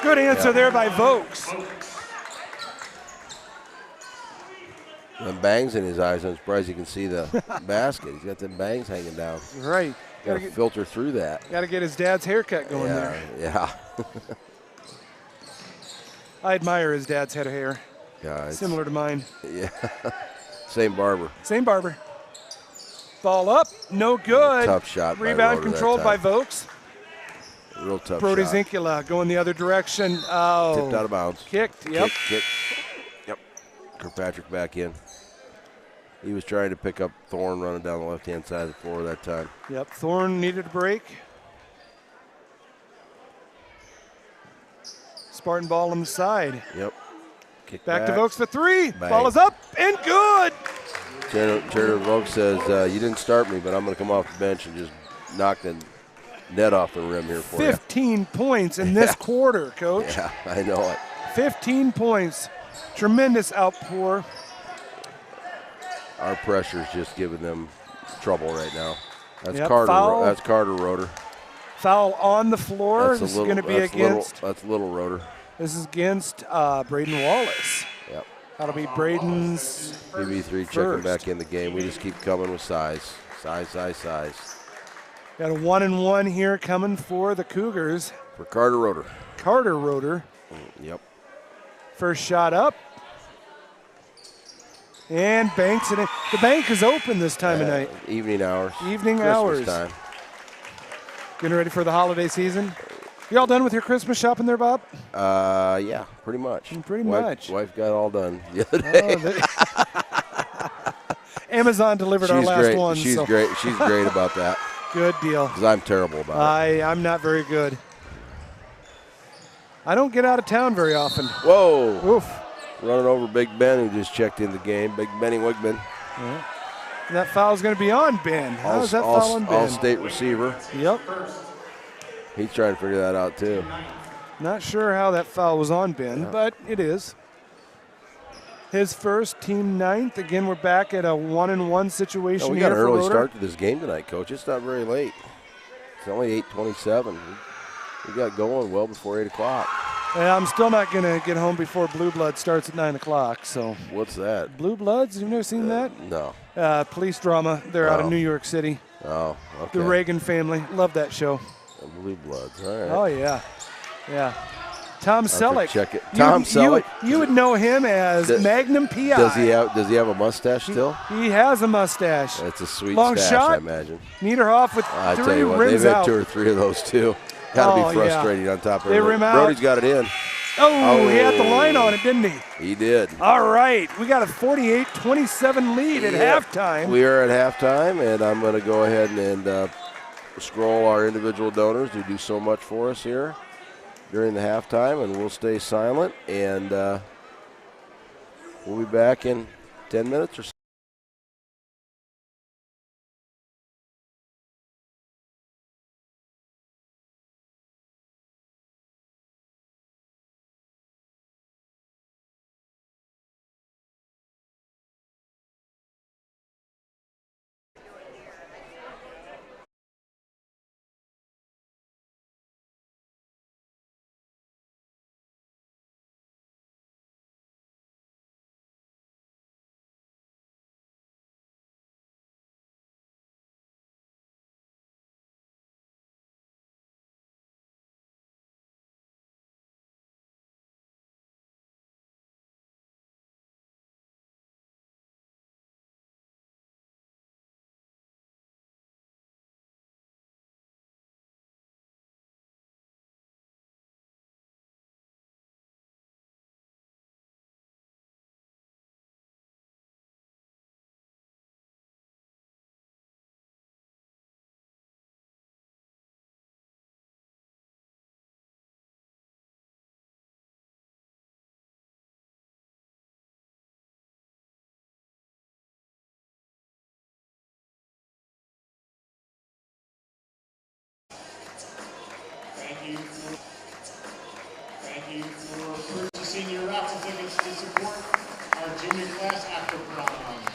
Good answer there by Vokes. And bangs in his eyes. I'm surprised you can see the basket. He's got them bangs hanging down. Right. Got to filter through that. Got to get his dad's haircut going there. Yeah. I admire his dad's head of hair. Yeah. Similar to mine. Yeah. Same barber. Same barber. Ball up, no good. Tough shot by Rebound Roeder that controlled by time. Vokes. Real tough Brody shot. Zinkula going the other direction. Oh. Tipped out of bounds. Kicked, yep. Kick. Yep. Kirkpatrick back in. He was trying to pick up Thorne running down the left-hand side of the floor that time. Yep, Thorne needed a break. Spartan ball on the side. Yep. Kick Back to Vokes for 3. Bang. Ball is up and good. Turner Vokes says, you didn't start me, but I'm going to come off the bench and just knock the net off the rim here for 15 points in this quarter, Coach. you. Yeah, I know it. 15 points. Tremendous outpour. Our pressure's just giving them trouble right now. That's Yep, Carter. foul. That's Carter Roeder. Foul on the floor. This is going to be against. That's Little Roeder. This is against Braden Wallace. Yep. That'll be Braden's. PB3 checking First. back in the game. We just keep coming with size. Size. Got a 1-and-1 here coming for the Cougars. For Carter Roeder. Carter Roeder. Yep. First shot up. And banks it in. The bank is open this time of night. Evening hours. Evening Christmas hours. time. Getting ready for the holiday season. You all done with your Christmas shopping there, Bob? Yeah, pretty much. Pretty much. Wife got all done the other day. Amazon delivered our She's last great. one. She's so great. She's great about that. Good deal. Because I'm terrible about it. I'm not very good. I don't get out of town very often. Whoa. Oof. Running over Big Ben, who just checked in the game. Big Benny Wigman. Yeah. That foul's going to be on Ben. How's that foul on Ben? All-state receiver. Yep. He's trying to figure that out, too. Not sure how that foul was on Ben, but it is. His first, team 9th. Again, we're back at a 1-and-1 situation We here got an for early Roeder. start to this game tonight, Coach. It's not very late. It's only 8:27. We got going well before 8 o'clock. Yeah, I'm still not going to get home before Blue Blood starts at 9 o'clock. So What's that? Blue Bloods, you've never seen that? No. Police drama. They're out of Oh. New York City. Oh, okay. The Reagan family. Love that show. The Blue Bloods. All right. Oh, yeah. Yeah. Tom have to Selleck. check it. Tom Selleck? You would know him as Does- Magnum PI. Does he have a mustache still? He has a mustache. That's a sweet Long stash, shot. I imagine. Niederhoff with I tell 3 you what, they've rims had out. 2 or 3 of those too. Got to Oh, be yeah. frustrating on top of They it. rim out. Brody's got it in. Oh, he had the line on it, didn't he? He did. All right. We got a 48-27 lead at Yep. halftime. We are at halftime, and I'm going to go ahead and scroll our individual donors who do so much for us here during the halftime, and we'll stay silent, and we'll be back in 10 minutes or so. Thank you for purchasing your raffle tickets to support our junior class after prom.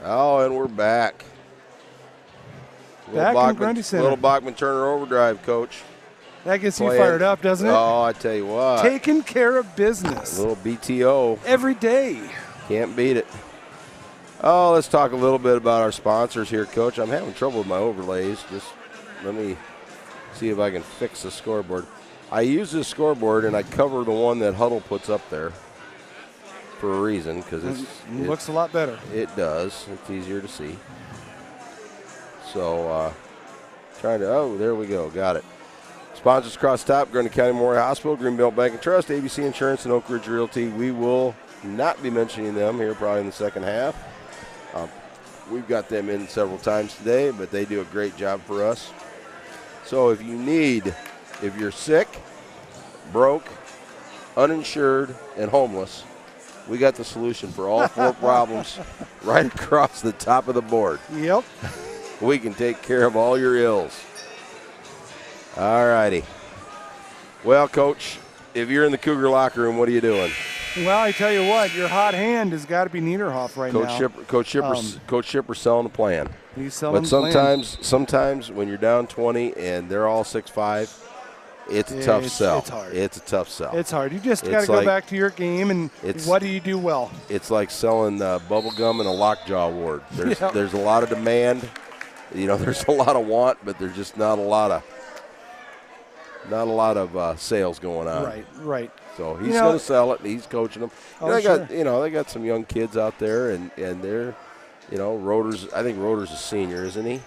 Oh, and we're back. Back in Grundy Center. Little Bachman-Turner overdrive, Coach. That gets you fired up, doesn't it? Oh, I tell you what. Taking care of business. A little BTO. Every day. Can't beat it. Oh, let's talk a little bit about our sponsors here, Coach. I'm having trouble with my overlays. Just let me see if I can fix the scoreboard. I use this scoreboard, and I cover the one that Huddle puts up there for a reason, because it looks a lot better. It does. It's easier to see. So, there we go. Got it. Sponsors across the top: Grundy County Memorial Hospital, Greenbelt Bank and Trust, ABC Insurance, and Oak Ridge Realty. We will not be mentioning them here probably in the second half. We've got them in several times today, but they do a great job for us. So if you're sick, broke, uninsured, and homeless, we got the solution for all 4 problems right across the top of the board. Yep. We can take care of all your ills. All righty. Well, Coach, if you're in the Cougar locker room, what are you doing? Well, I tell you what, your hot hand has got to be Niederhoff right now. Coach Shipper's selling a plan. He's selling a plan. But sometimes when you're down 20 and they're all 6'5", it's a tough sell. It's hard. It's a tough sell. It's hard. You just got to go back to your game and what do you do well? It's like selling bubble gum in a lockjaw ward. There's a lot of demand. There's a lot of want, but there's just not a lot of sales going on. Right. So he's going to sell it. And he's coaching them. Sure. They got some young kids out there, and they're, Roder's. I think Roder's a senior, isn't he?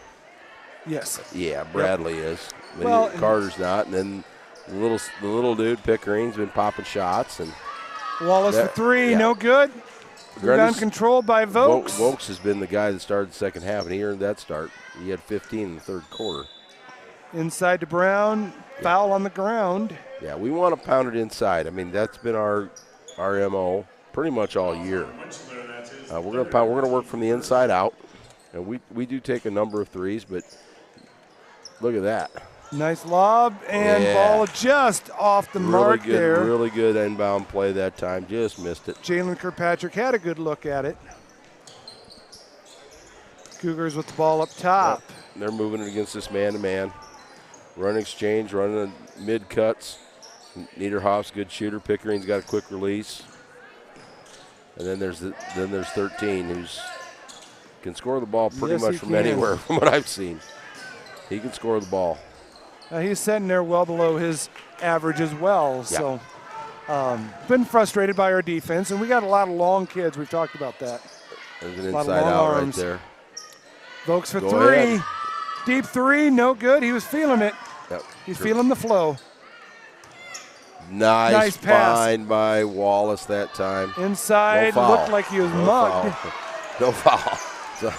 Yes. Yeah, Bradley is. Well, Carter's not, and then the little dude Pickering's been popping shots, and Wallace for 3, no good. Rebound controlled by Vokes. Vokes has been the guy that started the second half, and he earned that start. He had 15 in the third quarter. Inside to Brown, foul on the ground. Yeah, we want to pound it inside. I mean, that's been our MO pretty much all year. We're gonna work from the inside out, and we do take a number of threes, but look at that. Nice lob and ball just off the mark there. Really good inbound play that time. Just missed it. Jalen Kirkpatrick had a good look at it. Cougars with the ball up top. Yep. They're moving it against this man-to-man. Run exchange, running the mid-cuts. Niederhoff's good shooter. Pickering's got a quick release. And then there's 13, who's can score the ball pretty much from anywhere from what I've seen. He can score the ball. He's sitting there well below his average as well. So been frustrated by our defense, and we got a lot of long kids. We've talked about that. There's an inside out right there. Vokes for 3. Deep 3, no good. He was feeling it. Yep. He's feeling the flow. Nice pass. find by Wallace that time. Inside, looked like he was mugged. No foul. So,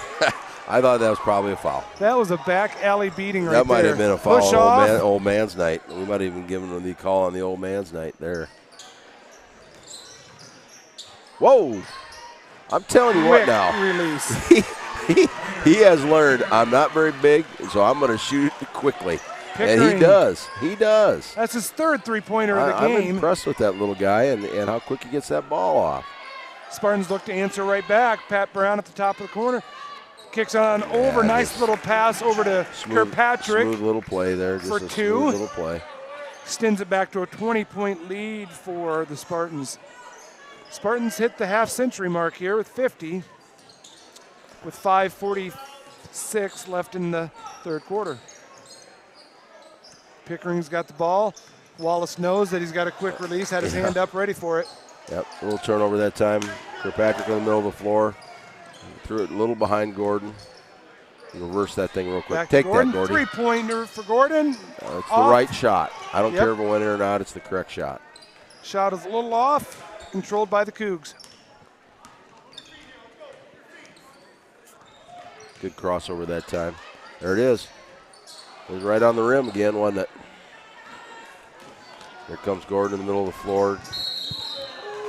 I thought that was probably a foul. That was a back alley beating right there. That might have been a foul. Push off. Old man's night. We might have even given him the call on the old man's night there. Whoa. I'm telling you what now. Release. He has learned I'm not very big, so I'm going to shoot it quickly. Pickering. And he does. He does. That's his 3rd three-pointer of the game. I'm impressed with that little guy and how quick he gets that ball off. Spartans look to answer right back. Pat Brown at the top of the corner. Kicks on over. Nice little pass over to Kirkpatrick. Smooth little play there. Just for 2. Smooth little play. Extends it back to a 20-point lead for the Spartans. Spartans hit the half-century mark here with 50, with 5:46 left in the third quarter. Pickering's got the ball. Wallace knows that he's got a quick release, had his hand up ready for it. Yep, a little turnover that time. Kirkpatrick in the middle of the floor. Threw it a little behind Gordon. Reverse that thing real quick. Back Take to Gordon. that, Gordon. Three-pointer for Gordon. It's the right shot. I don't care if it went in or not. It's the correct shot. Shot is a little off. Controlled by the Cougs. Good crossover that time. There it is. It was right on the rim again, wasn't it? There comes Gordon in the middle of the floor.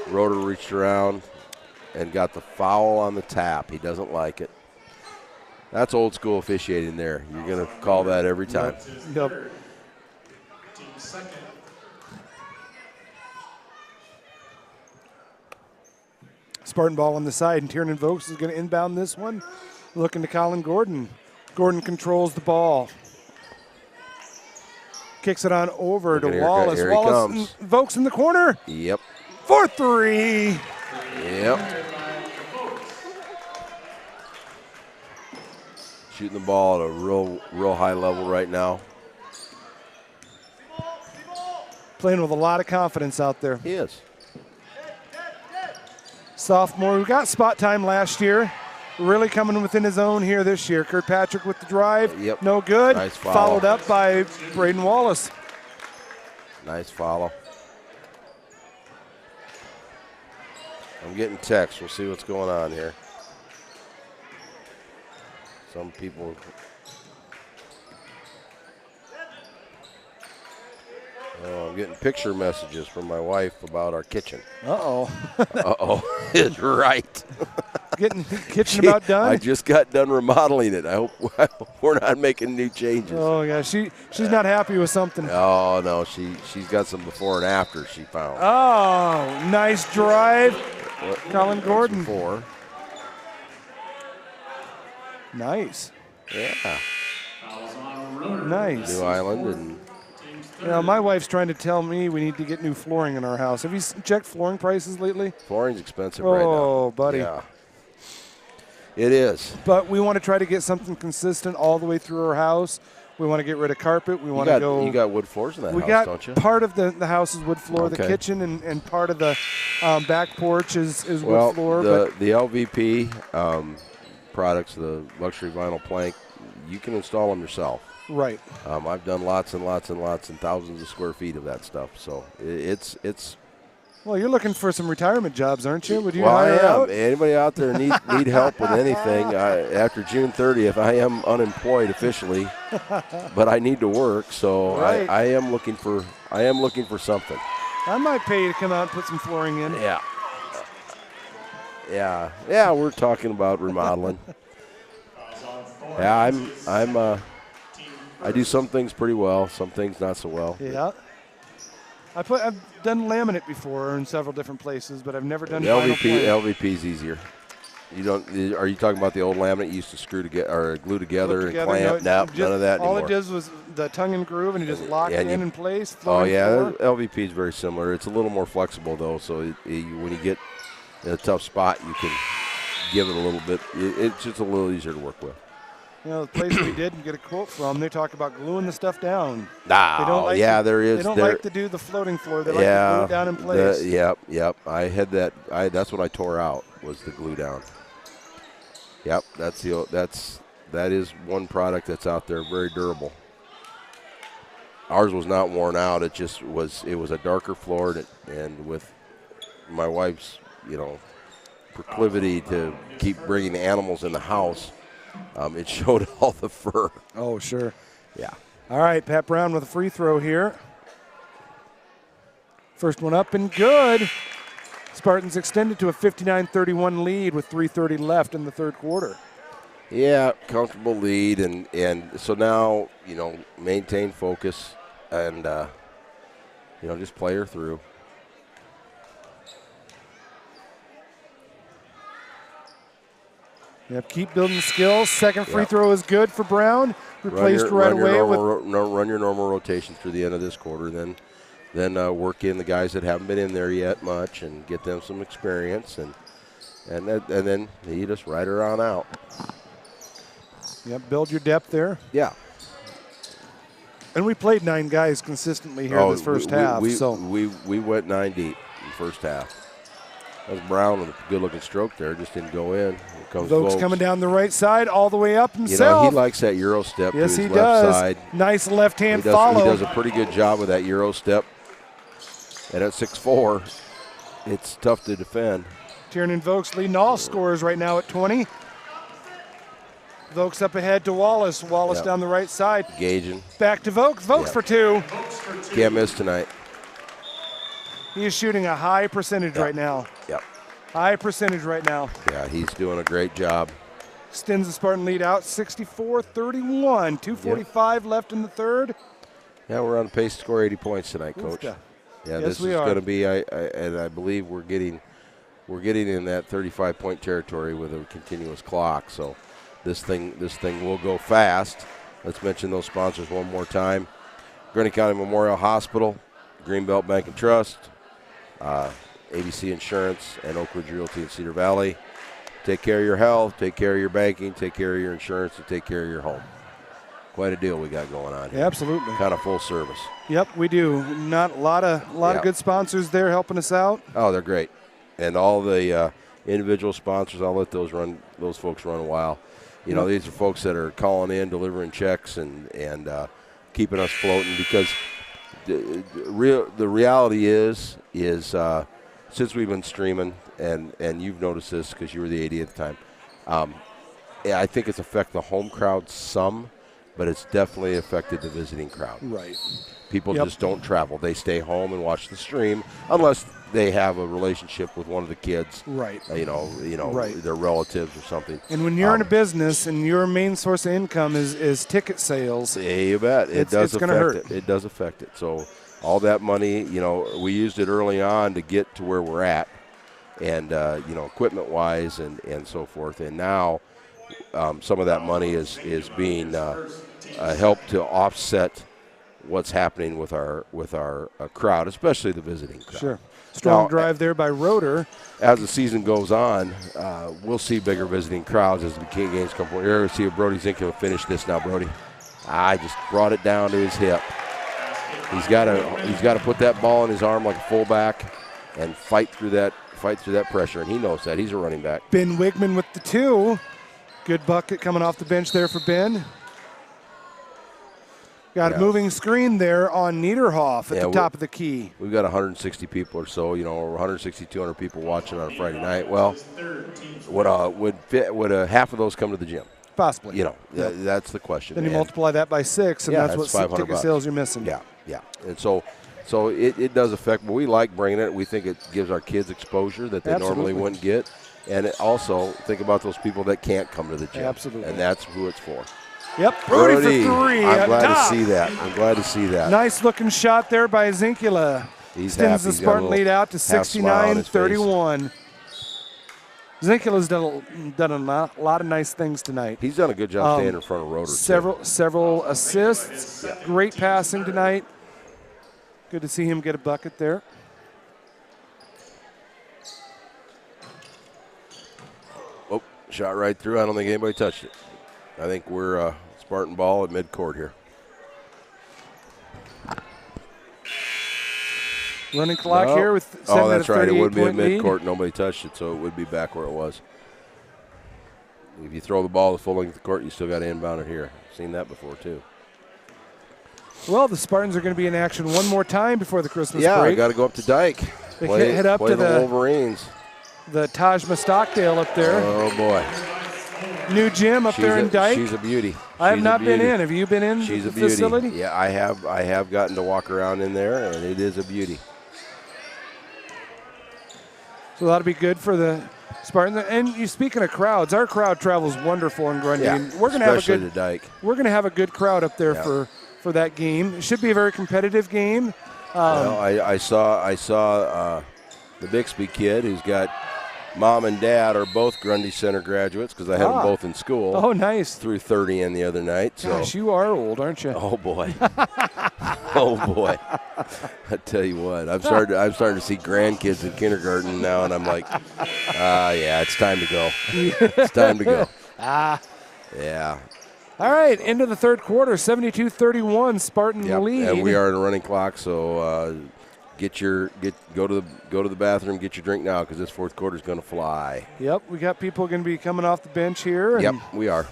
Roder reached around and got the foul on the tap. He doesn't like it. That's old school officiating there. You're going to call that every time. Yep. Spartan ball on the side, and Tiernan Vokes is going to inbound this one. Looking to Colin Gordon. Gordon controls the ball. Kicks it on over to Wallace. Here he Wallace and Vokes in the corner. Yep. For 3. Yep. Shooting the ball at a real high level right now. Playing with a lot of confidence out there. He is. Sophomore who got spot time last year. Really coming within his own here this year. Kirkpatrick with the drive. Yep. No good. Nice follow. Followed up by Braden Wallace. Nice follow. I'm getting texts. We'll see what's going on here. Some people. Oh, I'm getting picture messages from my wife about our kitchen. Uh-oh. Uh-oh. It's right. Getting kitchen about done? I just got done remodeling it. I hope we're not making new changes. Oh, yeah. She's not happy with something. Oh, no. She's got some before and after she found. Oh, nice drive. Colin Gordon. Before. Nice. Yeah. Nice. New Island and. You know, my wife's trying to tell me we need to get new flooring in our house. Have you checked flooring prices lately? Flooring's expensive right now. Oh, buddy. Yeah. It is. But we want to try to get something consistent all the way through our house. We want to get rid of carpet. We want to go. You got wood floors in that house, got don't you? Part of the house is wood floor. Okay. The kitchen and part of the back porch is well, wood floor. The LVP products, the luxury vinyl plank, you can install them yourself. Right. I've done lots and lots and lots and thousands of square feet of that stuff. So it's. Well, you're looking for some retirement jobs, aren't you? Would you Well, hire I am. out? Anybody out there need help with anything? After June 30th, I am unemployed officially, but I need to work. So right. I am looking for something. I might pay you to come out and put some flooring in. Yeah. Yeah. We're talking about remodeling. Yeah, I do some things pretty well, some things not so well. Yeah. I've done laminate before in several different places, but I've never done LVP's easier. You don't? Are you talking about the old laminate you used to screw together or glue together and clamp? No, none of that anymore. All it does was the tongue and groove, and you just lock it in place. Oh yeah, LVP is very similar. It's a little more flexible though, so when you get in a tough spot, you can give it a little bit. It's just a little easier to work with. You know, the place we did and get a quote from, they talk about gluing the stuff down. There is. They don't like to do the floating floor. They like to glue it down in place. Yep. I had that. That's what I tore out was the glue down. Yep, that is one product that's out there, very durable. Ours was not worn out. It just was. It was a darker floor, and with my wife's, proclivity to keep bringing animals in the house. It showed all the fur. Oh, sure. Yeah. All right, Pat Brown with a free throw here. First one up and good. Spartans extended to a 59-31 lead with 3:30 left in the third quarter. Yeah, comfortable lead, and so now, maintain focus and, just play her through. Yep, keep building skills. Second free throw is good for Brown. Replaced right away run your normal rotation through the end of this quarter, then work in the guys that haven't been in there yet much and get them some experience, and then you just ride her on out. Yep, build your depth there. Yeah. And we played 9 guys consistently here this first half. We went 9 deep in the first half. That was Brown with a good-looking stroke there. Just didn't go in. Here comes Vokes coming down the right side, all the way up himself. He likes that Euro step to his left side. Nice left-hand follow. He does a pretty good job with that Euro step. And at 6'4", it's tough to defend. Tiernan Vokes leading all scorers right now at 20. Vokes up ahead to Wallace. Wallace down the right side. Gauging. Back to Vokes. Vokes for 2. Can't miss tonight. He is shooting a high percentage right now. Yep. High percentage right now. Yeah, he's doing a great job. Extends the Spartan lead out 64-31. 2:45 left in the third. Yeah, we're on pace to score 80 points tonight, Coach. Yeah, this is going to be, and I believe we're getting we're getting in that 35-point territory with a continuous clock. So this thing will go fast. Let's mention those sponsors one more time. Grundy County Memorial Hospital, Greenbelt Bank and Trust, ABC Insurance, and Oak Ridge Realty in Cedar Valley. Take care of your health, take care of your banking, take care of your insurance, and take care of your home. Quite a deal we got going on here. Yeah, absolutely. Kind of full service. Yep, we do. Not a lot of good sponsors there helping us out. Oh, they're great. And all the individual sponsors, I'll let those folks run a while. You know, these are folks that are calling in, delivering checks, and keeping us floating, because the reality is since we've been streaming, and you've noticed this because you were the AD at the time, I think it's affected the home crowd some, but it's definitely affected the visiting crowd. Right. People just don't travel. They stay home and watch the stream unless they have a relationship with one of the kids. Right. Right. Their relatives or something. And when you're in a business and your main source of income is ticket sales. Yeah, you bet. It does affect it. It does affect it. So all that money, we used it early on to get to where we're at, and equipment-wise and so forth. And now some of that money is being helped to offset what's happening with our crowd, especially the visiting crowd. Sure. Strong drive there by Roeder. As the season goes on, we'll see bigger visiting crowds as the King games come forward. Here, we'll see if Brody Zinkler finish this now, Brody. I just brought it down to his hip. He's got to put that ball in his arm like a fullback and fight through that pressure, and he knows that. He's a running back. Ben Wigman with the 2. Good bucket coming off the bench there for Ben. Got a moving screen there on Niederhoff at the top of the key. We've got 160 people or so, or 160, 200 people watching on a Friday night. Well, would half of those come to the gym? Possibly. That's the question. Then you multiply that by 6, and that's what ticket sales you're missing. Yeah. And so it does affect, but we like bringing it. We think it gives our kids exposure that they normally wouldn't get. And also think about those people that can't come to the gym. Absolutely. And that's who it's for. Yep, Brody for 3. I'm glad to see that. Nice looking shot there by Zinkler. He's extends happy. the Spartan lead out to 69-31. Zinkler's done a lot of nice things tonight. He's done a good job staying in front of Roeder. Several assists. Yeah. Great passing tonight. Good to see him get a bucket there. Oh, shot right through. I don't think anybody touched it. I think we're Spartan ball at midcourt here. Running clock here with 7 Oh, that's right. It would be at midcourt. Lead. Nobody touched it, so it would be back where it was. If you throw the ball the full length of the court, you still got to inbound it here. Seen that before, too. Well, the Spartans are going to be in action one more time before the Christmas break. Yeah, I got to go up to Dyke. They head up to the Wolverines. The Tajma Stockdale up there. Oh, boy. New gym up there in Dyke. She's a beauty. I have not been in. Have you been in the facility? Yeah, I have. I have gotten to walk around in there, and it is a beauty. So that'll be good for the Spartans. And you speaking of crowds, our crowd travels wonderful in Grundy. Yeah, we're going to have especially to Dyke. We're going to have a good crowd up there for that game. It should be a very competitive game. I saw the Bixby kid who's got mom and dad are both Grundy Center graduates because I had them both in school. Oh, nice. Threw 30 in the other night. Gosh, you are old, aren't you? Oh, boy. Oh, boy. I tell you what, I'm starting to see grandkids in kindergarten now, and I'm like, yeah, it's time to go. It's time to go. Yeah. All right, into the third quarter, 72-31, Spartan lead. And we are in a running clock, so go to the bathroom, get your drink now, because this fourth quarter is going to fly. Yep, we got people going to be coming off the bench here. And, yep, we are.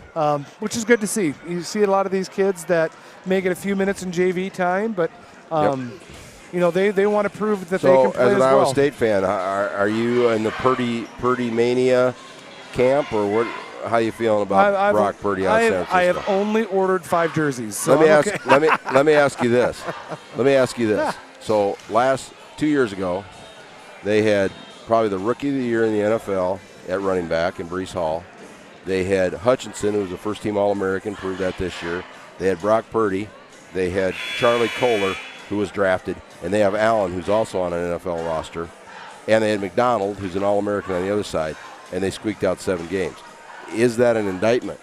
Which is good to see. You see a lot of these kids that may get a few minutes in JV time, but they want to prove that they can play as as an well. Iowa State fan, are you in the Purdy mania camp, or what? How you feeling about Brock Purdy out of San Francisco? I have only ordered 5 jerseys. So let me ask you this. So 2 years ago, they had probably the rookie of the year in the NFL at running back in Breece Hall. They had Hutchinson, who was a first-team All-American, proved that this year. They had Brock Purdy. They had Charlie Kohler, who was drafted. And they have Allen, who's also on an NFL roster. and they had McDonald, who's an All-American on the other side, and they squeaked out 7 games. Is that an indictment?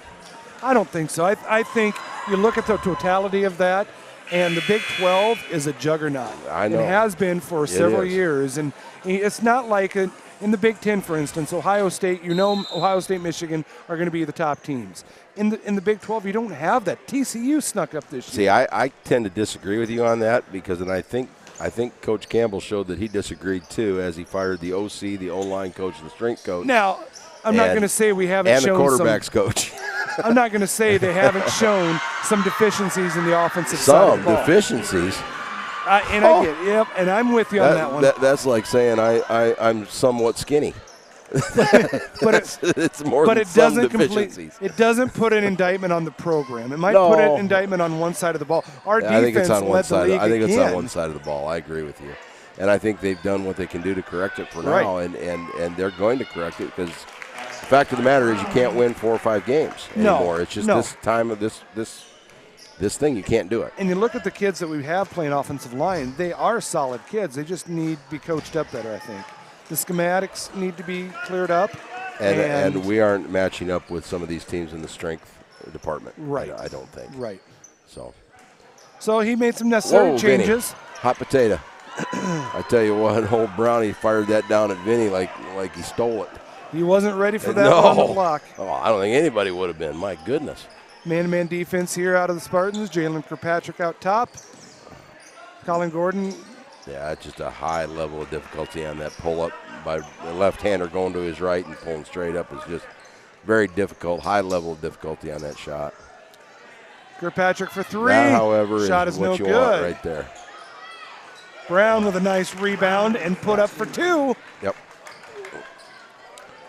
I don't think so. I think you look at the totality of that, and the Big 12 is a juggernaut. I know. It has been for several years, and it's not like in the Big 10, for instance, Ohio State, Ohio State, Michigan are going to be the top teams. In the Big 12, you don't have that. TCU snuck up this year. See, I tend to disagree with you on that because I think Coach Campbell showed that he disagreed too as he fired the OC, the O-line coach, and the strength coach. Now, I'm not going to say we haven't shown and the quarterbacks coach. I'm not going to say they haven't shown some deficiencies in the offensive side of the ball. Some deficiencies. And I'm with you on that one. That's like saying I'm somewhat skinny. It's more than some deficiencies. It doesn't put an indictment on the program. It might put an indictment on one side of the ball. Our defense led the league I think it's again. on one side of the ball. I agree with you. And I think they've done what they can do to correct it for now, and they're going to correct it because the fact of the matter is you can't win 4 or 5 games anymore. It's just this time of this thing, you can't do it. And you look at the kids that we have playing offensive line, they are solid kids. They just need to be coached up better, I think. The schematics need to be cleared up. And we aren't matching up with some of these teams in the strength department. Right. I don't think. Right. So he made some necessary changes. Vinny. Hot potato. I tell you what, old Brownie fired that down at Vinny like he stole it. He wasn't ready for that on the block. Oh, I don't think anybody would have been. My goodness. Man-to-man defense here out of the Spartans. Jalen Kirkpatrick out top. Colin Gordon. Yeah, it's just a high level of difficulty on that pull-up by the left-hander going to his right and pulling straight up is just very difficult. High level of difficulty on that shot. Kirkpatrick for 3. That, however, shot is no what you good. want right there. Brown with a nice rebound and put up for 2. Yep.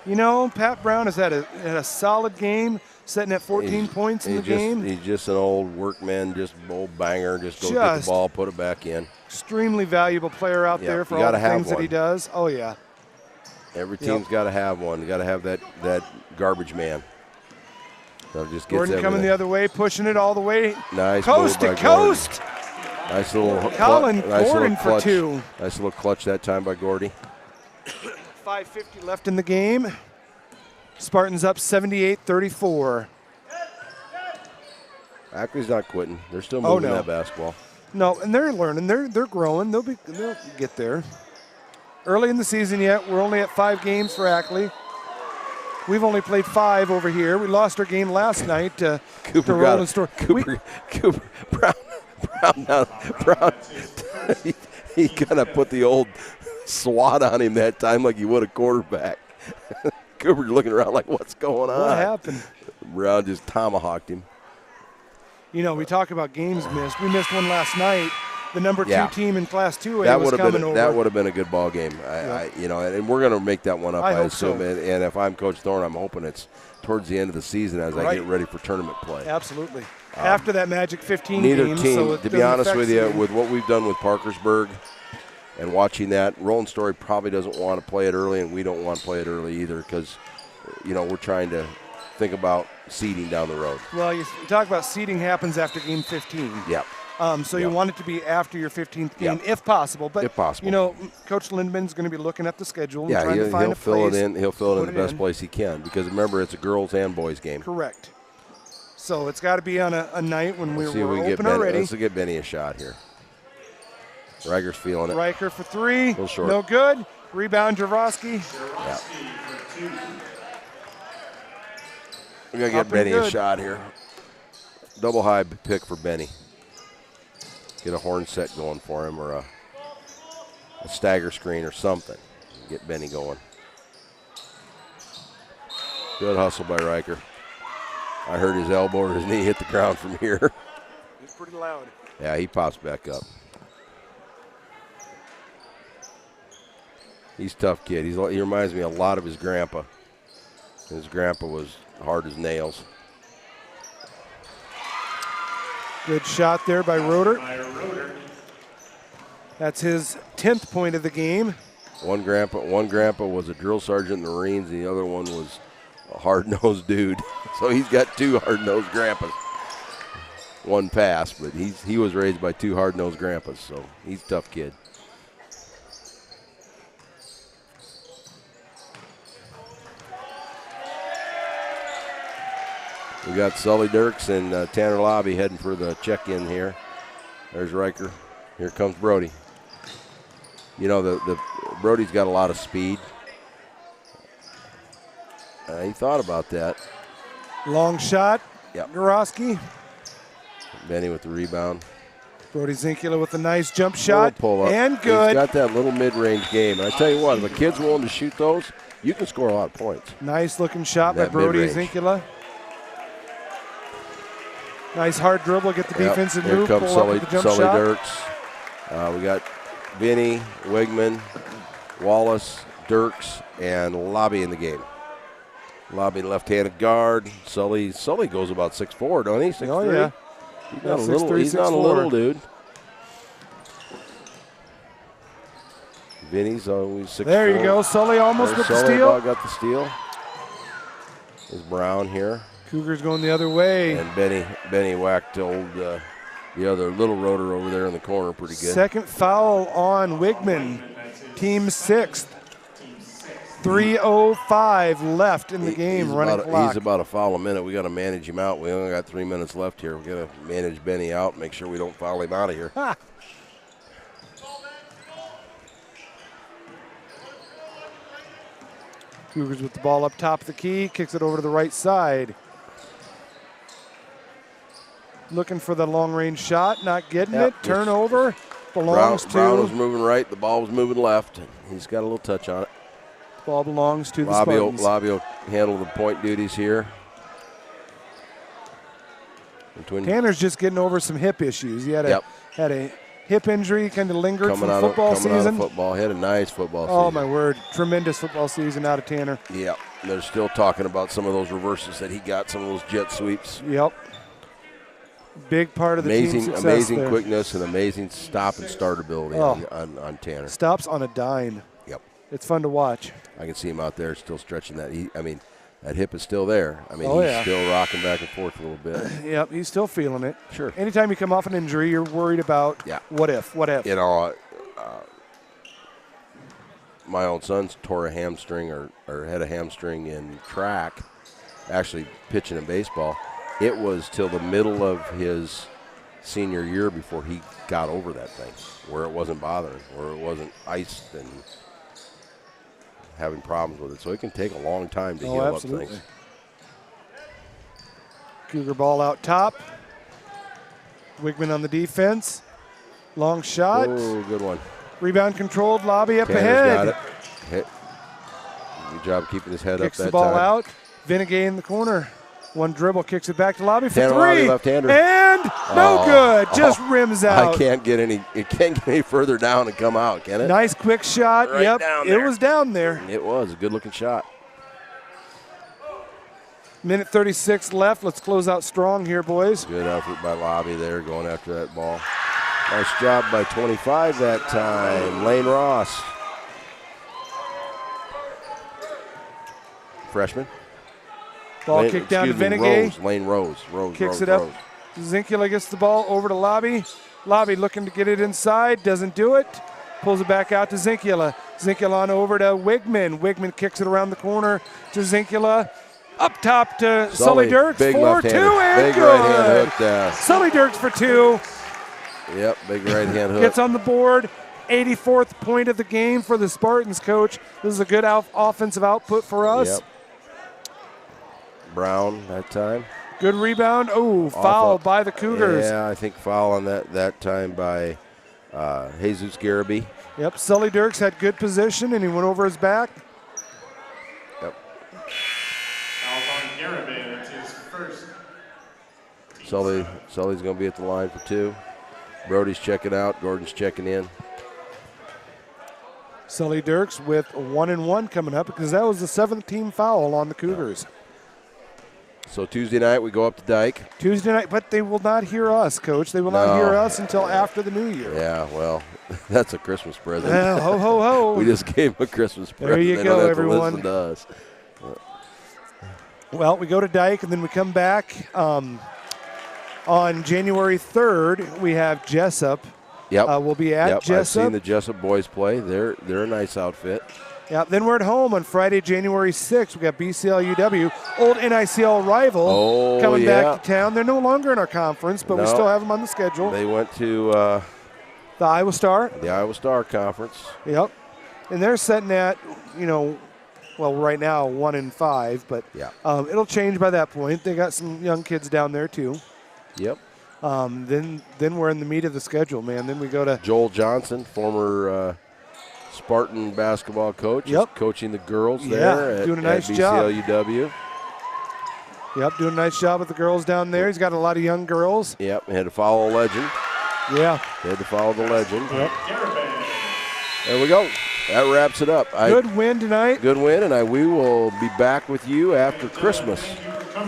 You know, Pat Brown has had a solid game, setting at 14 points in the game. He's just an old workman, just an old banger. Just go get the ball, put it back in. Extremely valuable player out there for all the things that he does. Oh, yeah. Every team's got to have one. You got to have that garbage man. So just gets Gordon coming the other way, pushing it all the way. Nice coast to coast. Nice little Colin Gordon for 2. Nice little clutch that time by Gordy. 5:50 left in the game. Spartans up 78-34. Ackley's not quitting. They're still moving that basketball. No, and they're learning. They're growing. They'll get there. Early in the season yet. We're only at 5 games for Ackley. We've only played 5 over here. We lost our game last night to Rolling Store. Brown. He kind of put the old SWAT on him that time like he would a quarterback. Cooper's looking around like, what's going on? What happened? Brown just tomahawked him. You know, we talk about games missed. We missed one last night. The number 2 team in Class 2A was coming over. That would have been a good ball game. And we're going to make that one up, I assume. So. And if I'm Coach Thorne, I'm hoping it's towards the end of the season as I get ready for tournament play. Absolutely. After that Magic 15 neither game. Team, so to be honest with you, with what we've done with Parkersburg and watching that, Rolling Story probably doesn't want to play it early, and we don't want to play it early either because, we're trying to think about seeding down the road. Well, you talk about seeding happens after game 15. Yep. You want it to be after your 15th game, if possible. But, if possible. Coach Lindman's going to be looking at the schedule and trying to find a place. He'll fill it in the best place he can because, remember, it's a girls' and boys' game. Correct. So it's got to be on a night when we're open already. Let's get Benny a shot here. Riker's feeling it. Riker for 3. A little short. No good. Rebound, Jaworski. Yeah. We're going to get Benny a shot here. Double high pick for Benny. Get a horn set going for him or a stagger screen or something. Get Benny going. Good hustle by Riker. I heard his elbow or his knee hit the ground from here. He's pretty loud. Yeah, he pops back up. He's a tough kid. He reminds me a lot of his grandpa. His grandpa was hard as nails. Good shot there by Roeder. That's his 10th point of the game. One grandpa was a drill sergeant in the Marines, and the other one was a hard-nosed dude. So he's got 2 hard-nosed grandpas. One pass, but he was raised by 2 hard-nosed grandpas, so he's a tough kid. We got Sully Dirks and Tanner Lobby heading for the check-in here. There's Riker. Here comes Brody. You know, the Brody's got a lot of speed. He thought about that. Long shot. Yep. Goroski. Benny with the rebound. Brody Zinkula with a nice jump shot. Pull up. And good. He's got that little mid-range game. And I tell you what, if the kid's willing to shoot those, you can score a lot of points. Nice looking shot by That Brody mid-range. Zinkula. Nice hard dribble, get the defensive Here move, comes pull Sully, up with the jump Sully shot. Dirks. We got Vinny, Wigman, Wallace, Dirks, and Lobby in the game. Lobby left-handed guard. Sully goes about 6'4", don't he? 6'3"? Oh, yeah. He's not, Yeah, not a 6'3", little dude. Vinny's always 6'4". There you go. Sully almost with the Sully steal. about got the steal. There's Brown here. Cougars going the other way. And Benny whacked the other little rotor over there in the corner pretty good. Second foul on Wigman. Team sixth. 3:05 left in the game, running clock. He's about a foul a minute. We got to manage him out. We only got 3 minutes left here. We got to manage Benny out, make sure we don't foul him out of here. Ha. Cougars with the ball up top of the key, kicks it over to the right side. Looking for the long-range shot, not getting it. Turnover, belongs to. Brown was moving right, the ball was moving left. He's got a little touch on it. Ball belongs to the Lobby Spartans. will handle the point duties here. Tanner's just getting over some hip issues. He had a hip injury, kind of lingered from football season. Coming out of football, he had a nice football season. Oh, my word. Tremendous football season out of Tanner. Yep. They're still talking about some of those reverses that he got, some of those jet sweeps. Yep. Big part of the team's success amazing there. Quickness and amazing stop and start ability on Tanner. Stops on a dime. Yep. It's fun to watch. I can see him out there still stretching that. That hip is still there. He's still rocking back and forth a little bit. Yep, he's still feeling it. Sure. Anytime you come off an injury, you're worried about what if. You know, my own son's tore a hamstring or had a hamstring in track, actually pitching in baseball. It was till the middle of his senior year before he got over that thing, where it wasn't bothering, where it wasn't iced and having problems with it. So it can take a long time to heal up things. Cougar ball out top. Wigman on the defense. Long shot. Oh, good one. Rebound controlled. Lobby up Tanner's ahead. got it. Good job keeping his head Kicks up that the ball time. out. Vinegay in the corner. One dribble, kicks it back to Lobby for Tanner three. Lobby, left-hander. And no good. Just rims out. It can't get any further down and come out, can it? Nice quick shot. Right yep, down it there. was down there. It was a good-looking shot. Minute 36 left. Let's close out strong here, boys. Good effort by Lobby there, going after that ball. Nice job by 25 that time. Lane Ross. Freshman. Ball kicked down to Vinegay. Lane Rose. Kicks it up. Zinkula gets the ball over to Lobby. Lobby looking to get it inside. Doesn't do it. Pulls it back out to Zinkula. Zinkula on over to Wigman. Wigman kicks it around the corner to Zinkula. Up top to Sully Dirks big for two and big good. right-hand hook. Sully Dirks for two. Yep, big right-hand hook. Gets on the board. 84th point of the game for the Spartans, coach. This is a good offensive output for us. Yep. Brown that time. Good rebound. Oh, foul by the Cougars. Yeah, I think foul on that time by Jesus Garibay. Yep, Sully Dirks had good position, and he went over his back. Yep. Foul's on Garibay. That's his first. Sully's going to be at the line for two. Brody's checking out. Gordon's checking in. Sully Dirks with 1-1 coming up because that was the 7th team foul on the Cougars. So Tuesday night we go up to Dyke. Tuesday night, but they will not hear us, Coach. They will not hear us until after the New Year. Yeah, well, that's a Christmas present. Ho, ho, ho. We just gave them a Christmas present. There you they go, don't have everyone. To listen to us. Well, we go to Dyke, and then we come back. On January 3rd, we have Jessup. Yep. We'll be at Jessup. I've seen the Jessup boys play. They're a nice outfit. Yeah, then we're at home on Friday, January 6th. We got BCL-UW, old NICL rival, coming back to town. They're no longer in our conference, but we still have them on the schedule. They went to the Iowa Star. The Iowa Star Conference. Yep. And they're sitting at, well, right now 1-5, but it'll change by that point. They got some young kids down there too. Yep. Then we're in the meat of the schedule, man. Then we go to Joel Johnson, former Spartan basketball coach, is coaching the girls there doing a nice at job. BCL-UW. Yep, doing a nice job with the girls down there. He's got a lot of young girls. Yep, had to follow a legend. Yeah. Had to follow the legend. Yep. There we go. That wraps it up. Good win tonight. Good win, and we will be back with you after Christmas.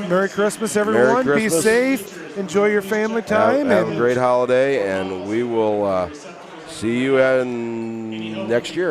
Merry Christmas, everyone. Merry Christmas. Be safe. Enjoy your family time. Have a great holiday, and we will see you next year.